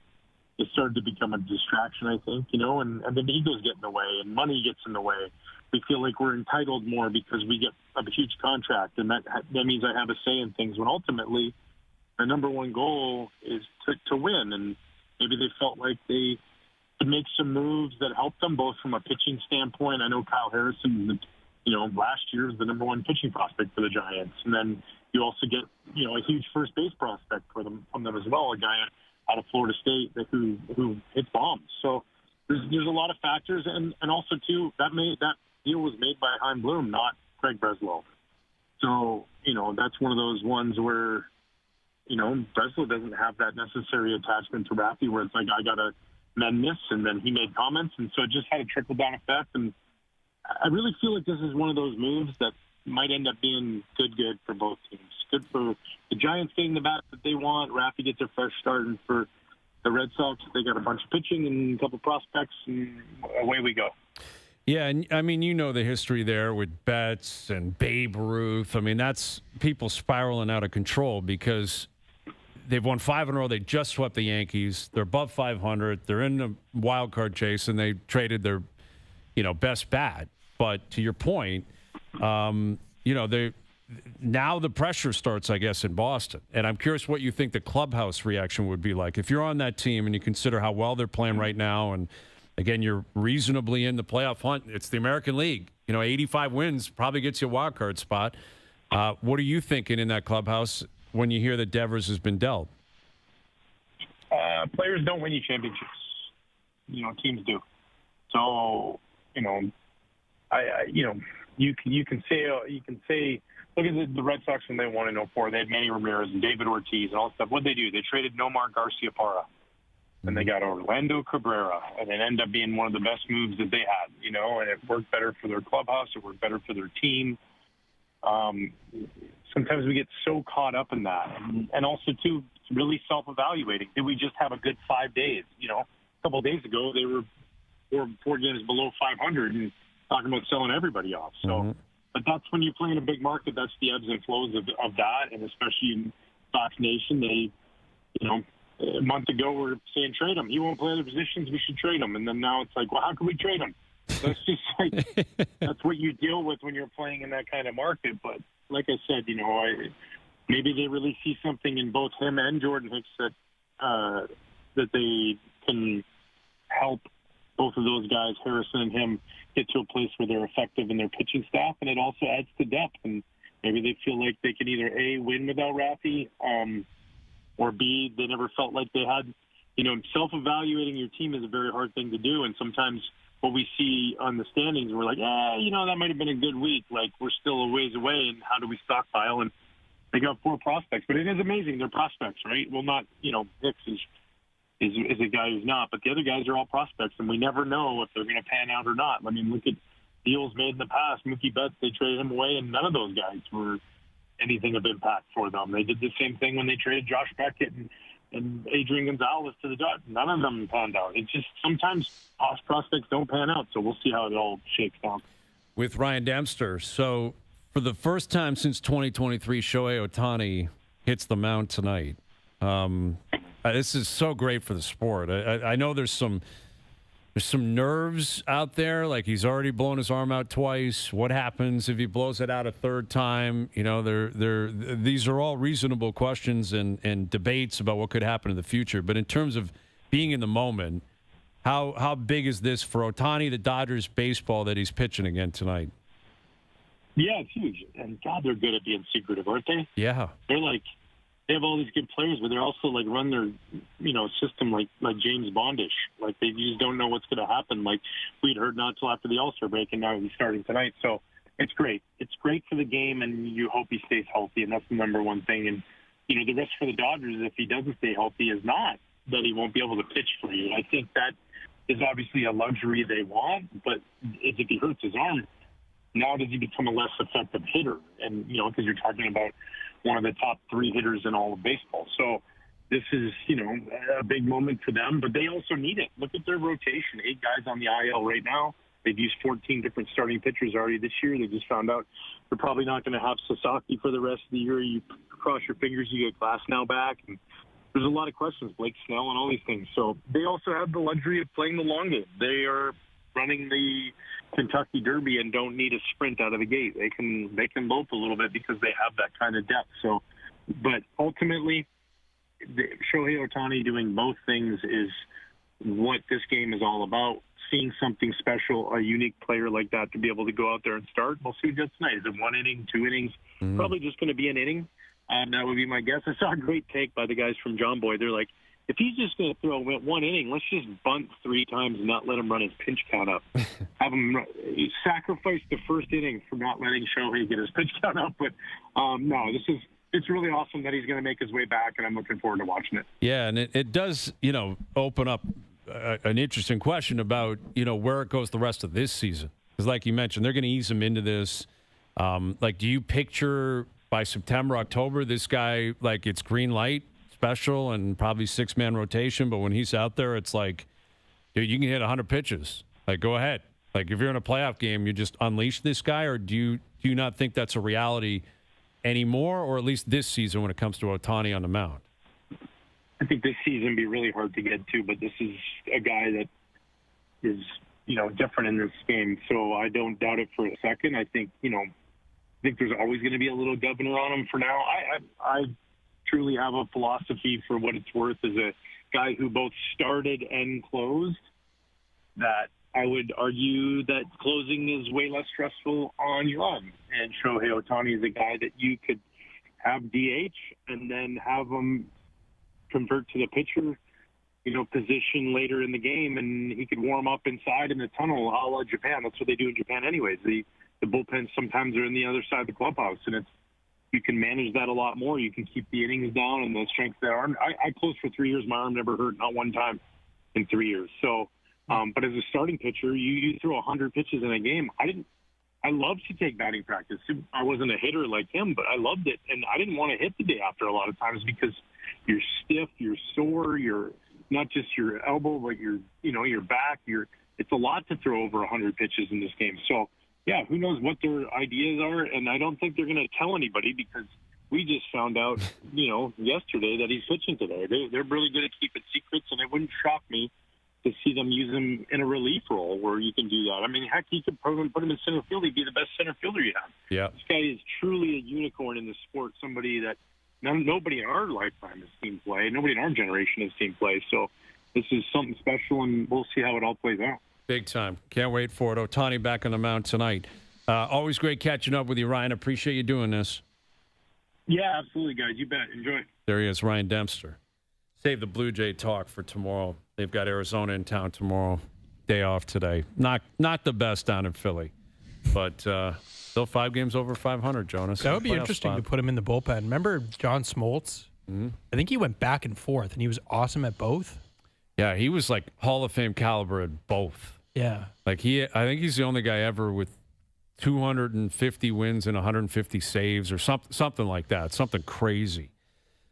it started to become a distraction, I think. And then the egos get in the way, and money gets in the way. We feel like we're entitled more because we get a huge contract, and that means I have a say in things. When ultimately, the number one goal is to win, and maybe they felt like they could make some moves that helped them, both from a pitching standpoint. I know Kyle Harrison, last year was the number one pitching prospect for the Giants, and then you also get a huge first base prospect from them as well, a guy out of Florida State who hits bombs. So there's a lot of factors, and also too that deal was made by Chaim Bloom, not Craig Breslow. So, that's one of those ones where, Breslow doesn't have that necessary attachment to Rafi where it's like, I got to mend this, and then he made comments, and so it just had a trickle-down effect. And I really feel like this is one of those moves that might end up being good for both teams. Good for the Giants getting the bat that they want. Rafi gets a fresh start, and for the Red Sox, they got a bunch of pitching and a couple prospects, and away we go. Yeah, and I mean, the history there with Betts and Babe Ruth. I mean, that's people spiraling out of control because they've won 5 in a row. They just swept the Yankees. They're above 500. They're in the wild card chase, and they traded their, best bat. But to your point, they now the pressure starts, I guess, in Boston. And I'm curious what you think the clubhouse reaction would be like if you're on that team and you consider how well they're playing right now. And again, you're reasonably in the playoff hunt. It's the American League. 85 wins probably gets you a wild card spot. What are you thinking in that clubhouse when you hear that Devers has been dealt? Players don't win you championships. Teams do. So, you can say, look at the Red Sox when they won in 2004. They had Manny Ramirez and David Ortiz and all that stuff. What did they do? They traded Nomar Garciaparra, and they got Orlando Cabrera, and it ended up being one of the best moves that they had. And it worked better for their clubhouse. It worked better for their team. Sometimes we get so caught up in that, and also too really self-evaluating. Did we just have a good 5 days? A couple of days ago they were four games below 500 and talking about selling everybody off. So, but that's when you play in a big market. That's the ebbs and flows of that, and especially in Sox Nation, they, a month ago we're saying trade him. He won't play other positions. We should trade him, and then now it's like, well, how can we trade him? That's just like that's what you deal with when you're playing in that kind of market. But like I said, maybe they really see something in both him and Jordan Hicks that they can help both of those guys, Harrison and him, get to a place where they're effective in their pitching staff, and it also adds to depth. And maybe they feel like they can either A, win without Rafi, or B, they never felt like they had. Self-evaluating your team is a very hard thing to do, and sometimes what we see on the standings, we're like, that might have been a good week. Like, we're still a ways away, and how do we stockpile? And they got 4 prospects, but it is amazing. They're prospects, right? Well, not, Hicks is a guy who's not, but the other guys are all prospects, and we never know if they're going to pan out or not. I mean, look at deals made in the past. Mookie Betts, they traded him away, and none of those guys were anything of impact for them. They did the same thing when they traded Josh Beckett and Adrian Gonzalez to the Dodgers. None of them panned out. It's just sometimes prospects don't pan out, so we'll see how it all shakes down. With Ryan Dempster, so for the first time since 2023, Shohei Ohtani hits the mound tonight. This is so great for the sport. I know there's some nerves out there. Like, he's already blown his arm out twice. What happens if he blows it out a third time? These are all reasonable questions and debates about what could happen in the future. But in terms of being in the moment, how big is this for Ohtani, the Dodgers baseball, that he's pitching again tonight? Yeah, it's huge. And God, they're good at being secretive, aren't they? Yeah. They're like, they have all these good players, but they're also like run their, system like James Bondish. Like, they just don't know what's going to happen. Like, we'd heard not till after the All-Star break, and now he's starting tonight. So it's great. It's great for the game, and you hope he stays healthy, and that's the number one thing. And the risk for the Dodgers, if he doesn't stay healthy, is not that he won't be able to pitch for you. I think that is obviously a luxury they want, but if he hurts his arm, now does he become a less effective hitter? And because you're talking about one of the top 3 hitters in all of baseball. So this is, a big moment for them, but they also need it. Look at their rotation. 8 guys on the IL right now. They've used 14 different starting pitchers already this year. They just found out they're probably not going to have Sasaki for the rest of the year. You cross your fingers, you get Glass now back. And there's a lot of questions, Blake Snell and all these things. So they also have the luxury of playing the long game. They are running the Kentucky Derby and don't need a sprint out of the gate. They can lope a little bit because they have that kind of depth. So, but ultimately, Shohei Ohtani doing both things is what this game is all about. Seeing something special, a unique player like that to be able to go out there and start. We'll see what he does tonight. Is it 1 inning, 2 innings? Probably just going to be an inning. That would be my guess. I saw a great take by the guys from John Boy. They're like, if he's just going to throw 1 inning, let's just bunt 3 times and not let him run his pinch count up. Have him sacrifice the first inning for not letting Shohei get his pitch count up. But no, it's really awesome that he's going to make his way back, and I'm looking forward to watching it. Yeah, and it does, open up an interesting question about, where it goes the rest of this season. Because like you mentioned, they're going to ease him into this. Do you picture by September, October, this guy, like, it's green light? Special and probably 6-man rotation, but when he's out there, it's like, dude, you can hit 100 pitches. Like, go ahead. Like, if you're in a playoff game, you just unleash this guy, or do you not think that's a reality anymore, or at least this season when it comes to Ohtani on the mound? I think this season would be really hard to get to, but this is a guy that is, different in this game. So I don't doubt it for a second. I think, there's always going to be a little governor on him for now. I truly have a philosophy for what it's worth as a guy who both started and closed, that I would argue that closing is way less stressful on your own. And Shohei Ohtani is a guy that you could have DH and then have him convert to the pitcher, position later in the game, and he could warm up inside in the tunnel, a la Japan. That's what they do in Japan anyways. The bullpens sometimes are in the other side of the clubhouse, and you can manage that a lot more. You can keep the innings down and the strength of the arm. I closed for 3 years. My arm never hurt, not one time in 3 years. So, but as a starting pitcher, you throw 100 pitches in a game. I loved to take batting practice. I wasn't a hitter like him, but I loved it, and I didn't want to hit the day after a lot of times because you're stiff, you're sore, you're not just your elbow, but your back. It's a lot to throw over 100 pitches in this game. So, yeah, who knows what their ideas are, and I don't think they're going to tell anybody because we just found out, yesterday that he's pitching today. They're really good at keeping secrets, and it wouldn't shock me to see them use him in a relief role where you can do that. I mean, heck, you could put him in center field. He'd be the best center fielder you have. Yeah. This guy is truly a unicorn in the sport, somebody that nobody in our lifetime has seen play. Nobody in our generation has seen play. So this is something special, and we'll see how it all plays out. Big time. Can't wait for it. Ohtani back on the mound tonight. Always great catching up with you, Ryan. Appreciate you doing this. Yeah, absolutely, guys. You bet. Enjoy. There he is, Ryan Dempster. Save the Blue Jay talk for tomorrow. They've got Arizona in town tomorrow. Day off today. Not the best down in Philly, but still 5 games over 500, Jonas. That would be interesting to put him in the bullpen. Remember John Smoltz? Mm-hmm. I think he went back and forth, and he was awesome at both. Yeah, he was like Hall of Fame caliber at both. Yeah. I think he's the only guy ever with 250 wins and 150 saves or something like that. Something crazy.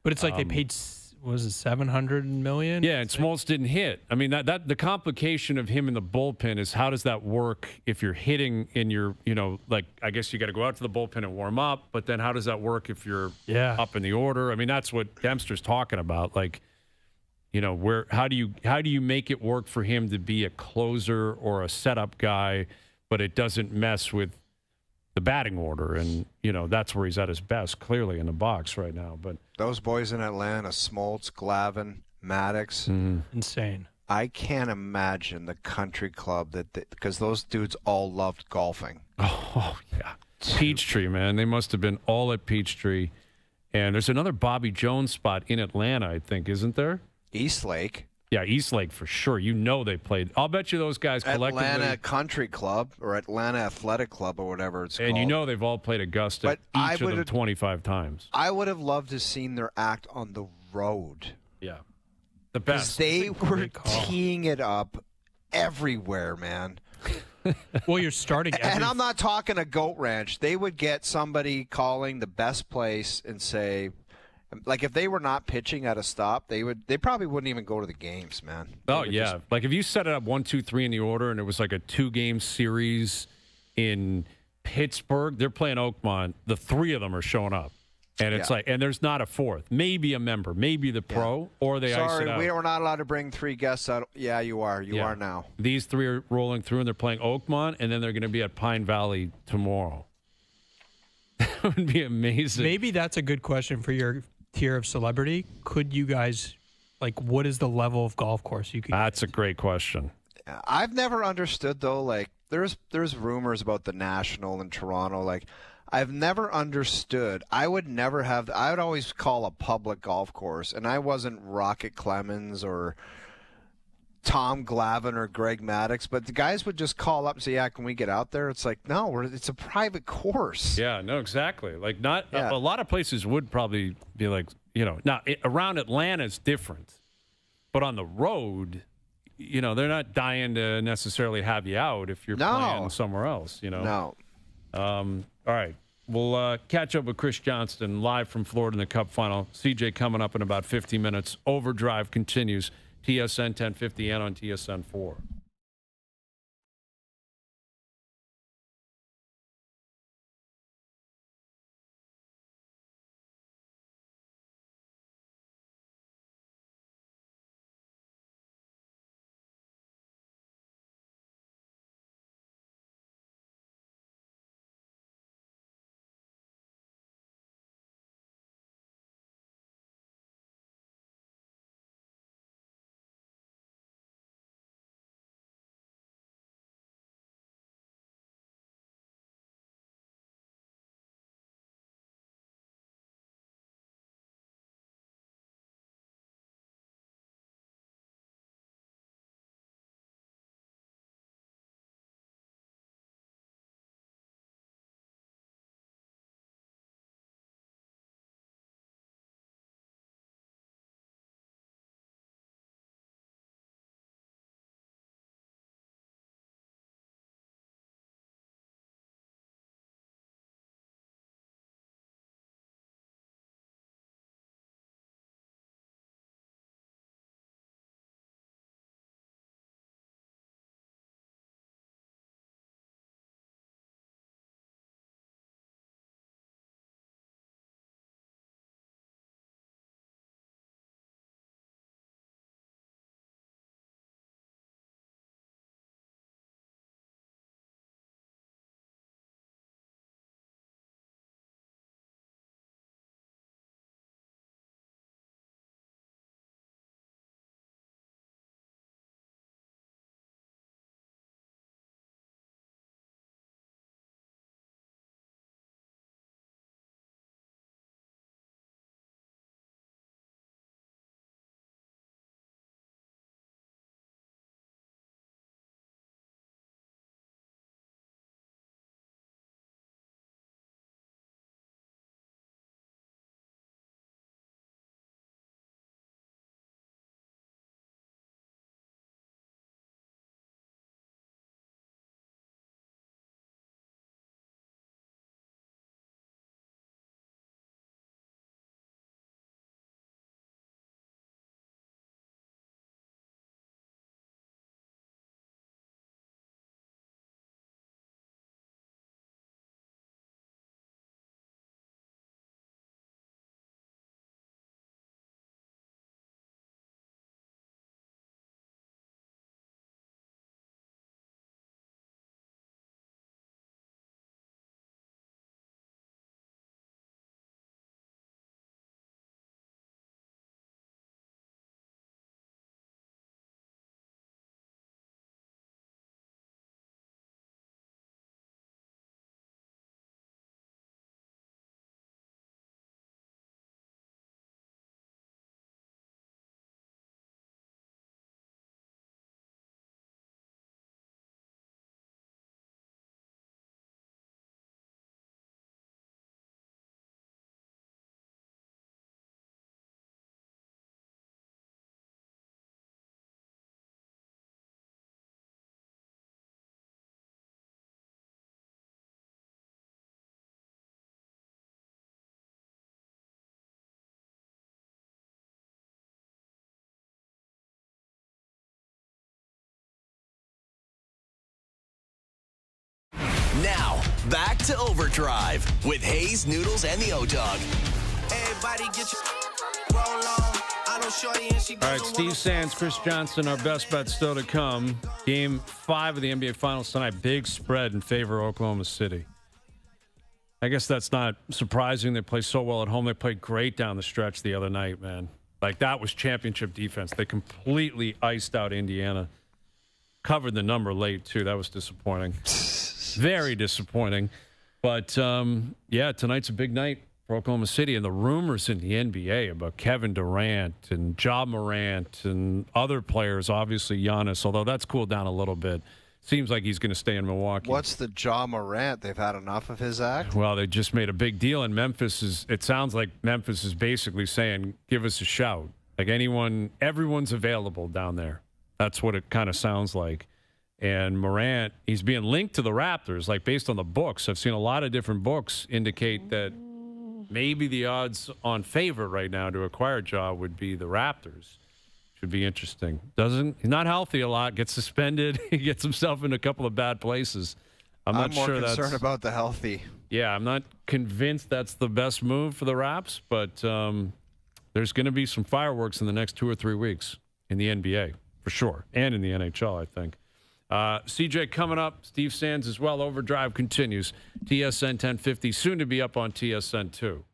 But it's like they paid, was it $700 million? Yeah, and Smoltz didn't hit. I mean, that the complication of him in the bullpen is how does that work if you're hitting in your, I guess you got to go out to the bullpen and warm up, but then how does that work if you're up in the order? I mean, that's what Dempster's talking about. Like, how do you make it work for him to be a closer or a setup guy, but it doesn't mess with the batting order? And, that's where he's at his best, clearly, in the box right now. But those boys in Atlanta, Smoltz, Glavine, Maddox. Insane. I can't imagine the country club because those dudes all loved golfing. Oh, yeah. Peachtree, man. They must have been all at Peachtree. And there's another Bobby Jones spot in Atlanta, I think, isn't there? Eastlake. Yeah, Eastlake for sure. They played. I'll bet you those guys collectively. Atlanta Country Club or Atlanta Athletic Club or whatever it's called. And they've all played Augusta each of them 25 times. I would have loved to have seen their act on the road. Yeah. The best. They were teeing it up everywhere, man. Well, you're starting. And I'm not talking a goat ranch. They would get somebody calling the best place and say, like, if they were not pitching at a stop, they probably wouldn't even go to the games, man. Oh, yeah. Like, if you set it up 1, 2, 3 in the order and it was like a 2-game series in Pittsburgh, they're playing Oakmont. The 3 of them are showing up. And it's like, and there's not a 4th. Maybe a member, maybe the pro, or they ice it out. Sorry, we're not allowed to bring 3 guests out. Yeah, you are. You are now. These 3 are rolling through, and they're playing Oakmont, and then they're going to be at Pine Valley tomorrow. That would be amazing. Maybe that's a good question for your tier of celebrity. Could you guys, what is the level of golf course you could? That's a great question. I've never understood, though, there's rumors about the National in Toronto. I've never understood. I would always call a public golf course, and I wasn't Rocket Clemens or Tom Glavine or Greg Maddox, but the guys would just call up and say, yeah, can we get out there? It's like, no, it's a private course. Yeah, no, exactly. A lot of places would probably be now around Atlanta is different, but on the road, they're not dying to necessarily have you out if you're playing somewhere else, No. All right. We'll catch up with Chris Johnston live from Florida in the Cup final. CJ coming up in about 50 minutes. Overdrive continues. TSN 1050 and on TSN 4. Now, back to Overdrive with Hayes, Noodles, and the O-Dog. Everybody get your roll on. I know shorty and she All right, Steve Sands, Chris Johnson, our best bet still to come. Game 5 of the NBA Finals tonight. Big spread in favor of Oklahoma City. I guess that's not surprising. They play so well at home. They played great down the stretch the other night, man. Like, that was championship defense. They completely iced out Indiana. Covered the number late, too. That was disappointing. Very disappointing. But, yeah, tonight's a big night for Oklahoma City. And the rumors in the NBA about Kevin Durant and Ja Morant and other players, obviously Giannis, although that's cooled down a little bit. Seems like he's going to stay in Milwaukee. What's the Ja Morant? They've had enough of his act? Well, they just made a big deal, and it sounds like Memphis is basically saying, give us a shout. Like everyone's available down there. That's what it kind of sounds like. And Morant, he's being linked to the Raptors, like based on the books. I've seen a lot of different books indicate that maybe the odds on favor right now to acquire Ja would be the Raptors. Should be interesting. He's not healthy a lot, gets suspended, he gets himself in a couple of bad places. I'm not more sure concerned about the healthy. Yeah, I'm not convinced that's the best move for the Raps, but there's going to be some fireworks in the next 2 or 3 weeks in the NBA, for sure, and in the NHL, I think. CJ coming up, Steve Sands as well. Overdrive continues. TSN 1050, soon to be up on TSN 2.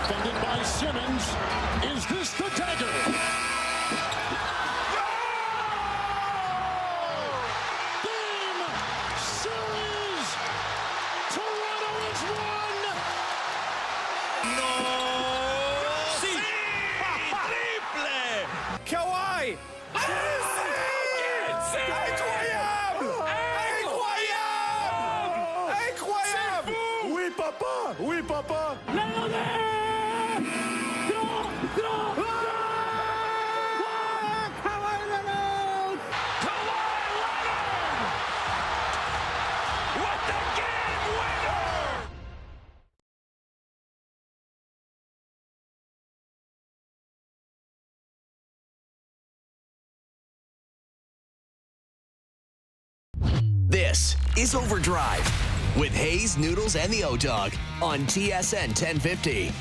Defended by Simmons. Is this the dagger? Game series. Toronto has won. No. Sí. Triple. Kawhi. Oui, papa! Oui, papa! This is OverDrive with Hayes, Noodles, and the O-Dog on TSN 1050.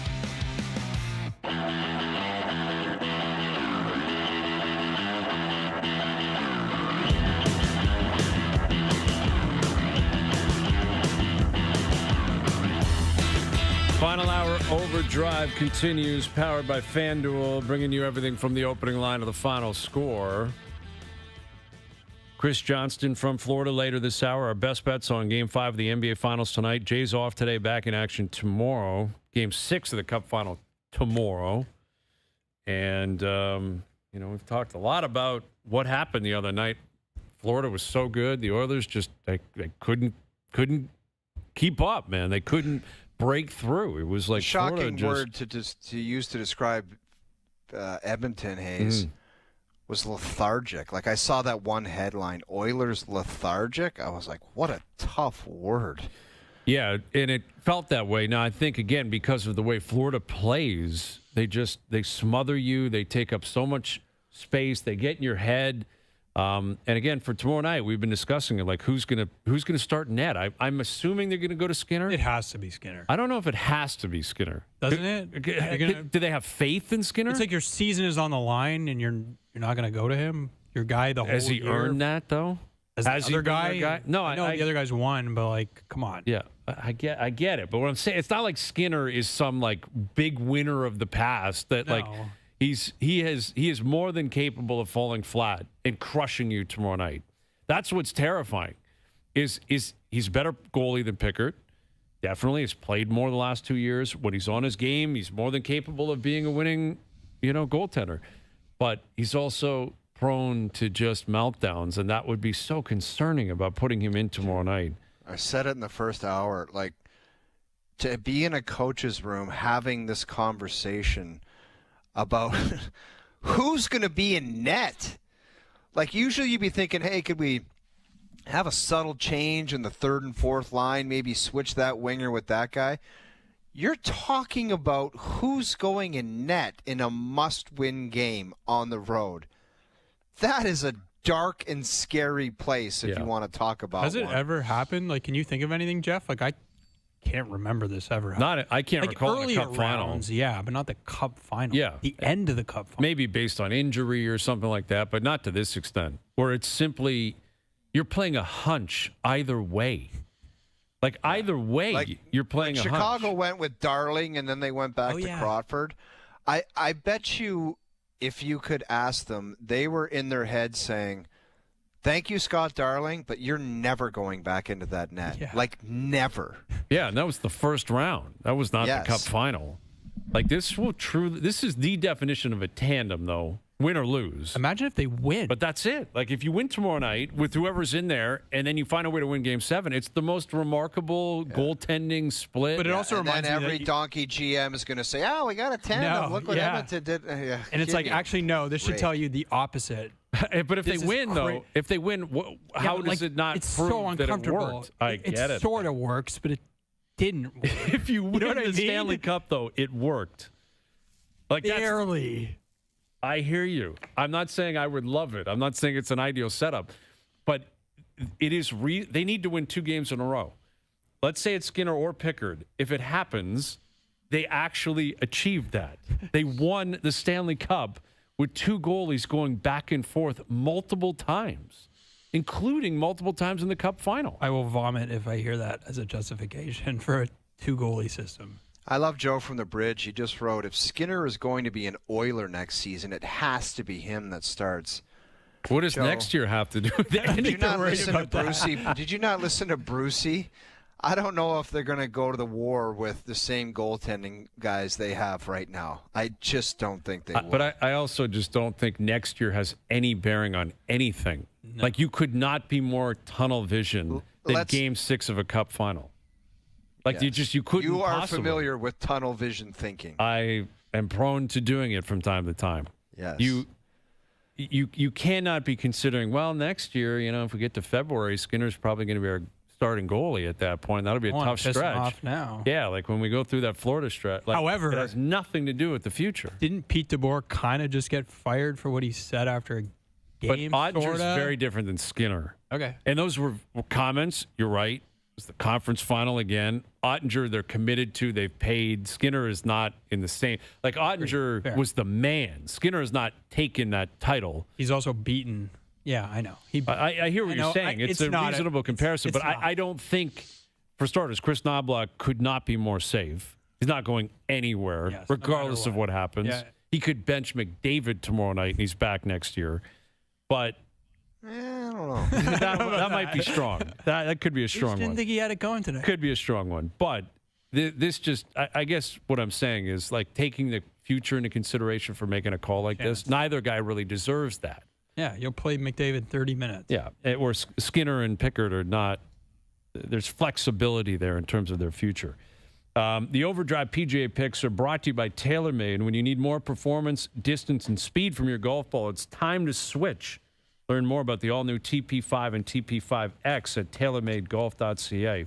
Final hour OverDrive continues, powered by FanDuel, bringing you everything from the opening line to the final score. Chris Johnston from Florida later this hour. Our best bets on Game 5 of the NBA Finals tonight. Jay's off today, back in action tomorrow. Game 6 of the Cup Final tomorrow. And, we've talked a lot about what happened the other night. Florida was so good. The Oilers just they couldn't keep up, man. They couldn't break through. It was like shocking word to use to describe Edmonton, Hayes. Was lethargic. Like, I saw that one headline, Oilers lethargic. I was like, what a tough word. Yeah, and it felt that way. Now, I think, again, because of the way Florida plays, they smother you. They take up so much space. They get in your head. And, again, for tomorrow night, we've been discussing it, like, who's gonna start net? I'm assuming they're going to go to Skinner. It has to be Skinner. I don't know if it has to be Skinner. Doesn't it? Do they have faith in Skinner? It's like your season is on the line, and you're not going to go to him. Your guy the whole year. Has he earned that, though? Has the other guy? No, I know the other guy's won, but, like, come on. Yeah, I get it. But what I'm saying, it's not like Skinner is some, like, big winner of the past that, like, he is more than capable of falling flat and crushing you tomorrow night. That's what's terrifying. Is he's a better goalie than Pickard. Definitely has played more the last 2 years. When he's on his game, he's more than capable of being a winning, goaltender. But he's also prone to just meltdowns, and that would be so concerning about putting him in tomorrow night. I said it in the first hour, like, to be in a coach's room having this conversation about who's going to be in net. Like, usually you'd be thinking, hey, could we have a subtle change in the third and fourth line, maybe switch that winger with that guy? You're talking about who's going in net in a must-win game on the road. That is a dark and scary place if you want to talk about Has it ever happened? Like, can you think of anything, Jeff? Like, I can't remember this ever happening. I can't recall the Cup rounds, final. Yeah, but not the Cup final. Yeah. The end of the Cup final. Maybe based on injury or something like that, but not to this extent, where it's simply you're playing a hunch either way. Like, either way, like, you're playing a hunch. Chicago went with Darling, and then they went back to Crawford. I bet you, if you could ask them, they were in their head saying, thank you, Scott Darling, but you're never going back into that net. Yeah. Like, never. Yeah, and that was the first round. That was not the Cup final. Like, this is the definition of a tandem, though. Win or lose. Imagine if they win. But that's it. Like, if you win tomorrow night with whoever's in there, and then you find a way to win Game 7, it's the most remarkable goaltending split. But it also reminds me that every donkey GM is going to say, "Oh, we got a tandem. Look what Edmonton did." And it's like, actually, no. This should tell you the opposite. But if they win, though, how does it not it's prove so uncomfortable. that it worked? I get it. It sort of works, but it didn't work. If you win the Stanley Cup, though, it worked. Like, barely. I hear you. I'm not saying I would love it. I'm not saying it's an ideal setup, but it is. They need to win 2 games in a row. Let's say it's Skinner or Pickard. If it happens, they actually achieved that. They won the Stanley Cup with 2 goalies going back and forth multiple times, including multiple times in the Cup final. I will vomit if I hear that as a justification for a 2-goalie system. I love Joe from the Bridge. He just wrote, if Skinner is going to be an Oiler next season, it has to be him that starts. What does Joe, next year have to do with that? Did you not listen to Brucey? Did you not listen to Brucey? I don't know if they're going to go to the war with the same goaltending guys they have right now. I just don't think they will. But I also just don't think next year has any bearing on anything. No. Like, you could not be more tunnel vision than Game 6 of a Cup final. Like, yes. you couldn't. You are possibly. familiar with tunnel vision thinking. I am prone to doing it from time to time. Yes. You cannot be considering, well, next year, if we get to February, Skinner's probably going to be our starting goalie at that point. That'll be a tough stretch. Off now. Yeah, like when we go through that Florida stretch. Like, however, it has nothing to do with the future. Didn't Pete DeBoer kind of just get fired for what he said after a game? But Ottinger's very different than Skinner. Okay. And those were comments. You're right. It was the conference final again. Ottinger, they're committed to. They've paid. Skinner is not in the same. Like, Ottinger was the man. Skinner has not taken that title. He's also beaten. Yeah, I know. I hear what you're saying. It's a reasonable comparison, but I don't think, for starters, Chris Knoblauch could not be more safe. He's not going anywhere, regardless of what happens. Yeah. He could bench McDavid tomorrow night, and he's back next year. But I don't know. that might be strong. That could be a strong one. Didn't think he had it going today. Could be a strong one. But this just, I guess what I'm saying is, like, taking the future into consideration for making a call like this, neither guy really deserves that. Yeah, you'll play McDavid 30 minutes. Yeah, or Skinner and Pickard are not. There's flexibility there in terms of their future. The OverDrive PGA picks are brought to you by TaylorMade. When you need more performance, distance, and speed from your golf ball, it's time to switch. Learn more about the all-new TP5 and TP5X at TaylorMadeGolf.ca.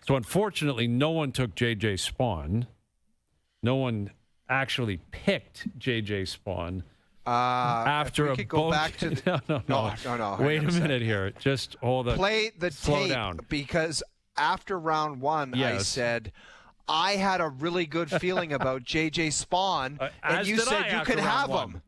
So, unfortunately, no one took J.J. Spawn. No one actually picked J.J. Spawn. After we could go back to the, no. Wait a minute here. Just hold on. Play the Slow tape down. Because after round one, I said I had a really good feeling about J.J. Spawn, and you said you could have him.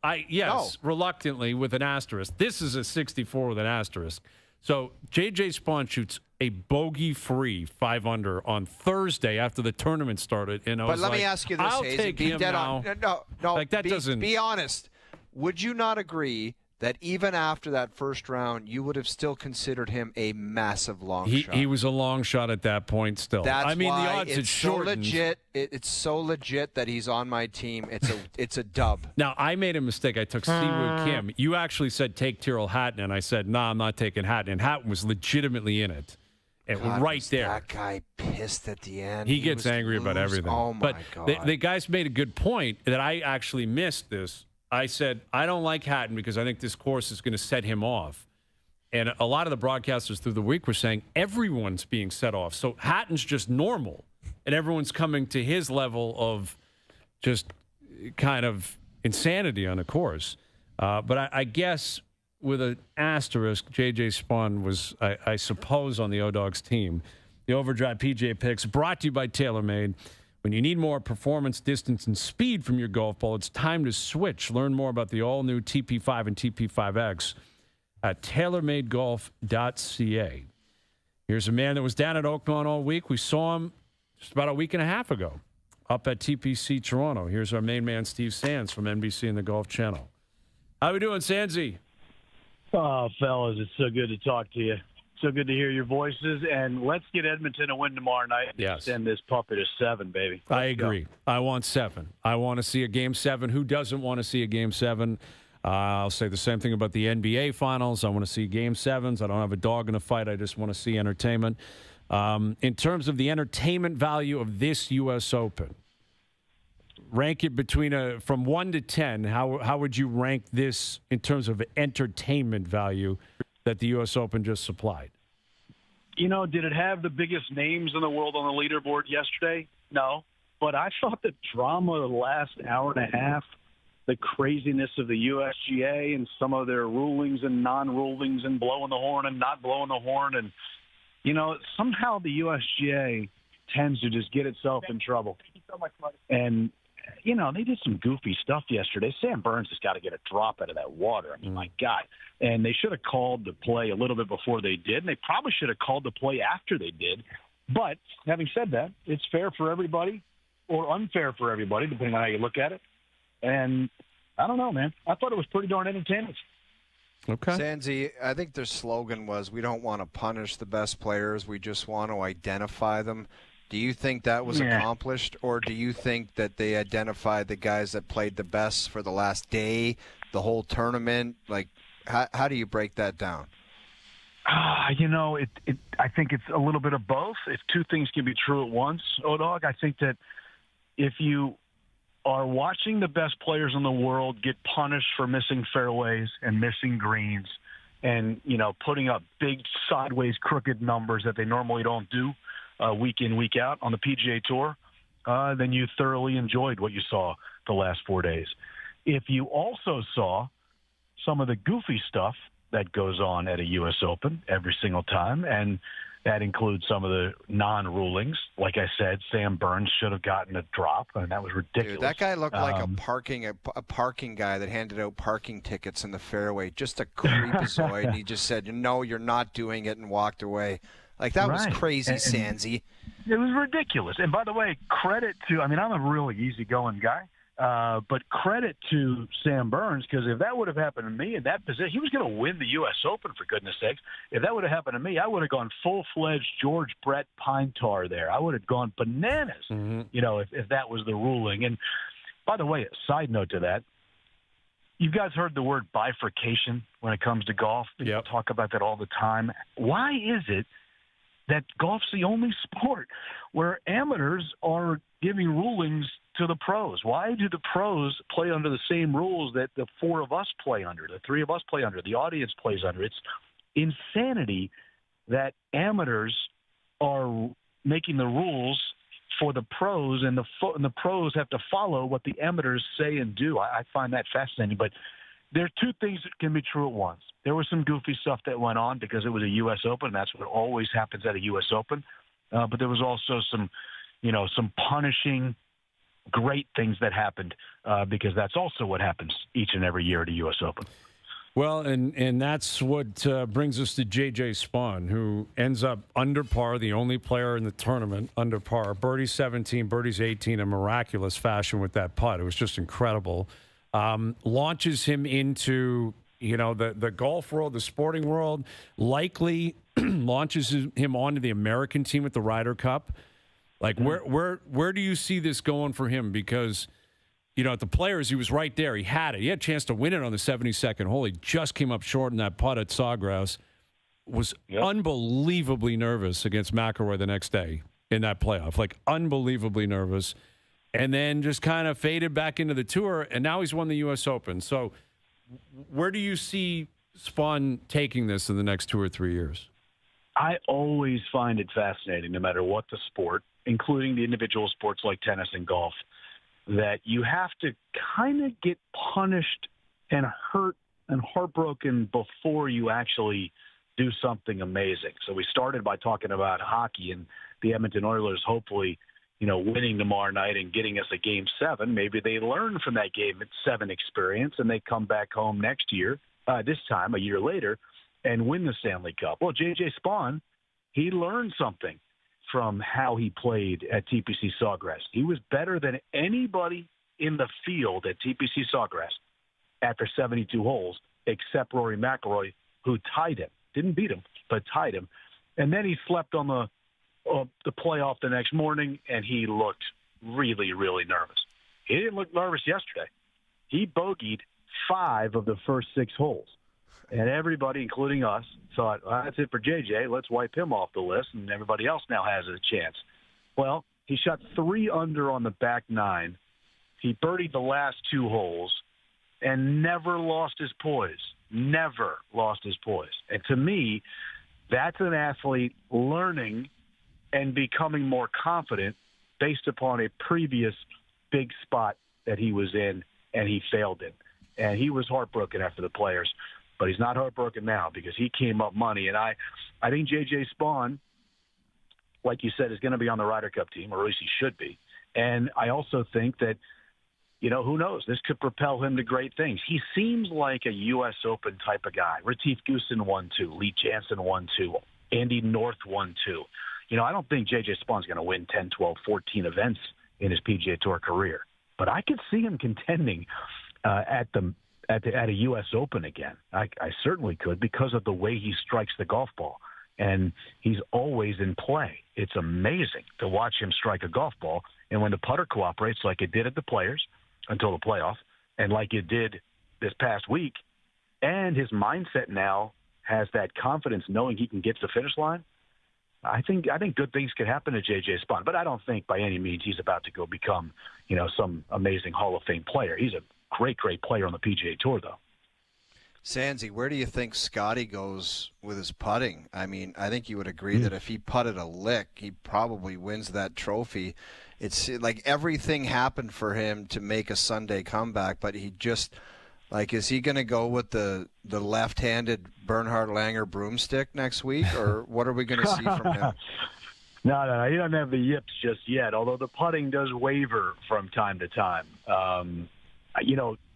Reluctantly with an asterisk. This is a 64 with an asterisk. So J.J. Spawn shoots a bogey-free 5-under on Thursday after the tournament started, and I was let me ask you this, I'll Hayes, take him now. No. Like, that doesn't. Be honest. Would you not agree that even after that first round, you would have still considered him a massive long shot? He was a long shot at that point still. That's the why odds it's so legit. It's so legit that he's on my team. It's a dub. Now, I made a mistake. I took Siwoo Kim. You actually said take Tyrrell Hatton, and I said, no, I'm not taking Hatton. And Hatton was legitimately in it. Right there. That guy pissed at the end. He gets angry about everything. Oh, my God. The guys made a good point that I actually missed this. I said, I don't like Hatton because I think this course is going to set him off. And a lot of the broadcasters through the week were saying everyone's being set off. So Hatton's just normal, and everyone's coming to his level of just kind of insanity on a course. But I guess with an asterisk, J.J. Spawn was, I suppose, on the O-Dogs team. The OverDrive PGA picks brought to you by TaylorMade. When you need more performance, distance, and speed from your golf ball, it's time to switch. Learn more about the all-new TP5 and TP5X at TaylorMadeGolf.ca. Here's a man that was down at Oakmont all week. We saw him just about a week and a half ago up at TPC Toronto. Here's our main man, Steve Sands from NBC and the Golf Channel. How we doing, Sandsy? Oh, fellas, it's so good to talk to you. So good to hear your voices, and let's get Edmonton a win tomorrow night. Yes. Send this puppy to 7, baby. I agree. I want 7. I want to see a Game 7. Who doesn't want to see a Game 7? I'll say the same thing about the NBA Finals. I want to see Game 7s. I don't have a dog in a fight. I just want to see entertainment. In terms of the entertainment value of this U.S. Open, rank it between from 1 to 10. How would you rank this in terms of entertainment value that the U.S. Open just supplied? You know, did it have the biggest names in the world on the leaderboard yesterday? No. But I thought the drama of the last hour and a half, the craziness of the USGA and some of their rulings and non-rulings and blowing the horn and not blowing the horn. And, you know, somehow the USGA tends to just get itself in trouble. And, you know, they did some goofy stuff yesterday. Sam Burns has got to get a drop out of that water. I mean, my God. And they should have called the play a little bit before they did, and they probably should have called the play after they did. But having said that, it's fair for everybody. or unfair for everybody, depending on how you look at it. And I don't know, man. I thought it was pretty darn entertaining. Okay. Sanzi, I think their slogan was, we don't want to punish the best players. We just want to identify them. Do you think that was accomplished, or do you think that they identified the guys that played the best for the last day, the whole tournament? Like, how do you break that down? I think it's a little bit of both. If two things can be true at once, O-Dog, I think that if you are watching the best players in the world get punished for missing fairways and missing greens and, putting up big sideways crooked numbers that they normally don't do week in, week out on the PGA Tour, then you thoroughly enjoyed what you saw the last 4 days. If you also saw some of the goofy stuff that goes on at a U.S. Open every single time, and that includes some of the non-rulings. Like I said, Sam Burns should have gotten a drop, and that was ridiculous. Dude, that guy looked like a parking guy that handed out parking tickets in the fairway. Just a creepazoid. And he just said, "No, you're not doing it," and walked away. Like, that was crazy, Sanzi. It was ridiculous. And by the way, credit to, I'm a really easygoing guy. But credit to Sam Burns, because if that would have happened to me in that position, he was going to win the U.S. Open, for goodness sakes. If that would have happened to me, I would have gone full-fledged George Brett pine tar there. I would have gone bananas, if that was the ruling. And by the way, a side note to that, you guys heard the word bifurcation when it comes to golf. People talk about that all the time. Why is it that golf's the only sport where amateurs are giving rulings to the pros? Why do the pros play under the same rules that the four of us play under, the three of us play under, the audience plays under? It's insanity that amateurs are making the rules for the pros, and the pros have to follow what the amateurs say and do. I find that fascinating. But there are two things that can be true at once. There was some goofy stuff that went on because it was a U.S. Open, and that's what always happens at a U.S. Open. But there was also some punishing great things that happened because that's also what happens each and every year at a U.S. Open. Well, and that's what brings us to J.J. Spaun, who ends up under par, the only player in the tournament under par. Birdie's 17, birdie's 18 in miraculous fashion with that putt. It was just incredible. Launches him into, the golf world, the sporting world, likely launches him onto the American team at the Ryder Cup. Like, where do you see this going for him? Because, at the Players, he was right there. He had it. He had a chance to win it on the 72nd hole. He just came up short in that putt at Sawgrass. Was unbelievably nervous against McIlroy the next day in that playoff. Like, unbelievably nervous. And then just kind of faded back into the tour, and now he's won the U.S. Open. So where do you see Spaun taking this in the next 2 or 3 years? I always find it fascinating, no matter what the sport, including the individual sports like tennis and golf, that you have to kind of get punished and hurt and heartbroken before you actually do something amazing. So we started by talking about hockey and the Edmonton Oilers hopefully, winning tomorrow night and getting us a Game 7. Maybe they learn from that Game 7 experience and they come back home next year, this time a year later, and win the Stanley Cup. Well, J.J. Spaun, he learned something from how he played at TPC Sawgrass. He was better than anybody in the field at TPC Sawgrass after 72 holes, except Rory McIlroy, who tied him. Didn't beat him, but tied him. And then he slept on the playoff the next morning, and he looked really, really nervous. He didn't look nervous yesterday. He bogeyed 5 of the first 6 holes. And everybody, including us, thought, well, that's it for JJ. Let's wipe him off the list, and everybody else now has a chance. Well, he shot 3 under on the back 9. He birdied the last 2 holes and never lost his poise. Never lost his poise. And to me, that's an athlete learning and becoming more confident based upon a previous big spot that he was in and he failed in. And he was heartbroken after the Players. But he's not heartbroken now because he came up money. And I think J.J. Spaun, like you said, is going to be on the Ryder Cup team, or at least he should be. And I also think that, who knows? This could propel him to great things. He seems like a U.S. Open type of guy. Retief Goosen won 2. Lee Jansen won 2. Andy North won 2. I don't think J.J. Spawn's going to win 10, 12, 14 events in his PGA Tour career. But I could see him contending at a U.S. Open again. I certainly could, because of the way he strikes the golf ball. And he's always in play. It's amazing to watch him strike a golf ball. And when the putter cooperates like it did at the Players until the playoff, and like it did this past week, and his mindset now has that confidence knowing he can get to the finish line, I think good things could happen to J.J. Spaun. But I don't think by any means he's about to go become, some amazing Hall of Fame player. He's a great, great player on the PGA Tour, though. Sandsy, where do you think Scotty goes with his putting? I mean, I think you would agree that if he putted a lick, he probably wins that trophy. It's like everything happened for him to make a Sunday comeback, but he just, is he going to go with the left-handed Bernhard Langer broomstick next week, or what are we going to see from him? No, he doesn't have the yips just yet, although the putting does waver from time to time.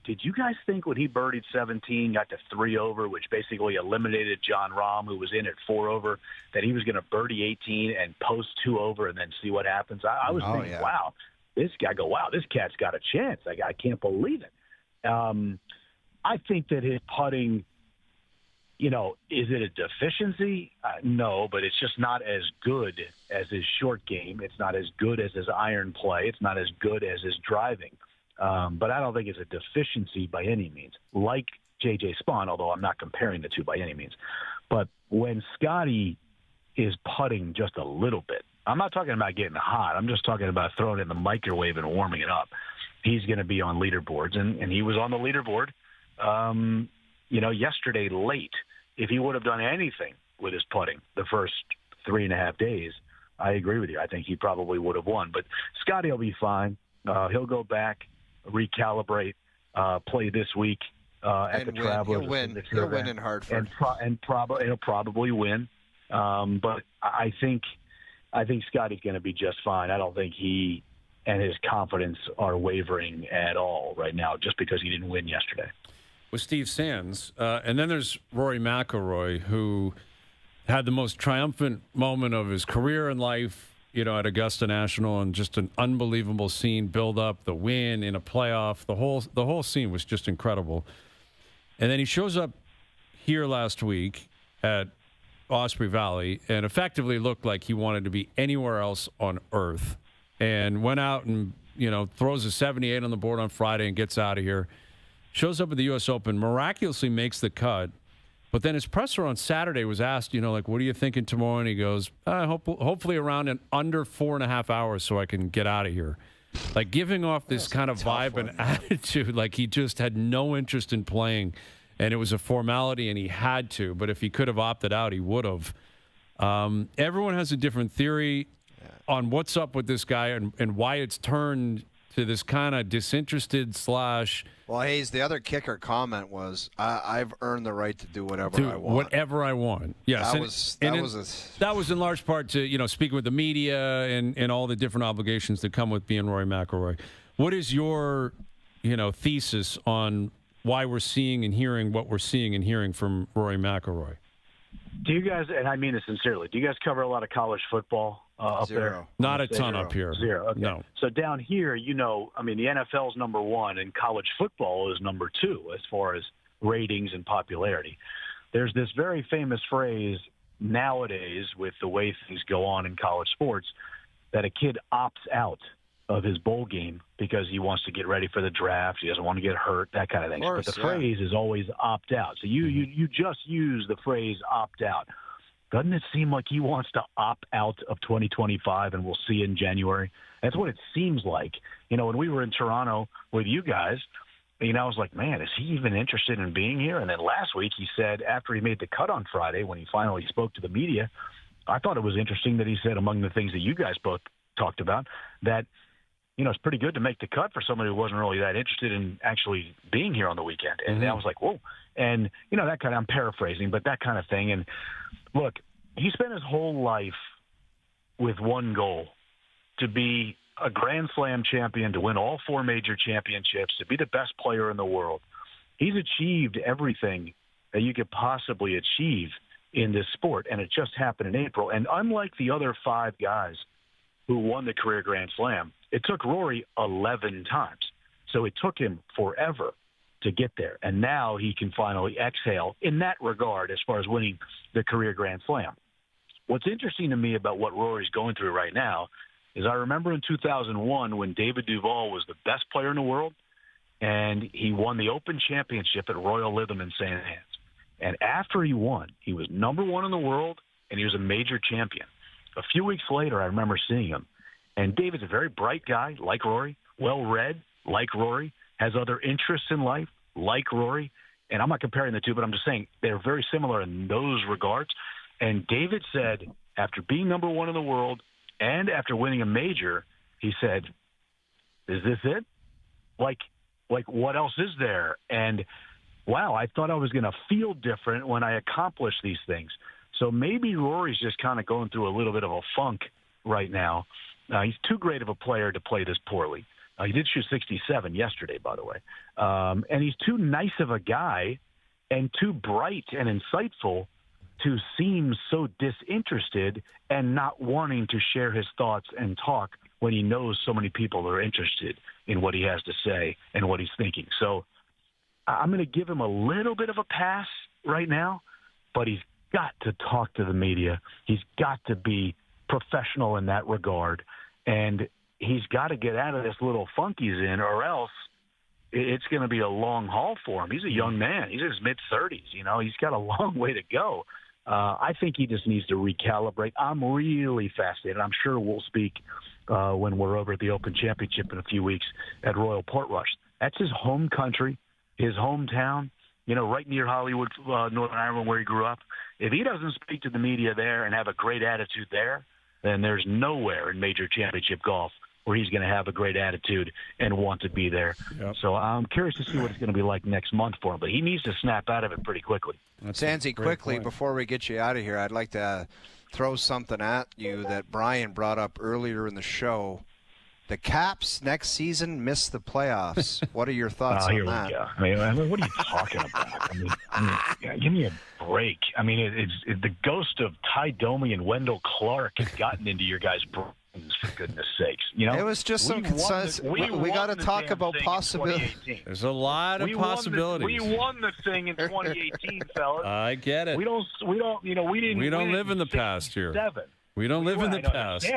Did you guys think when he birdied 17, got to 3 over, which basically eliminated John Rahm, who was in at 4 over, that he was going to birdie 18 and post 2 over and then see what happens? I was thinking, wow, this cat's got a chance. I can't believe it. I think that his putting, is it a deficiency? No, but it's just not as good as his short game. It's not as good as his iron play. It's not as good as his driving. But I don't think it's a deficiency by any means, like J.J. Spaun, although I'm not comparing the two by any means. But when Scotty is putting just a little bit, I'm not talking about getting hot. I'm just talking about throwing it in the microwave and warming it up. He's going to be on leaderboards, and he was on the leaderboard, yesterday late. If he would have done anything with his putting the first 3.5 days, I agree with you. I think he probably would have won. But Scotty will be fine. He'll go back, recalibrate, play this week at the Travelers. He'll win in Hartford, and he'll probably win. But I think Scotty's going to be just fine. I don't think he and his confidence are wavering at all right now, just because he didn't win yesterday. With Steve Sands, and then there's Rory McIlroy, who had the most triumphant moment of his career and life, at Augusta National, and just an unbelievable scene, build up, the win in a playoff. The whole scene was just incredible. And then he shows up here last week at Osprey Valley and effectively looked like he wanted to be anywhere else on earth, and went out and, throws a 78 on the board on Friday and gets out of here. Shows up at the U.S. Open, miraculously makes the cut. But then his presser on Saturday was asked, what are you thinking tomorrow? And he goes, hopefully around and under 4.5 hours so I can get out of here. Like, giving off this kind of vibe and attitude, like he just had no interest in playing. And it was a formality and he had to. But if he could have opted out, he would have. Everyone has a different theory on what's up with this guy and why it's turned to this kind of disinterested / Well, Hayes, the other kicker comment was, I've earned the right to do whatever I want. Whatever I want. Yes. That was in large part to, speaking with the media and all the different obligations that come with being Rory McIlroy. What is your, thesis on why we're seeing and hearing what we're seeing and hearing from Rory McIlroy? Do you guys, and I mean this sincerely, do you guys cover a lot of college football up there? Not a ton up here. Zero. Okay. No. So down here, the NFL is number 1 and college football is number 2 as far as ratings and popularity. There's this very famous phrase nowadays with the way things go on in college sports that a kid opts out of his bowl game because he wants to get ready for the draft. He doesn't want to get hurt, that kind of thing. But the phrase is always opt out. So you just use the phrase opt out. Doesn't it seem like he wants to opt out of 2025 and we'll see in January? That's what it seems like. When we were in Toronto with you guys, I was like, man, is he even interested in being here? And then last week he said, after he made the cut on Friday, when he finally spoke to the media, I thought it was interesting that he said, among the things that you guys both talked about, that it's pretty good to make the cut for somebody who wasn't really that interested in actually being here on the weekend. And I was like, whoa. And, that kind of, I'm paraphrasing, but that kind of thing. And look, he spent his whole life with one goal, to be a Grand Slam champion, to win all 4 major championships, to be the best player in the world. He's achieved everything that you could possibly achieve in this sport, and it just happened in April. And unlike the other 5 guys who won the career Grand Slam, It took Rory 11 times. So it took him forever to get there. And now he can finally exhale in that regard as far as winning the career Grand Slam. What's interesting to me about what Rory's going through right now is I remember in 2001 when David Duval was the best player in the world, and he won the Open Championship at Royal Lytham in St. Anne's. And after he won, he was number one in the world, and he was a major champion. A few weeks later, I remember seeing him. And David's a very bright guy, like Rory, well-read, like Rory, has other interests in life, like Rory. And I'm not comparing the two, but I'm just saying they're very similar in those regards. And David said, after being number one in the world and after winning a major, he said, is this it? Like what else is there? And, wow, I thought I was going to feel different when I accomplished these things. So maybe Rory's just kind of going through a little bit of a funk right now. He's too great of a player to play this poorly. He did shoot 67 yesterday, by the way. And he's too nice of a guy and too bright and insightful to seem so disinterested and not wanting to share his thoughts and talk when he knows so many people are interested in what he has to say and what he's thinking. So I'm going to give him a little bit of a pass right now, but he's got to talk to the media. He's got to be professional in that regard, and he's got to get out of this little funk he's in, or else it's going to be a long haul for him. He's a young man. He's in his mid-30s. You know, he's got a long way to go. I think he just needs to recalibrate. I'm really fascinated. I'm sure we'll speak when we're over at the Open Championship in a few weeks at Royal Portrush. That's his home country, his hometown, you know, right near Hollywood, Northern Ireland, where he grew up. If he doesn't speak to the media there and have a great attitude there, then there's nowhere in major championship golf where he's going to have a great attitude and want to be there. Yep. So I'm curious to see what it's going to be like next month for him, but he needs to snap out of it pretty quickly. Sansi, quickly, before we get you out of here, I'd like to throw something at you that Brian brought up earlier in the show. The Caps next season miss the playoffs. What are your thoughts on that? Here we go. I mean, what are you talking about? I mean, give me a break. I mean, it's the ghost of Ty Domi and Wendell Clark has gotten into your guys' brains, for goodness sakes. You know, it was just some consensus. We got to talk about possibilities. There's a lot of possibilities. We won the thing in 2018, fellas. I get it. We don't. You know, we didn't. We don't live in the past here. We don't live in the past.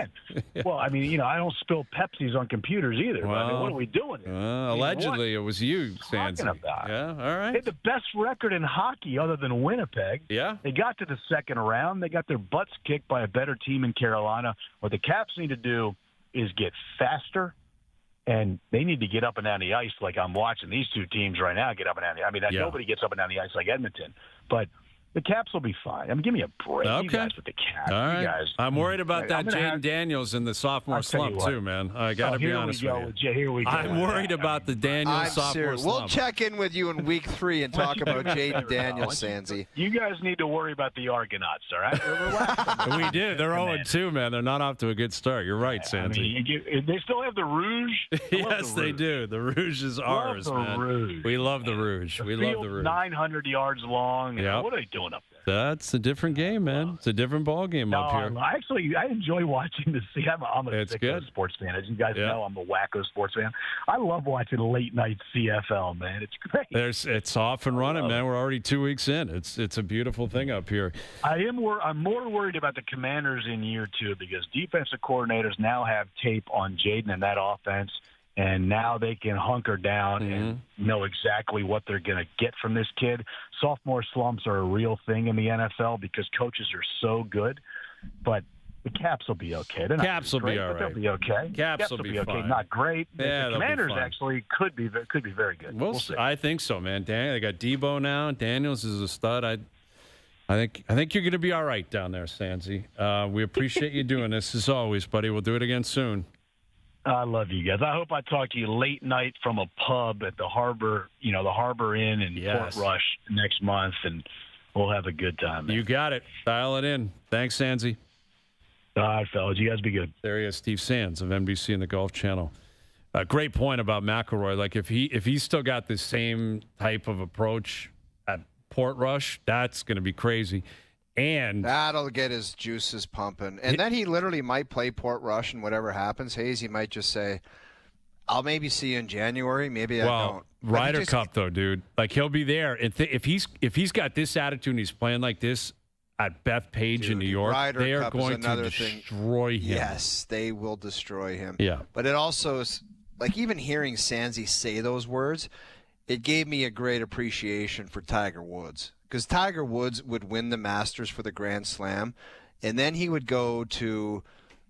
Well, I mean, you know, I don't spill Pepsis on computers either. Well, I mean, what are we doing here? Allegedly, it was you, Sansi. Yeah, all right. They had the best record in hockey other than Winnipeg. Yeah. They got to the second round. They got their butts kicked by a better team in Carolina. What the Caps need to do is get faster, and they need to get up and down the ice like I'm watching these two teams right now get up and down the ice. I mean, nobody gets up and down the ice like Edmonton, but the Caps will be fine. I mean, give me a break. Okay. You guys with the Caps. All right. You guys. I'm worried about that Jaden Daniels in the sophomore slump, too, man. I got to be honest with you. Here we go. I'm worried about the Daniels sophomore slump. We'll check in with you in week 3 and talk about Jaden Daniels, Sansi. You guys need to worry about the Argonauts, all right? We did. They're 0-2, man. They're not off to a good start. You're right, Sansi. I mean, they still have the Rouge? Yes, they do. The Rouge is ours, man. Rouge. We love the Rouge. We love the Rouge. 900 yards long. Yep. What are they doing up there? That's a different game, man. It's a different ball game up here. I enjoy watching the see. I'm a sports fan. As you guys know, I'm a wacko sports fan. I love watching late night CFL, man. It's great. It's off and running, man. We're already 2 weeks in. It's a beautiful thing up here. I'm more worried about the Commanders in year 2 because defensive coordinators now have tape on Jaden and that offense. And now they can hunker down and know exactly what they're going to get from this kid. Sophomore slumps are a real thing in the NFL because coaches are so good. But the Caps will be okay. Caps will be all right. They'll be okay. Caps will be okay. fine. Not great. Yeah, the Commanders actually could be very good. We'll see. I think so, man. They got Debo now. Daniels is a stud. I think you're going to be all right down there, Sansi. We appreciate you doing this as always, buddy. We'll do it again soon. I love you guys. I hope I talk to you late night from a pub at the Harbor, the Harbor Inn in Portrush next month, and we'll have a good time. Man. You got it. Dial it in. Thanks, Sansi. All right, fellas. You guys be good. There he is, Steve Sands of NBC and the Golf Channel. Great point about McIlroy. Like if he's still got the same type of approach at Portrush, that's going to be crazy. And that'll get his juices pumping. And then he literally might play Port Rush, and whatever happens, Hayes, he might just say, I'll maybe see you in January. Maybe I don't. Ryder Cup, though, dude. Like, he'll be there. If he's got this attitude and he's playing like this at Bethpage in New York, they are going to destroy him. Yes, they will destroy him. Yeah. But it also is, like, even hearing Sansi say those words, it gave me a great appreciation for Tiger Woods. Because Tiger Woods would win the Masters for the Grand Slam, and then he would go to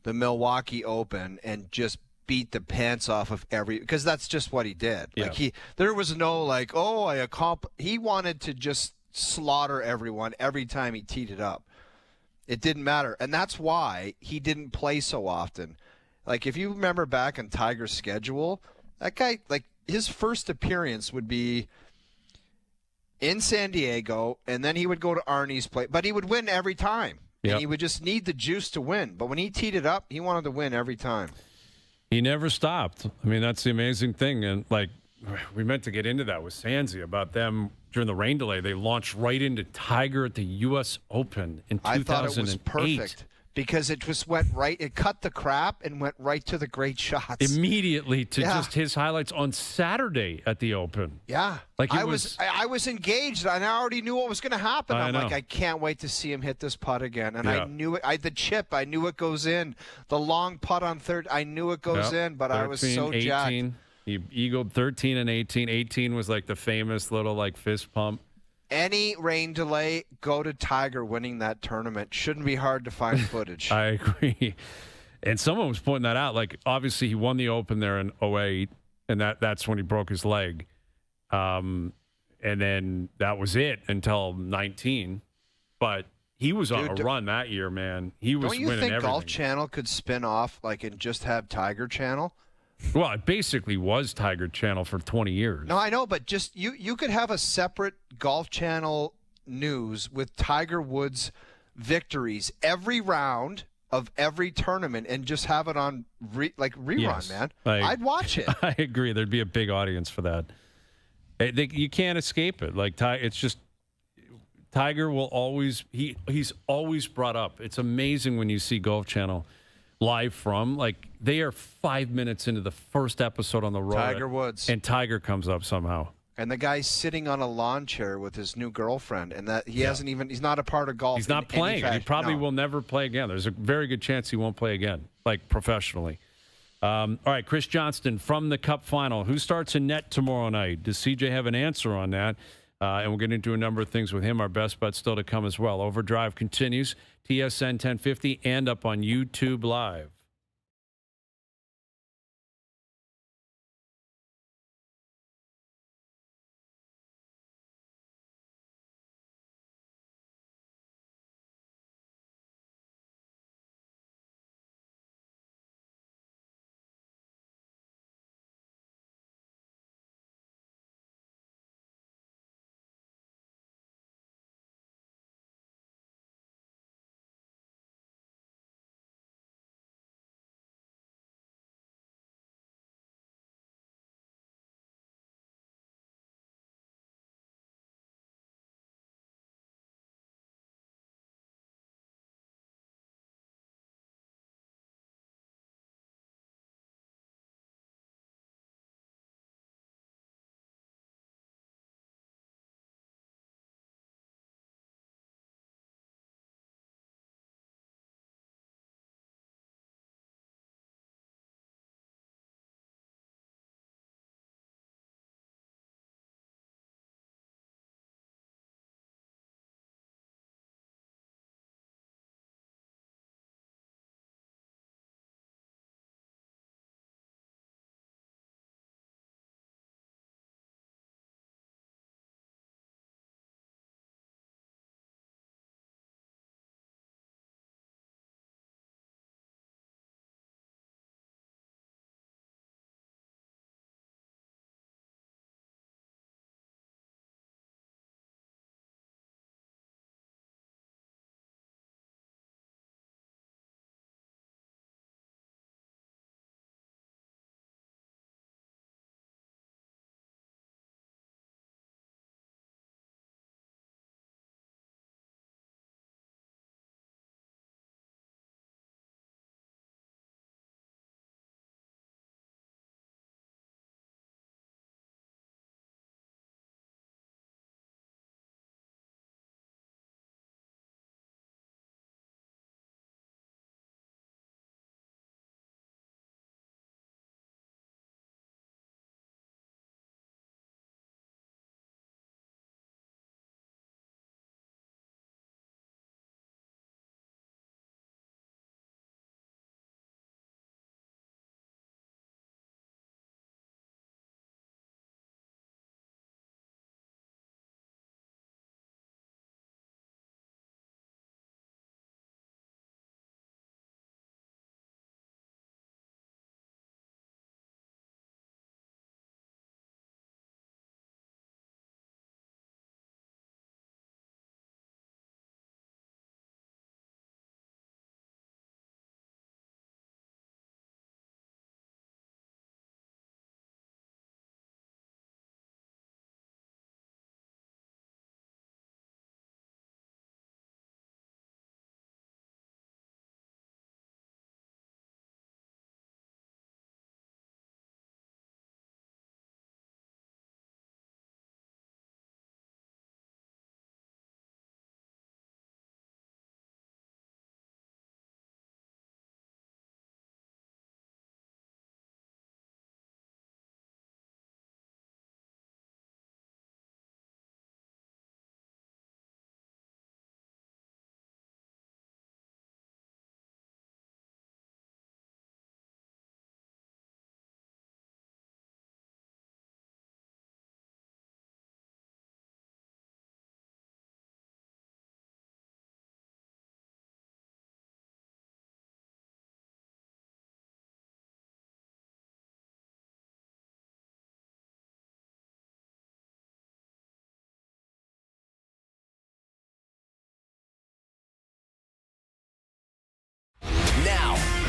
the Milwaukee Open and just beat the pants off of because that's just what he did. Yeah. Like there was no like, he wanted to just slaughter everyone every time he teed it up. It didn't matter. And that's why he didn't play so often. Like, if you remember back on Tiger's schedule, that guy, like, his first appearance would be in San Diego, and then he would go to Arnie's place. But he would win every time. Yep. And he would just need the juice to win. But when he teed it up, he wanted to win every time. He never stopped. I mean, that's the amazing thing. And, like, we meant to get into that with Sansi about them during the rain delay. They launched right into Tiger at the U.S. Open in 2008. I thought it was perfect because it just went right. It cut the crap and went right to the great shots. Immediately to just his highlights on Saturday at the Open. Yeah. Like I was engaged, and I already knew what was going to happen. I'm know. like, I can't wait to see him hit this putt again. And I knew it. The chip, I knew it goes in. The long putt on third, I knew it goes in, but 13, I was so 18. jacked. He eagled 13 and 18. 18 was like the famous little like fist pump. Any rain delay, go to Tiger winning that tournament. Shouldn't be hard to find footage. I agree. And someone was pointing that out. Like, obviously, he won the Open there in 2008, and that's when he broke his leg. And then that was it until 19. But he was on a run that year, man. He was winning everything. Don't you think Golf Channel could spin off and just have Tiger Channel? Well, it basically was Tiger Channel for 20 years. No, I know, but just you could have a separate Golf Channel news with Tiger Woods' victories every round of every tournament and just have it on rerun, yes, man. I'd watch it. I agree. There'd be a big audience for that. You can't escape it. Like, it's just Tiger will always he's always brought up. It's amazing when you see Golf Channel live from, like, they are 5 minutes into the first episode on the road. Tiger Woods. And Tiger comes up somehow. And the guy's sitting on a lawn chair with his new girlfriend, and that he's not a part of golf. He's not playing. He probably will never play again. There's a very good chance he won't play again, like professionally. All right, Chris Johnston from the Cup Final. Who starts in net tomorrow night? Does CJ have an answer on that? And we'll get into a number of things with him. Our best bet still to come as well. OverDrive continues. TSN 1050 and up on YouTube Live.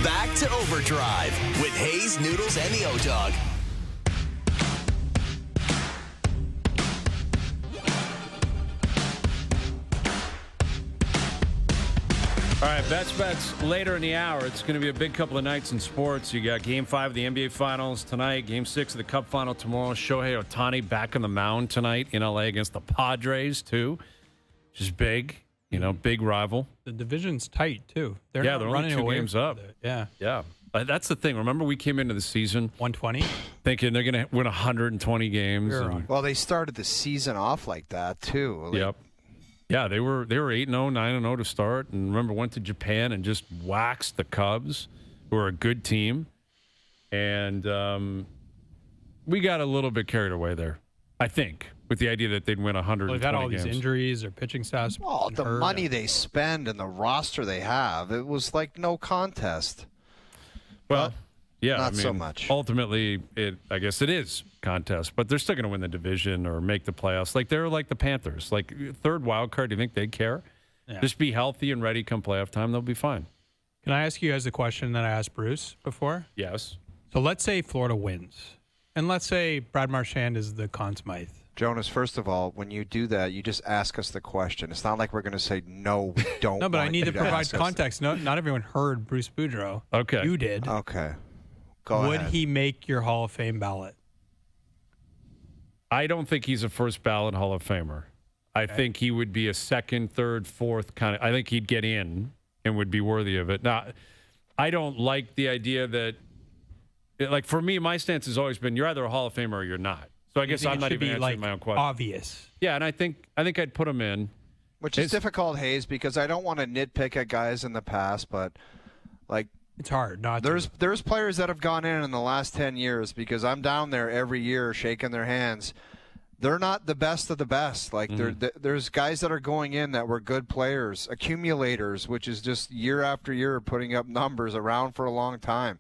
Back to Overdrive with Hayes, Noodles, and the O-Dog. All right, bets later in the hour. It's going to be a big couple of nights in sports. You got Game 5 of the NBA Finals tonight, Game 6 of the Cup Final tomorrow. Shohei Ohtani back on the mound tonight in L.A. against the Padres, too, which is big, big rival. The division's tight, too. They're they're only 2 games up. Yeah. That's the thing. Remember, we came into the season 120, thinking they're going to win 120 games. Well, they started the season off like that, too. Yep. Yeah, they were 8-0, 9-0 to start, and remember went to Japan and just waxed the Cubs, who are a good team, and we got a little bit carried away there, I think, with the idea that they'd win 120 they've had all games. these injuries or pitching staffs. Oh, the money they spend and the roster they have, it was like no contest. Well, yeah, not so much. Ultimately, I guess it is contest, but they're still going to win the division or make the playoffs. Like they're like the Panthers, like third wild card. Do you think they'd care? Yeah. Just be healthy and ready come playoff time. They'll be fine. Can I ask you guys a question that I asked Bruce before? Yes. So let's say Florida wins, and let's say Brad Marchand is the Conn Smythe. Jonas, first of all, when you do that, you just ask us the question. It's not like we're going to say, no, we don't. No, but I need to provide ask context. No, not everyone heard Bruce Boudreau. Okay. You did. Okay. Would he make your Hall of Fame ballot? I don't think he's a first ballot Hall of Famer. I think he would be a second, third, fourth kind of. I think he'd get in and would be worthy of it. Now, I don't like the idea that, like for me, my stance has always been you're either a Hall of Famer or you're not. So I guess I'm not even answering my own question. Obvious. Yeah, and I think I'd put him in. Which is difficult, Hayes, because I don't want to nitpick at guys in the past, but like. It's hard not There's players that have gone in the last 10 years because I'm down there every year shaking their hands. They're not the best of the best. Like there's guys that are going in that were good players, accumulators, which is just year after year putting up numbers around for a long time.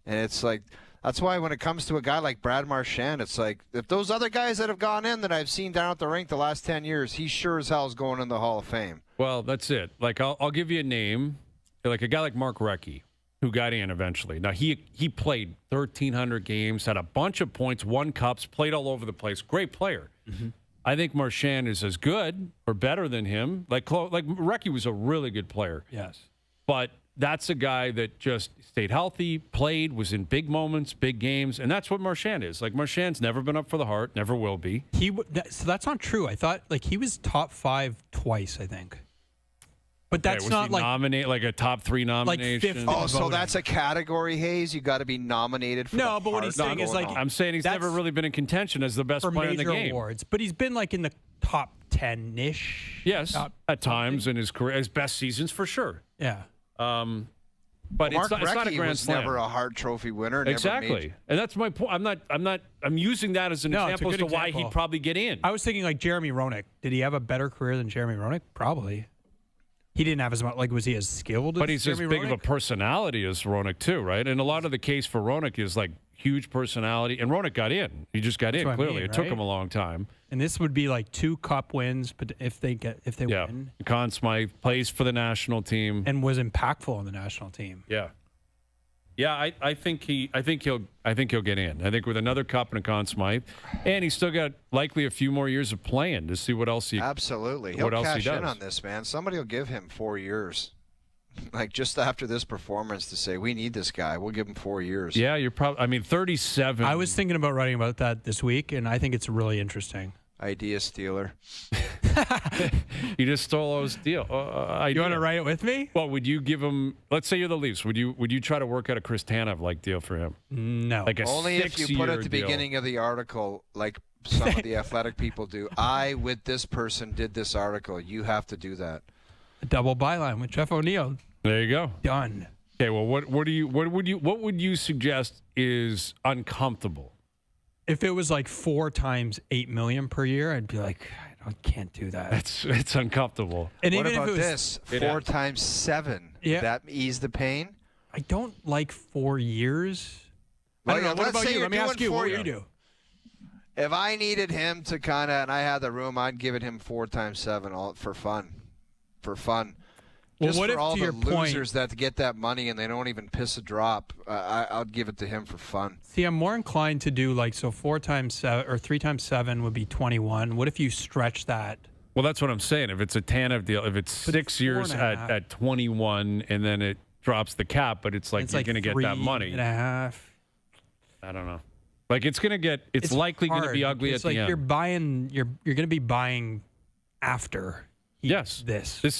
And it's like that's why when it comes to a guy like Brad Marchand, it's like if those other guys that have gone in that I've seen down at the rink the last 10 years, he sure as hell is going in the Hall of Fame. Well, that's it. Like I'll give you a name, like a guy like Mark Recchi, who got in eventually. Now, he played 1,300 games, had a bunch of points, won cups, played all over the place. Great player. Mm-hmm. I think Marchand is as good or better than him. Like Recchi was a really good player. Yes. But that's a guy that just stayed healthy, played, was in big moments, big games, and that's what Marchand is. Like, Marchand's never been up for the Hart, never will be. So that's not true. I thought, he was top 5 twice, I think. But that's was not he nominate like a top 3 nomination. Oh, so that's a category, Hayes. You got to be nominated for. No, but what he's saying is I'm saying he's never really been in contention as the best player in the game. Awards, but he's been in the top 10-ish. Yes, at times in his career, his best seasons for sure. Yeah. But Mark it's not a Recchi grand was slam. never a Hart Trophy winner. Exactly, and that's my point. I'm using that as an example as to why he'd probably get in. I was thinking Jeremy Roenick. Did he have a better career than Jeremy Roenick? Probably. He didn't have as much. Was he as skilled? But as he's Jeremy as big Roenick? of a personality as Roenick too, right? And a lot of the case for Roenick is huge personality, and Roenick got in. He just got in. Clearly, it took him a long time. And this would be 2 cup wins, but if they win, Conn Smythe plays for the national team and was impactful on the national team. Yeah. Yeah, I think he'll get in. I think with another cup and a Conn Smythe, and he's still got likely a few more years of playing to see what else he absolutely he'll cash in on this, man. Somebody will give him 4 years, just after this performance, to say we need this guy. We'll give him 4 years. Yeah, you're probably. 37. I was thinking about writing about that this week, and I think it's really interesting. Idea stealer. You just stole O's deal. You want to write it with me? Well, would you give him? Let's say you're the Leafs. Would you try to work out a Chris Tanev deal for him? No. Only if you put at the beginning of the article, like some of the athletic people do. I with this person did this article. You have to do that. A double byline with Jeff O'Neill. There you go. Done. Okay. Well, what would you suggest is uncomfortable? If it was 4 times $8 million per year, I'd be like, I can't do that. It's uncomfortable. And what even about if it was, this? 4 times 7. Yeah. Would that ease the pain? I don't like 4 years. Well, I don't know. What about you? Let me ask you. What would you do? If I needed him to and I had the room, I'd give it him 4 times 7 all for fun. For fun. Well, Just what for if, all to the your point, losers that get that money and they don't even piss a drop, I'll give it to him for fun. See, I'm more inclined to do like, so 4 times 7 or 3 times 7 would be 21. What if you stretch that? Well, that's what I'm saying. If it's a TANF deal, if it's 6 years at 21 and then it drops the cap, but it's like you're going to get that money. 3.5. I don't know. Like it's likely going to be ugly at the end. You're going to be buying after. This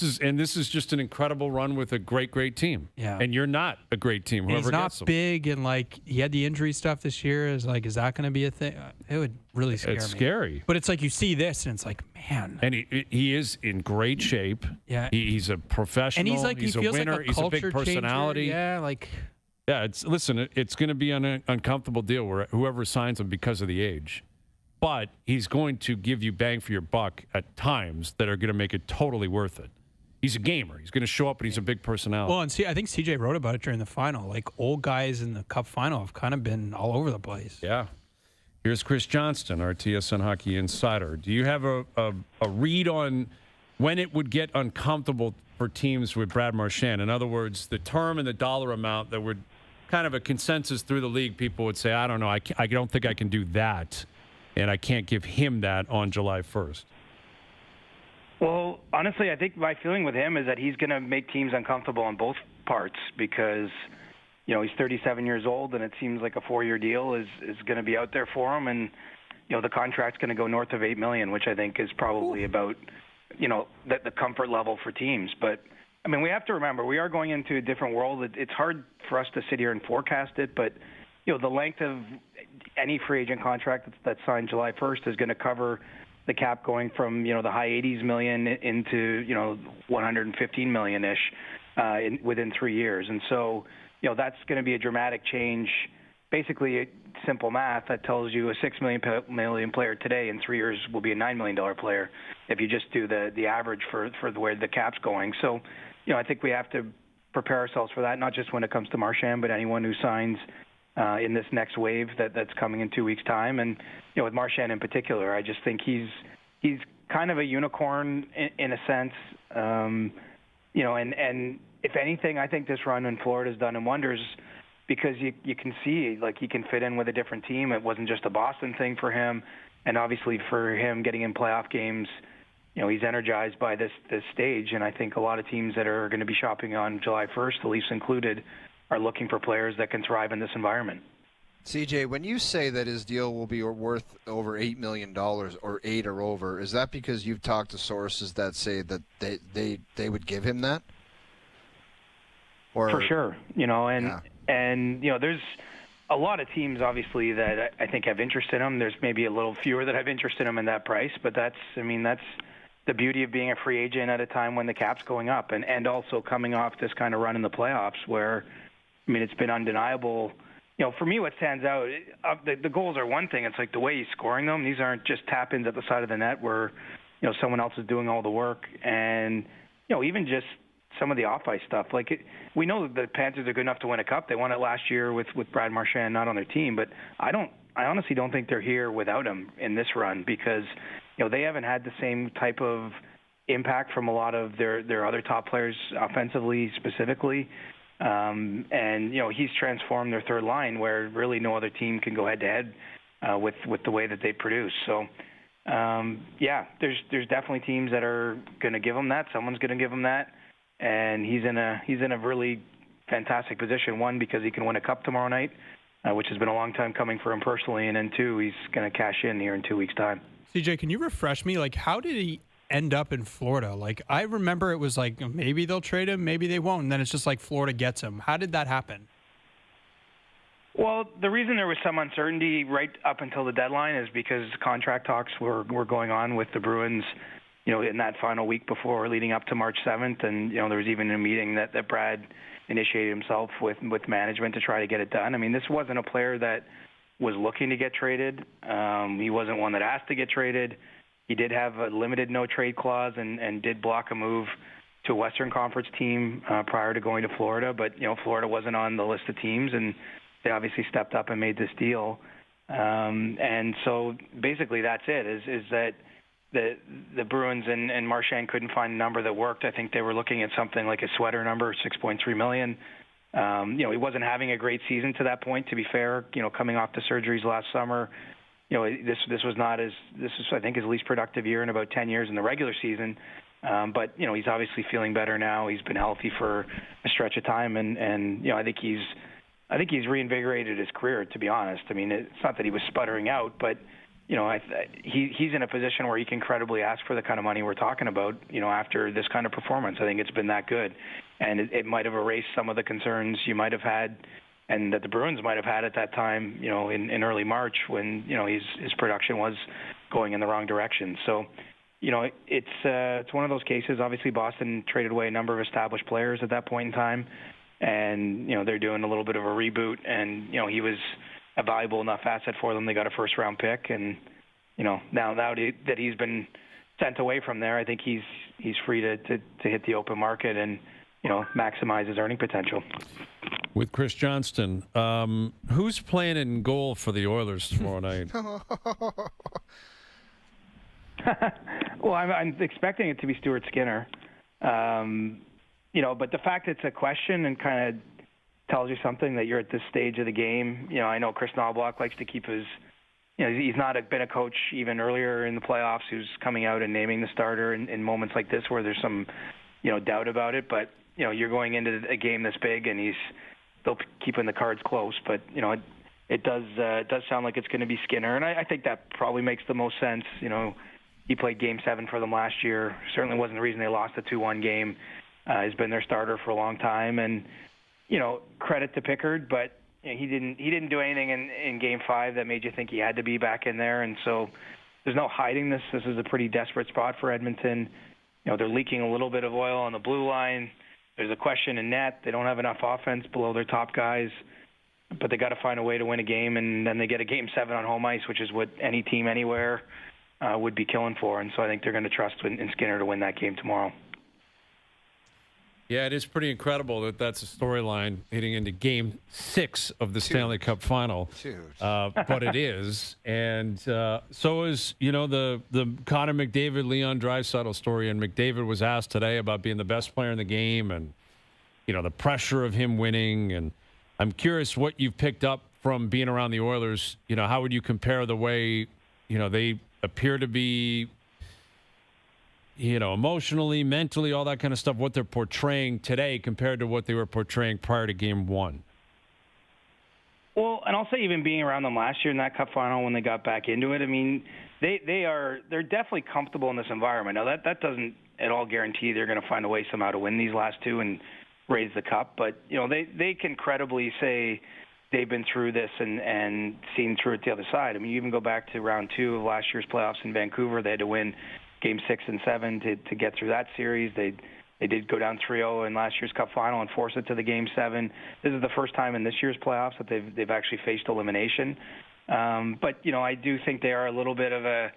is just an incredible run with a great team. Yeah. And you're not a great team. Whoever He's not gets them. big, and like he had the injury stuff this year. Is that going to be a thing? It would really scare me. It's scary. But it's like you see this, and it's like, man. And he is in great shape. Yeah. He's a professional. And he's like he's he feels a winner. like a he's a culture big personality. Changer. Yeah, like. Yeah, it's going to be an uncomfortable deal where whoever signs him because of the age. But he's going to give you bang for your buck at times that are going to make it totally worth it. He's a gamer. He's going to show up, and he's a big personality. Well, and see, I think CJ wrote about it during the final. Like, old guys in the Cup final have kind of been all over the place. Yeah. Here's Chris Johnston, our TSN Hockey Insider. Do you have a read on when it would get uncomfortable for teams with Brad Marchand? In other words, the term and the dollar amount that would kind of a consensus through the league, people would say, I don't know, I don't think I can do that. And I can't give him that on July 1st. Well, honestly, I think my feeling with him is that he's going to make teams uncomfortable on both parts because, he's 37 years old, and it seems like a 4-year deal is going to be out there for him. And, the contract's going to go north of $8 million, which I think is probably about, the comfort level for teams. But, I mean, we have to remember, we are going into a different world. It's hard for us to sit here and forecast it, but, the length of any free agent contract that's signed July 1st is going to cover the cap going from, the high 80s million into, $115 million-ish within 3 years. And so, that's going to be a dramatic change. Basically, simple math, that tells you a $6 million player today in 3 years will be a $9 million player if you just do the average for the way the cap's going. So, I think we have to prepare ourselves for that, not just when it comes to Marchand, but anyone who signs in this next wave that's coming in 2 weeks' time. And, with Marchand in particular, I just think he's kind of a unicorn in a sense. And if anything, I think this run in Florida has done him wonders because you can see, like, he can fit in with a different team. It wasn't just a Boston thing for him. And obviously for him getting in playoff games, he's energized by this stage. And I think a lot of teams that are going to be shopping on July 1st, the Leafs included, are looking for players that can thrive in this environment. CJ, when you say that his deal will be worth over $8 million or 8 or over, is that because you've talked to sources that say that they would give him that? Or, for sure, and there's a lot of teams obviously that I think have interest in him. There's maybe a little fewer that have interest in him in that price, but that's the beauty of being a free agent at a time when the cap's going up and also coming off this kind of run in the playoffs where, it's been undeniable. For me, what stands out, the goals are one thing. It's like the way he's scoring them. These aren't just tap-ins at the side of the net where, someone else is doing all the work. And, even just some of the off-ice stuff. We know that the Panthers are good enough to win a cup. They won it last year with Brad Marchand not on their team. But I honestly don't think they're here without him in this run because, they haven't had the same type of impact from a lot of their other top players offensively specifically. And he's transformed their third line where really no other team can go head-to-head with the way that they produce. So, there's definitely teams that are going to give him that. Someone's going to give him that. And he's in a really fantastic position, one, because he can win a cup tomorrow night, which has been a long time coming for him personally, and then two, he's going to cash in here in 2 weeks' time. CJ, can you refresh me? How did he end up in Florida? I remember it was maybe they'll trade him, maybe they won't, and then it's just Florida gets him. How did that happen? Well, the reason there was some uncertainty right up until the deadline is because contract talks were going on with the Bruins, in that final week before leading up to March 7th. And, there was even a meeting that Brad initiated himself with management to try to get it done. This wasn't a player that was looking to get traded. He wasn't one that asked to get traded. He did have a limited no-trade clause and did block a move to a Western Conference team prior to going to Florida. But, Florida wasn't on the list of teams, and they obviously stepped up and made this deal. And so basically that's it, is that the Bruins and Marchand couldn't find a number that worked. I think they were looking at something like a sweater number, $6.3 million. He wasn't having a great season to that point, to be fair, coming off the surgeries last summer. This was I think his least productive year in about 10 years in the regular season. But he's obviously feeling better now. He's been healthy for a stretch of time, and I think he's reinvigorated his career, to be honest. I mean, it's not that he was sputtering out, but he's in a position where he can credibly ask for the kind of money we're talking about, after this kind of performance. I think it's been that good. And it might have erased some of the concerns you might have had and that the Bruins might have had at that time, in early March when, his production was going in the wrong direction. So, it's one of those cases. Obviously, Boston traded away a number of established players at that point in time. And, they're doing a little bit of a reboot. And, he was a valuable enough asset for them. They got a first-round pick. And, now that he's been sent away from there, I think he's free to hit the open market and, maximize his earning potential. With Chris Johnston, who's playing in goal for the Oilers tomorrow night? Well, I'm expecting it to be Stuart Skinner. But the fact it's a question and kind of tells you something that you're at this stage of the game. I know Chris Knobloch likes to keep his, he's not been a coach even earlier in the playoffs who's coming out and naming the starter in moments like this where there's some, doubt about it. But, you're going into a game this big and he's still keeping the cards close. But, it does sound like it's going to be Skinner. And I think that probably makes the most sense. He played Game 7 for them last year. Certainly wasn't the reason they lost the 2-1 game. He's been their starter for a long time. And, credit to Pickard, but he didn't do anything in Game 5 that made you think he had to be back in there. And so there's no hiding this. This is a pretty desperate spot for Edmonton. They're leaking a little bit of oil on the blue line. There's a question in net. They don't have enough offense below their top guys, but they got to find a way to win a game, and then they get a Game 7 on home ice, which is what any team anywhere would be killing for. And so I think they're going to trust in Skinner to win that game tomorrow. Yeah, it is pretty incredible that that's a storyline heading into Game 6 of the Stanley Cup Final. But it is, and so is the Connor McDavid, Leon Draisaitl story. And McDavid was asked today about being the best player in the game, and the pressure of him winning. And I'm curious what you've picked up from being around the Oilers. How would you compare the way they appear to be? Emotionally, mentally, all that kind of stuff, what they're portraying today compared to what they were portraying prior to Game 1? Well, and I'll say even being around them last year in that Cup final when they got back into it, I mean, they're definitely comfortable in this environment. Now, that doesn't at all guarantee they're going to find a way somehow to win these last two and raise the cup. But, they can credibly say they've been through this and seen through it the other side. I mean, you even go back to round 2 of last year's playoffs in Vancouver. They had to win Game 6 and 7 to get through that series. They did go down 3-0 in last year's Cup final and force it to the Game 7. This is the first time in this year's playoffs that they've actually faced elimination. But I do think they are a little bit of a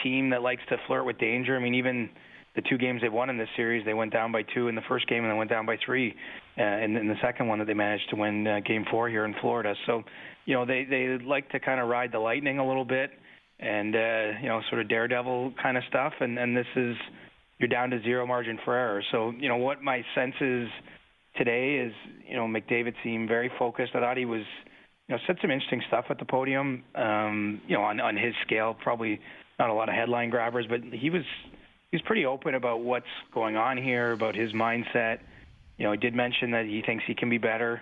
team that likes to flirt with danger. I mean, even the 2 games they've won in this series, they went down by 2 in the first game and they went down by 3 in the second one that they managed to win Game 4 here in Florida. So, they like to kind of ride the lightning a little bit. And, sort of daredevil kind of stuff. And this is, you're down to 0 margin for error. So, what my sense is today is, McDavid seemed very focused. I thought he was, said some interesting stuff at the podium, on his scale, probably not a lot of headline grabbers, but he was pretty open about what's going on here, about his mindset. He did mention that he thinks he can be better.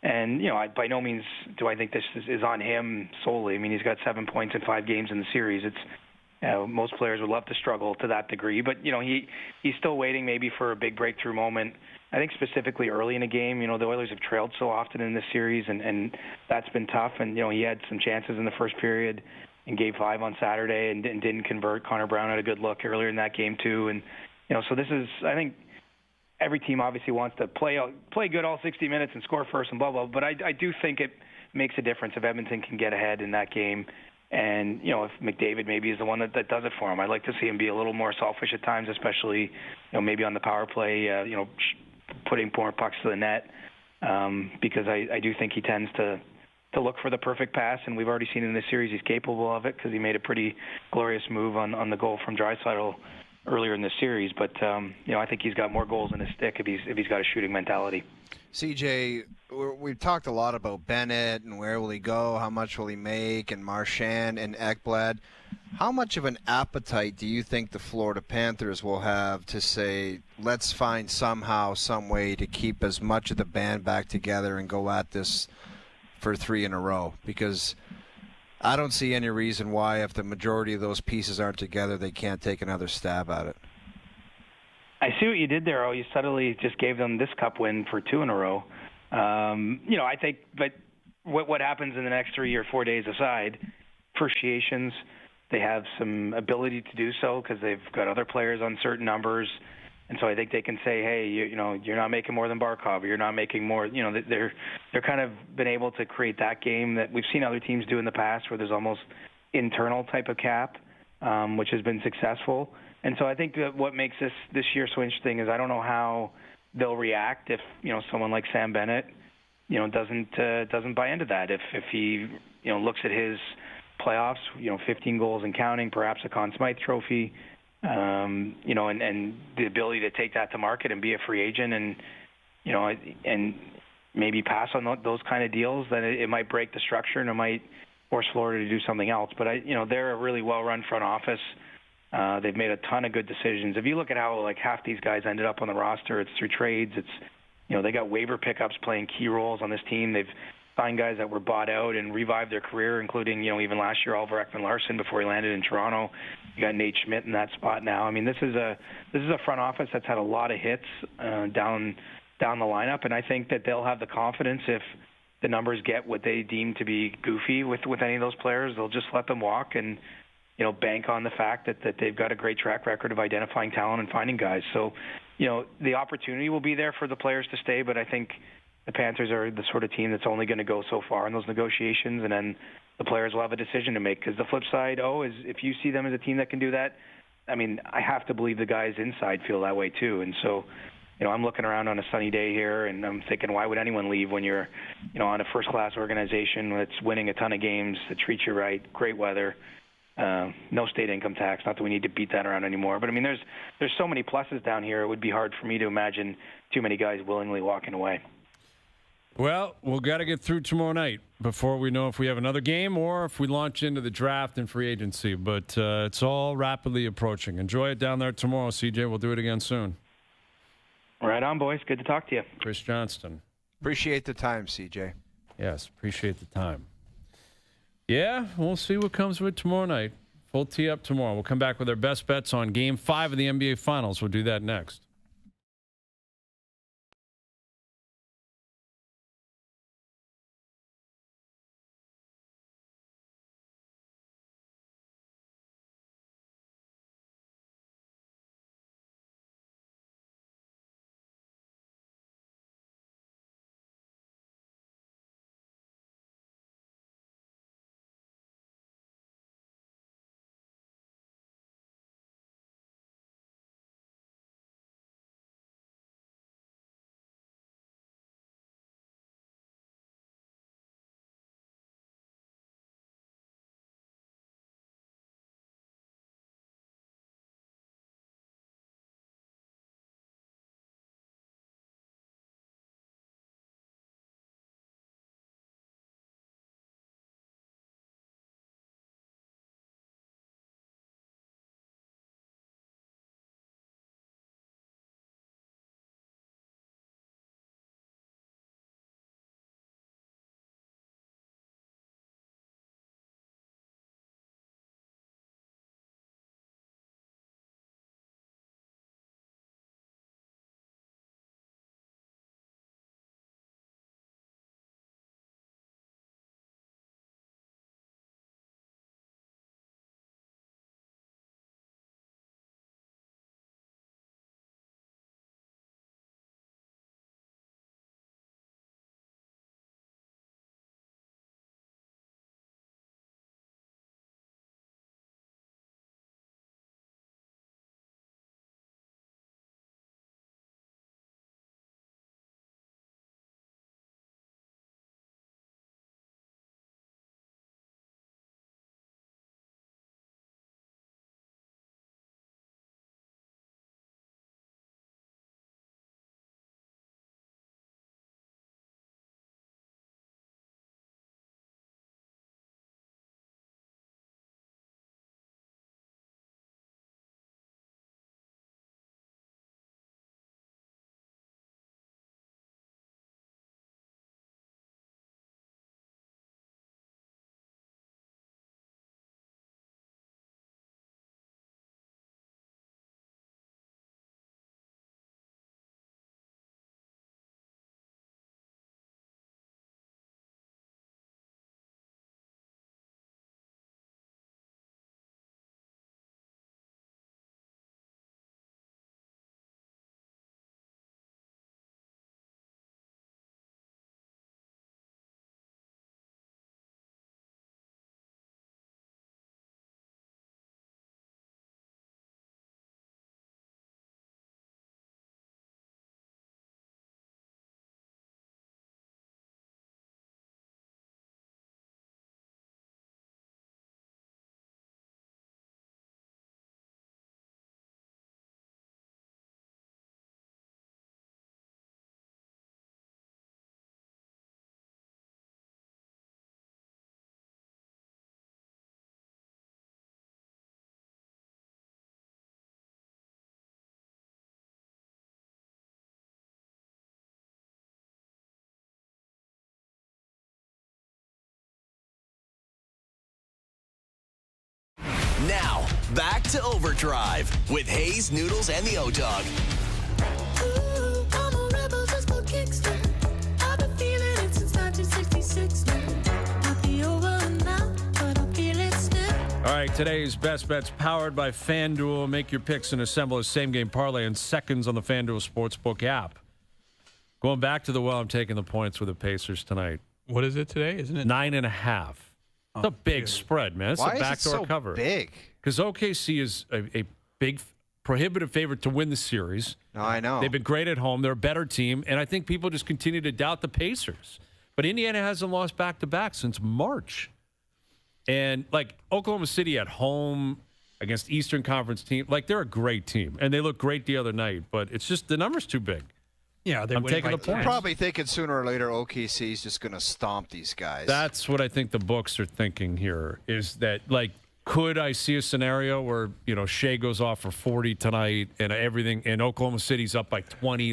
And, by no means do I think this is on him solely. I mean, he's got 7 points in 5 games in the series. It's most players would love to struggle to that degree. But, he's still waiting maybe for a big breakthrough moment. I think specifically early in a game, the Oilers have trailed so often in this series, and that's been tough. And, he had some chances in the first period in Game 5 on Saturday and didn't convert. Connor Brown had a good look earlier in that game, too. And, so this is, I think, every team obviously wants to play good all 60 minutes and score first and blah, blah. But I do think it makes a difference if Edmonton can get ahead in that game. And, if McDavid maybe is the one that does it for him. I'd like to see him be a little more selfish at times, especially, maybe on the power play, putting more pucks to the net. Because I do think he tends to to look for the perfect pass, and we've already seen in this series he's capable of it because he made a pretty glorious move on the goal from Draisaitl earlier in the series. But I think he's got more goals in his stick if he's got a shooting mentality. CJ, we've talked a lot about Bennett and where will he go, how much will he make, and Marchand and Ekblad. How much of an appetite do you think the Florida Panthers will have to say, let's find somehow, some way to keep as much of the band back together and go at this for 3 in a row? Because I don't see any reason why, if the majority of those pieces aren't together, they can't take another stab at it. I see what you did there. You suddenly just gave them this cup win for 2 in a row. I think, but what happens in the next 3 or 4 days aside, appreciations, they have some ability to do so because they've got other players on certain numbers. And so I think they can say, hey, you're not making more than Barkov, or you're not making more. They're kind of been able to create that game that we've seen other teams do in the past, where there's almost internal type of cap, which has been successful. And so I think that what makes this year so interesting is I don't know how they'll react if someone like Sam Bennett doesn't buy into that. If he looks at his playoffs, 15 goals and counting, perhaps a Conn Smythe trophy. And the ability to take that to market and be a free agent and maybe pass on those kind of deals, then it might break the structure and it might force Florida to do something else. But they're a really well-run front office. They've made a ton of good decisions. If you look at how half these guys ended up on the roster, it's through trades. It's they got waiver pickups playing key roles on this team. They've signed guys that were bought out and revived their career, including even last year Oliver Ekman-Larsson before he landed in Toronto. You got Nate Schmidt in that spot now. I mean, this is a front office that's had a lot of hits down the lineup, and I think that they'll have the confidence if the numbers get what they deem to be goofy with any of those players. They'll just let them walk and bank on the fact that they've got a great track record of identifying talent and finding guys. So the opportunity will be there for the players to stay, but I think the Panthers are the sort of team that's only going to go so far in those negotiations, and then the players will have a decision to make. Because the flip side, is if you see them as a team that can do that, I mean, I have to believe the guys inside feel that way too. And so, I'm looking around on a sunny day here, and I'm thinking, why would anyone leave when you're, on a first-class organization that's winning a ton of games, that treats you right, great weather, no state income tax. Not that we need to beat that around anymore. But, I mean, there's so many pluses down here, it would be hard for me to imagine too many guys willingly walking away. Well, we'll got to get through tomorrow night before we know if we have another game or if we launch into the draft and free agency. But it's all rapidly approaching. Enjoy it down there tomorrow, CJ. We'll do it again soon. Right on, boys. Good to talk to you. Chris Johnston. Appreciate the time, CJ. Yes, appreciate the time. Yeah, we'll see what comes with tomorrow night. Full tee up tomorrow. We'll come back with our best bets on Game 5 of the NBA Finals. We'll do that next. Now, back to Overdrive with Hayes, Noodles, and the O-Dog. All right, today's Best Bets powered by FanDuel. Make your picks and assemble a same-game parlay in seconds on the FanDuel Sportsbook app. Going back to the well, I'm taking the points with the Pacers tonight. What is it today? Isn't it 9.5? It's a big spread, man. It's Why a backdoor is it so cover. Big? Because OKC is a big, prohibitive favorite to win the series. No, I know. They've been great at home. They're a better team, and I think people just continue to doubt the Pacers. But Indiana hasn't lost back-to-back since March. And, like, Oklahoma City at home against Eastern Conference team, like, they're a great team. And they look great the other night, but it's just the number's too big. Yeah, I'm taking the points. Probably thinking sooner or later OKC's just going to stomp these guys. That's what I think the books are thinking here, is that, like, could I see a scenario where, Shea goes off for 40 tonight and everything, and Oklahoma City's up by 20,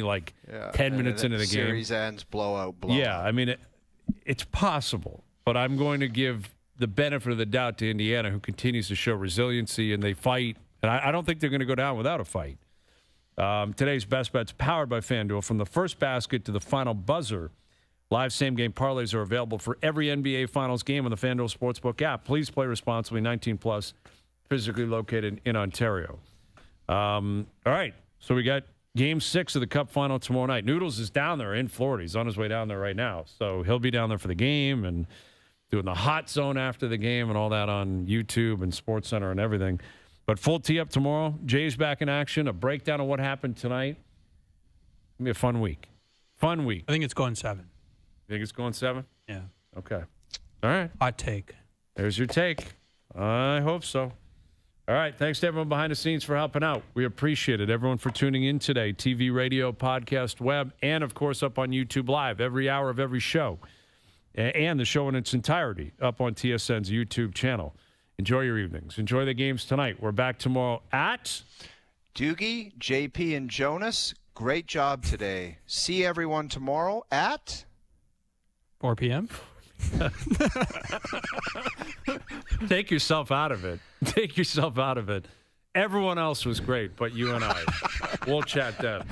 10 minutes into the game? Series ends, blowout. Yeah, I mean, it's possible, but I'm going to give the benefit of the doubt to Indiana, who continues to show resiliency, and they fight. And I don't think they're going to go down without a fight. Today's Best Bets powered by FanDuel. From the first basket to the final buzzer, live same-game parlays are available for every NBA Finals game on the FanDuel Sportsbook app. Please play responsibly, 18+, physically located in Ontario. All right, so we got Game 6 of the Cup Final tomorrow night. Noodles is down there in Florida. He's on his way down there right now. So he'll be down there for the game and doing the hot zone after the game and all that on YouTube and SportsCenter and everything. But full tee-up tomorrow. Jay's back in action. A breakdown of what happened tonight. It's going to be a fun week. Fun week. I think it's going 7. You think it's going 7? Yeah. Okay. All right. Hot take. There's your take. I hope so. All right. Thanks to everyone behind the scenes for helping out. We appreciate it. Everyone for tuning in today. TV, radio, podcast, web, and, of course, up on YouTube Live. Every hour of every show. And the show in its entirety up on TSN's YouTube channel. Enjoy your evenings. Enjoy the games tonight. We're back tomorrow at Doogie, JP, and Jonas. Great job today. See everyone tomorrow at 4 p.m. Take yourself out of it. Take yourself out of it. Everyone else was great, but you and I. We'll chat then.